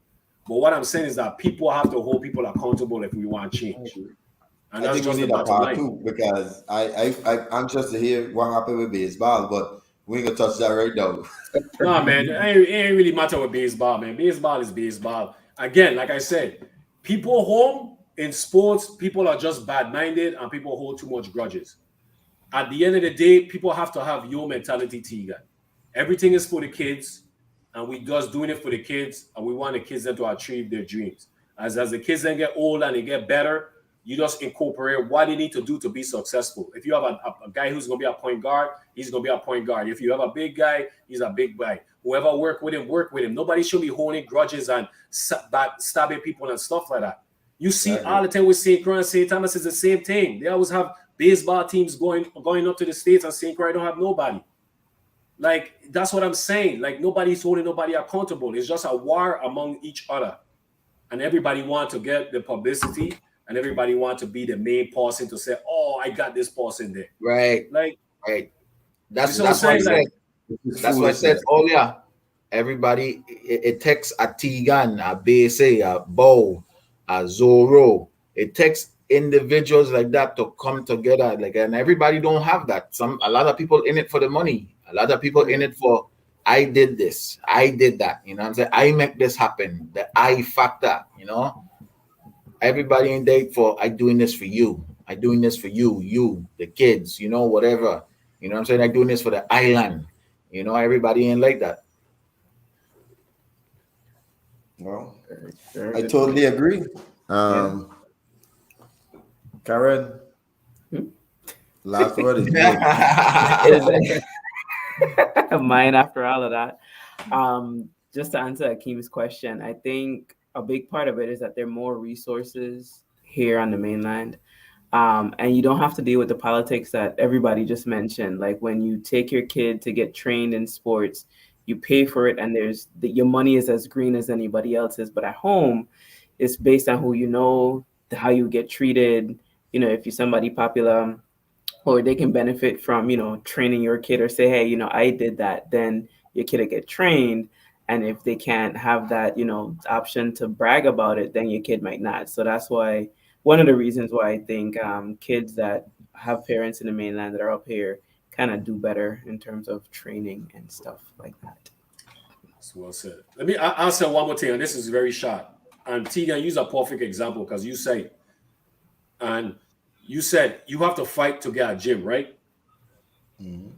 But what I'm saying is that people have to hold people accountable if we want change. And I that's think we just need the a bottom part line. two because I'm anxious to hear what happened with baseball, but we ain't gonna touch that right now. No, man, it ain't really matter with baseball, man. Baseball is baseball. Again, like I said, people home in sports, people are just bad-minded and people hold too much grudges. At the end of the day, people have to have your mentality, Tegan. Everything is for the kids, and we just doing it for the kids, and we want the kids then to achieve their dreams. As the kids then get older and they get better, you just incorporate what they need to do to be successful. If you have a guy who's going to be a point guard, he's going to be a point guard. If you have a big guy, he's a big guy. Whoever work with him, work with him. Nobody should be holding grudges and stabbing people and stuff like that. You see it all the time with St. Croix and St. Thomas is the same thing. They always have baseball teams going up to the States, and St. Croix don't have nobody. Like, that's what I'm saying. Like, nobody's holding nobody accountable. It's just a war among each other. And everybody wants to get the publicity, and everybody wants to be the main person to say, oh, I got this person there. Right. Like, right. That's what why I I'm saying. said. Like, That's what I said earlier. Everybody, it takes a Tegan, a Bese, a Bow, a Zoro. It takes individuals like that to come together. Like, and everybody don't have that. A lot of people in it for the money. A lot of people in it for, I did this, I did that. You know what I'm saying? I make this happen. The I factor, you know? Everybody in date for, I doing this for you. I doing this for you, the kids, you know, whatever. You know what I'm saying? I doing this for the island. You know, everybody ain't like that. Well, I totally agree. Karen, last word is yours. Mine after all of that. Just to answer Akeem's question, I think a big part of it is that there are more resources here on the mainland. And you don't have to deal with the politics that everybody just mentioned. Like when you take your kid to get trained in sports, you pay for it, and your money is as green as anybody else's. But at home, it's based on who you know, how you get treated. You know, if you're somebody popular, or they can benefit from, training your kid, or say, hey, I did that, then your kid will get trained. And if they can't have that, option to brag about it, then your kid might not. So that's why one of the reasons why I think kids that have parents in the mainland that are up here kind of do better in terms of training and stuff like that. That's well said. Let me answer one more thing, and this is very short. And Tegan, use a perfect example because you said you have to fight to get a gym, right? Mm-hmm.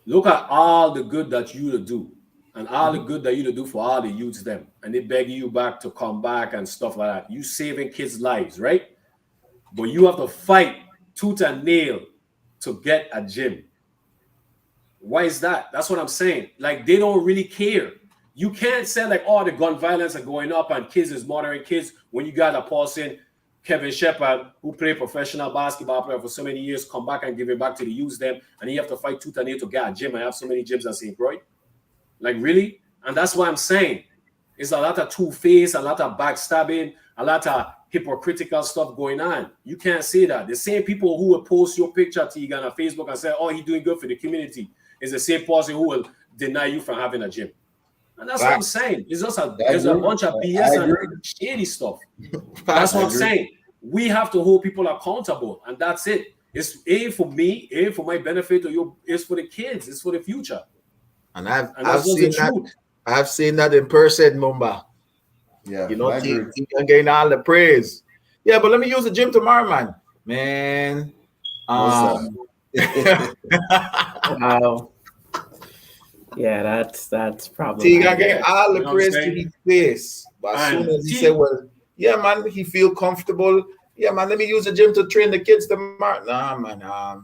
Look at all the good that you do, and all the good that you do for all the youths them, and they beg you back to come back and stuff like that. You saving kids' lives, right? But you have to fight tooth and nail to get a gym. Why is that? That's what I'm saying. Like, they don't really care. You can't say like, oh, the gun violence are going up and kids is murdering kids when you got a person, Kevin Shepard, who played professional basketball player for so many years, come back and give it back to the youth them, and you have to fight tooth and nail to get a gym and have so many gyms at St. Croix. Like, really? And that's what I'm saying. It's a lot of two-face, a lot of backstabbing, a lot of hypocritical stuff going on. You can't say that. The same people who will post your picture, Tegan, on Facebook and say, oh, he's doing good for the community, is the same person who will deny you from having a gym. And that's what I'm saying. It's just there's a bunch of BS and shady stuff. That's what I'm saying. We have to hold people accountable, and that's it. It's A for me, A for my benefit, or it's for the kids, it's for the future. And I've seen that. I've seen that in person, Mumba. Yeah, you know, he can gain all the praise. Yeah, but let me use the gym tomorrow, man. Wow. Yeah, that's probably. He can get all the praise to his face, but as soon as he said, "Well, yeah, man, he feel comfortable. Yeah, man, let me use the gym to train the kids tomorrow." Nah, man. How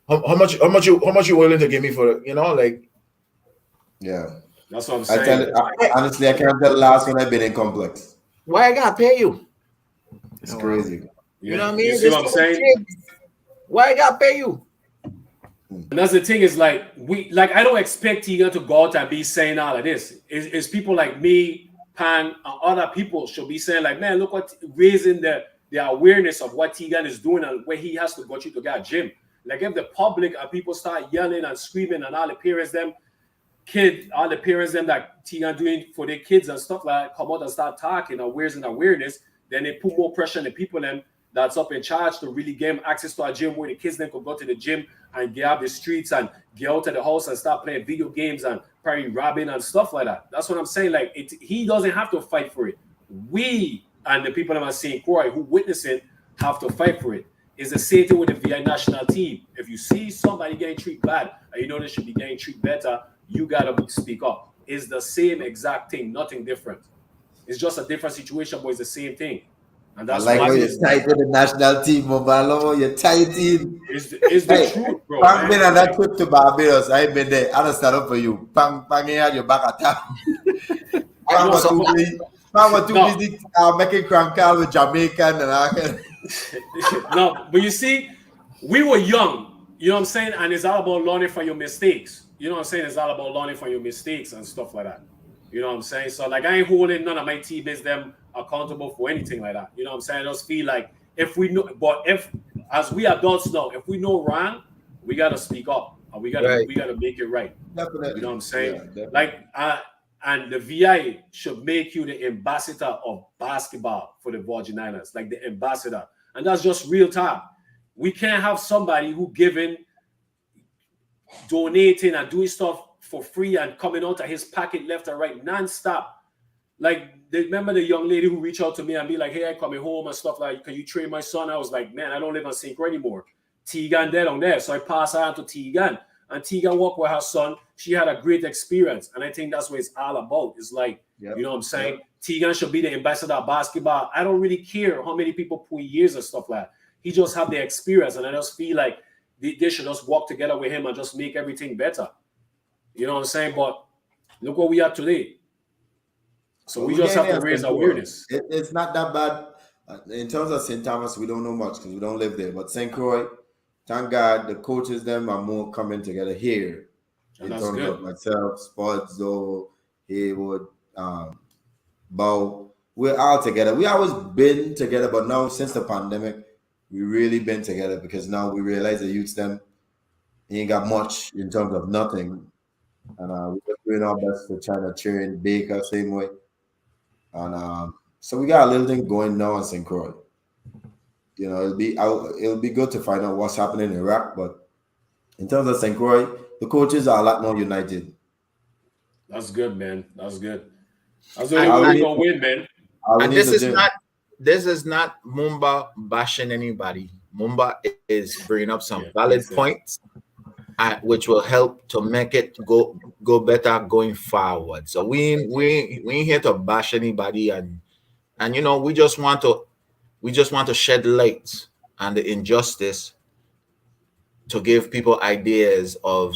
much you willing to give me for it? Like. Yeah. That's what I'm saying. Honestly, I can't tell the last one I've been in complex. Why I gotta pay you? It's crazy. You know what I mean? You see what I'm saying? Why I gotta pay you? And that's the thing is I don't expect Tegan to go out and be saying all of this. It's people like me, Pan, and other people should be saying like, man, look what raising the awareness of what Tegan is doing and where he has to go to get a gym. Like if the public and people start yelling and screaming and all the parents them that Tegan doing for their kids and stuff like that come out and start talking and raising awareness, then they put more pressure on the people them that's up in charge to really give them access to a gym where the kids then could go to the gym and get out the streets and get out of the house and start playing video games and probably robbing and stuff like that. That's what I'm saying. Like he doesn't have to fight for it. We and the people that are saying Corey who witness it have to fight for it. It's the same thing with the VI national team. If you see somebody getting treated bad and you know they should be getting treated better, you gotta speak up. It's the same exact thing, nothing different. It's just a different situation, but it's the same thing. And that's like when you're tight in the national team, Mobalo, you're tight in. It's the truth, bro. I've been on that trip to Barbados. I've been there. I don't stand up for you. Pang had your back attack. Pang was too busy making crank call with Jamaican and I can. No, but you see, we were young, you know what I'm saying? And it's all about learning from your mistakes. You know what I'm saying? It's all about learning from your mistakes and stuff like that. You know what I'm saying? So like I ain't holding none of my teammates them accountable for anything like that. You know what I'm saying? I just feel like if we know, but if as we adults know, if we know wrong, we gotta speak up and we gotta make it right. Definitely. You know what I'm saying? Yeah, like and the VI should make you the ambassador of basketball for the Virgin Islands, like the ambassador. And that's just real talk. We can't have somebody who donating and doing stuff for free and coming out of his pocket left and right non-stop. Like, remember the young lady who reached out to me and be like, hey, I'm coming home and stuff like, can you train my son? I was like, man, I don't live on St. Croix anymore. Tegan there on there. So I passed her on to Tegan. And Tegan walked with her son. She had a great experience. And I think that's what it's all about. It's like, you know what I'm saying? Yep. Tegan should be the ambassador of basketball. I don't really care how many people put years and stuff like that. He just have the experience. And I just feel like they should just work together with him and just make everything better. You know what I'm saying? But look what we are today. So we just have to raise awareness. It's not that bad. In terms of St. Thomas, we don't know much because we don't live there. But St. Croix, thank God, the coaches them are more coming together here. In terms of myself, Sports, Zoe, Haywood, Bow. We're all together. We always been together, but now since the pandemic, we really been together because now we realize the youths them ain't got much in terms of nothing. And we're doing our best to try to train Baker same way. And so we got a little thing going now in St. Croix. You know, it'll be good to find out what's happening in Iraq, but in terms of St. Croix, the coaches are a lot more united. That's good, man. That's good. That's the only way we're gonna win, man. And this is not Mumba bashing anybody. Mumba is bringing up some valid points, which will help to make it go better going forward. So we ain't here to bash anybody, and you know we just want to shed light on the injustice to give people ideas of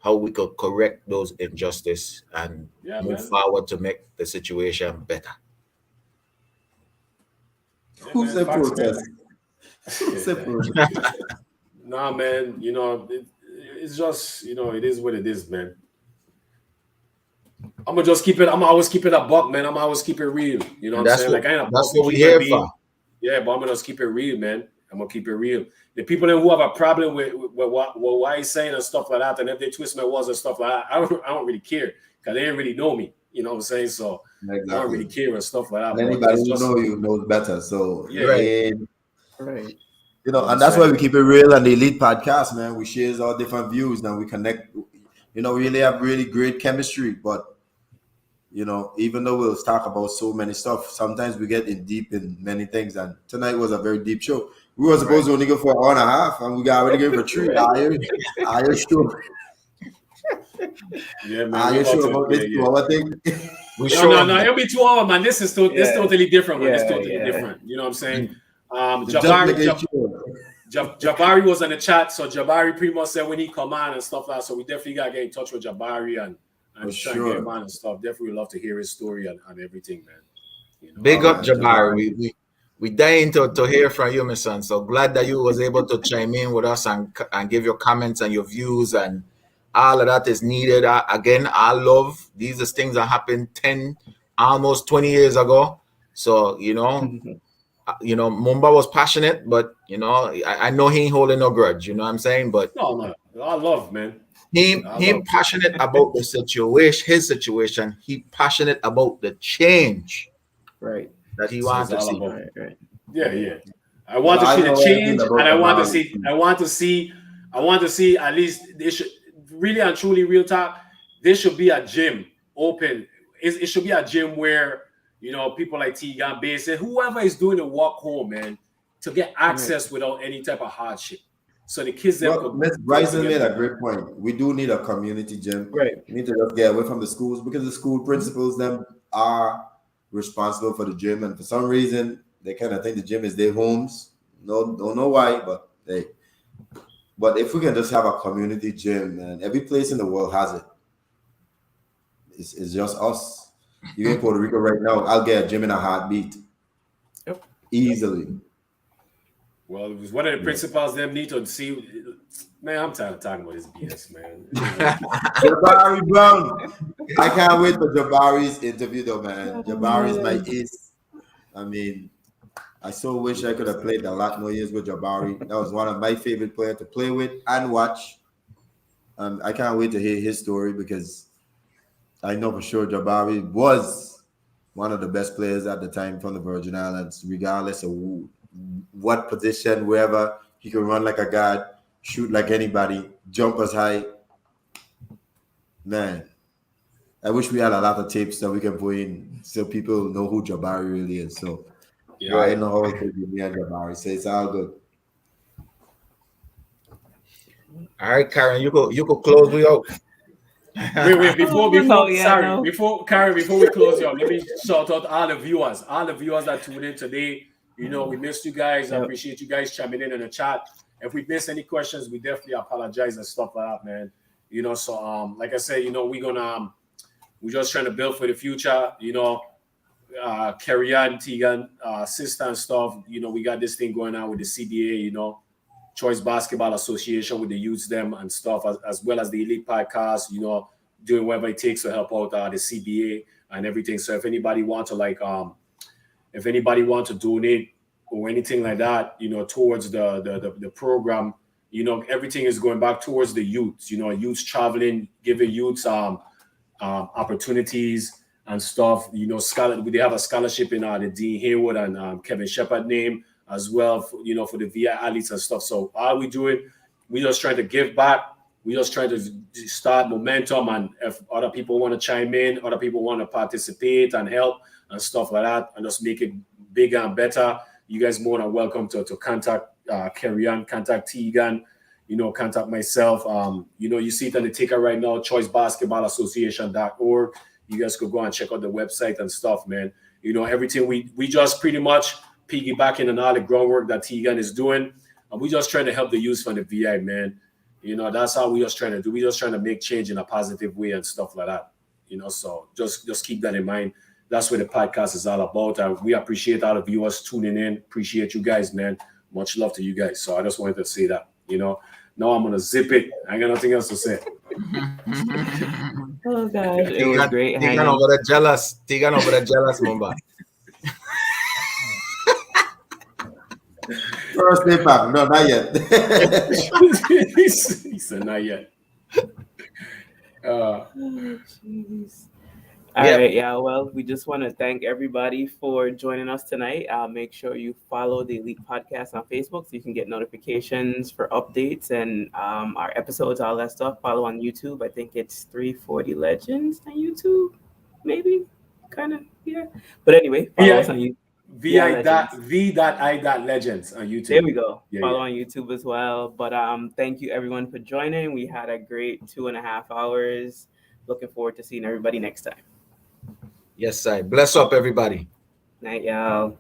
how we could correct those injustice and move forward to make the situation better. Who said protest? Nah, man. You know, it's just, you know, it is what it is, man. I'm gonna just keep it. I'm always keep it a buck, man. I'm always keep it real. You know what I'm saying? Like I ain't that's what we here for. Yeah, but I'm gonna just keep it real, man. I'm gonna keep it real. The people who have a problem with what he's saying and stuff like that, and if they twist my words and stuff like that, I don't really care because they didn't really know me. You know what I'm saying? So exactly. I don't really care and stuff like that. Anybody who know you knows better. So right. You know, and that's why we keep it real on the Elite Podcast, man. We share all different views and we connect. You know, we really have really great chemistry, but you know, even though we'll talk about so many stuff, sometimes we get in deep in many things. And tonight was a very deep show. We were supposed to only go for 1 hour and a half, and we got already going for 3 hours. Are you sure? Yeah, man. Are you sure about this 2 hour thing? No, it'll be 2 hours, man. This is totally different, man. It's totally different. You know what I'm saying? Jabari was in the chat, so Jabari pretty much said when he come on and stuff like that. So we definitely gotta get in touch with Jabari and try and get him on and stuff. Definitely would love to hear his story and everything, man. You know? Big up Jabari. We dying to hear from you, my son. So glad that you was able to chime in with us and give your comments and your views, and all of that is needed. Again, I love these are things that happened 10, almost 20 years ago. So, you know, Mumba was passionate, but I know he ain't holding no grudge. You know what I'm saying? But No, I love, man. him I love. passionate about the situation, his situation. He passionate about the change Right. that he So wants it's to all see. about. Right. Yeah. I Well, want to I see the know everything change, about and I want to Jabari. see. I want to see at least they should really and truly real talk. There should be a gym open. It should be a gym where people like Tegan Bass and whoever is doing the walk home, man, to get access without any type of hardship. So the kids them Well, could Miss go Bryson made together. a great point. We do need a community gym. Right. We need to just get away from the schools because the school principals them are responsible for the gym, and for some reason they kind of think the gym is their homes. No, don't know why, but hey. But if we can just have a community gym, man, every place in the world has it. It's just us. You in Puerto Rico right now, I'll get a gym in a heartbeat, Yep. easily. Well, it was one of the principals them need to see. Man, I'm tired of talking about this BS, man. Jabari Brown. I can't wait for Jabari's interview, though, man. Jabari's my ace. I mean, I so wish I could have played a lot more years with Jabari. That was one of my favorite players to play with and watch. I can't wait to hear his story because I know for sure Jabari was one of the best players at the time from the Virgin Islands, regardless of what position, wherever. He could run like a god, shoot like anybody, jump as high. Man, I wish we had a lot of tapes that we can put in so people know who Jabari really is. So Yeah. I know how it be me and Jabari. So it's all good. All right, Karen, you go close me out. Wait, before No. before Karen, before we close you up, let me shout out all the viewers that tuned in today. We missed you guys. I Yep. appreciate you guys chiming in the chat. If we missed any questions, we definitely apologize and stuff like that, man. So like I said, we're just trying to build for the future. Carry on, Tegan, sister and stuff. We got this thing going on with the CBA. Choice Basketball Association with the youths them and stuff, as well as the Elite Podcast, doing whatever it takes to help out the CBA and everything. So if anybody want to donate or anything like that, towards the program, everything is going back towards the youths, youths traveling, giving youths opportunities and stuff. They have a scholarship in the Dean Haywood and Kevin Shepard name as well, for the VI athletes and stuff. So all we doing, we just trying to give back. We just trying to start momentum, and if other people want to chime in, other people want to participate and help and stuff like that, and just make it bigger and better, you guys more than welcome to contact Carry On, contact Tegan, contact myself. You see it on the ticker right now, choicebasketballassociation.org. You guys could go and check out the website and stuff, man. Everything we just pretty much piggybacking on all the groundwork that Tegan is doing. And we just trying to help the youth from the VI, man. That's how we just trying to do. We just trying to make change in a positive way and stuff like that. So just keep that in mind. That's what the podcast is all about. We appreciate all the viewers tuning in. Appreciate you guys, man. Much love to you guys. So I just wanted to say that, Now I'm going to zip it. I ain't got nothing else to say. Oh, gosh. It was great. Tegan over the jealous, Mumba. First impact, no, not yet. He said not yet. Jeez. All right, yeah. Well, we just want to thank everybody for joining us tonight. Make sure you follow the Elite Podcast on Facebook so you can get notifications for updates and our episodes, all that stuff. Follow on YouTube. I think it's 340 Legends on YouTube, maybe, kind of, yeah. But anyway, follow us on YouTube. v.i.legends on YouTube. There we go. Yeah, Follow on YouTube as well. But thank you everyone for joining. We had a great 2.5 hours. Looking forward to seeing everybody next time. Yes, sir. Bless up, everybody. Night, y'all.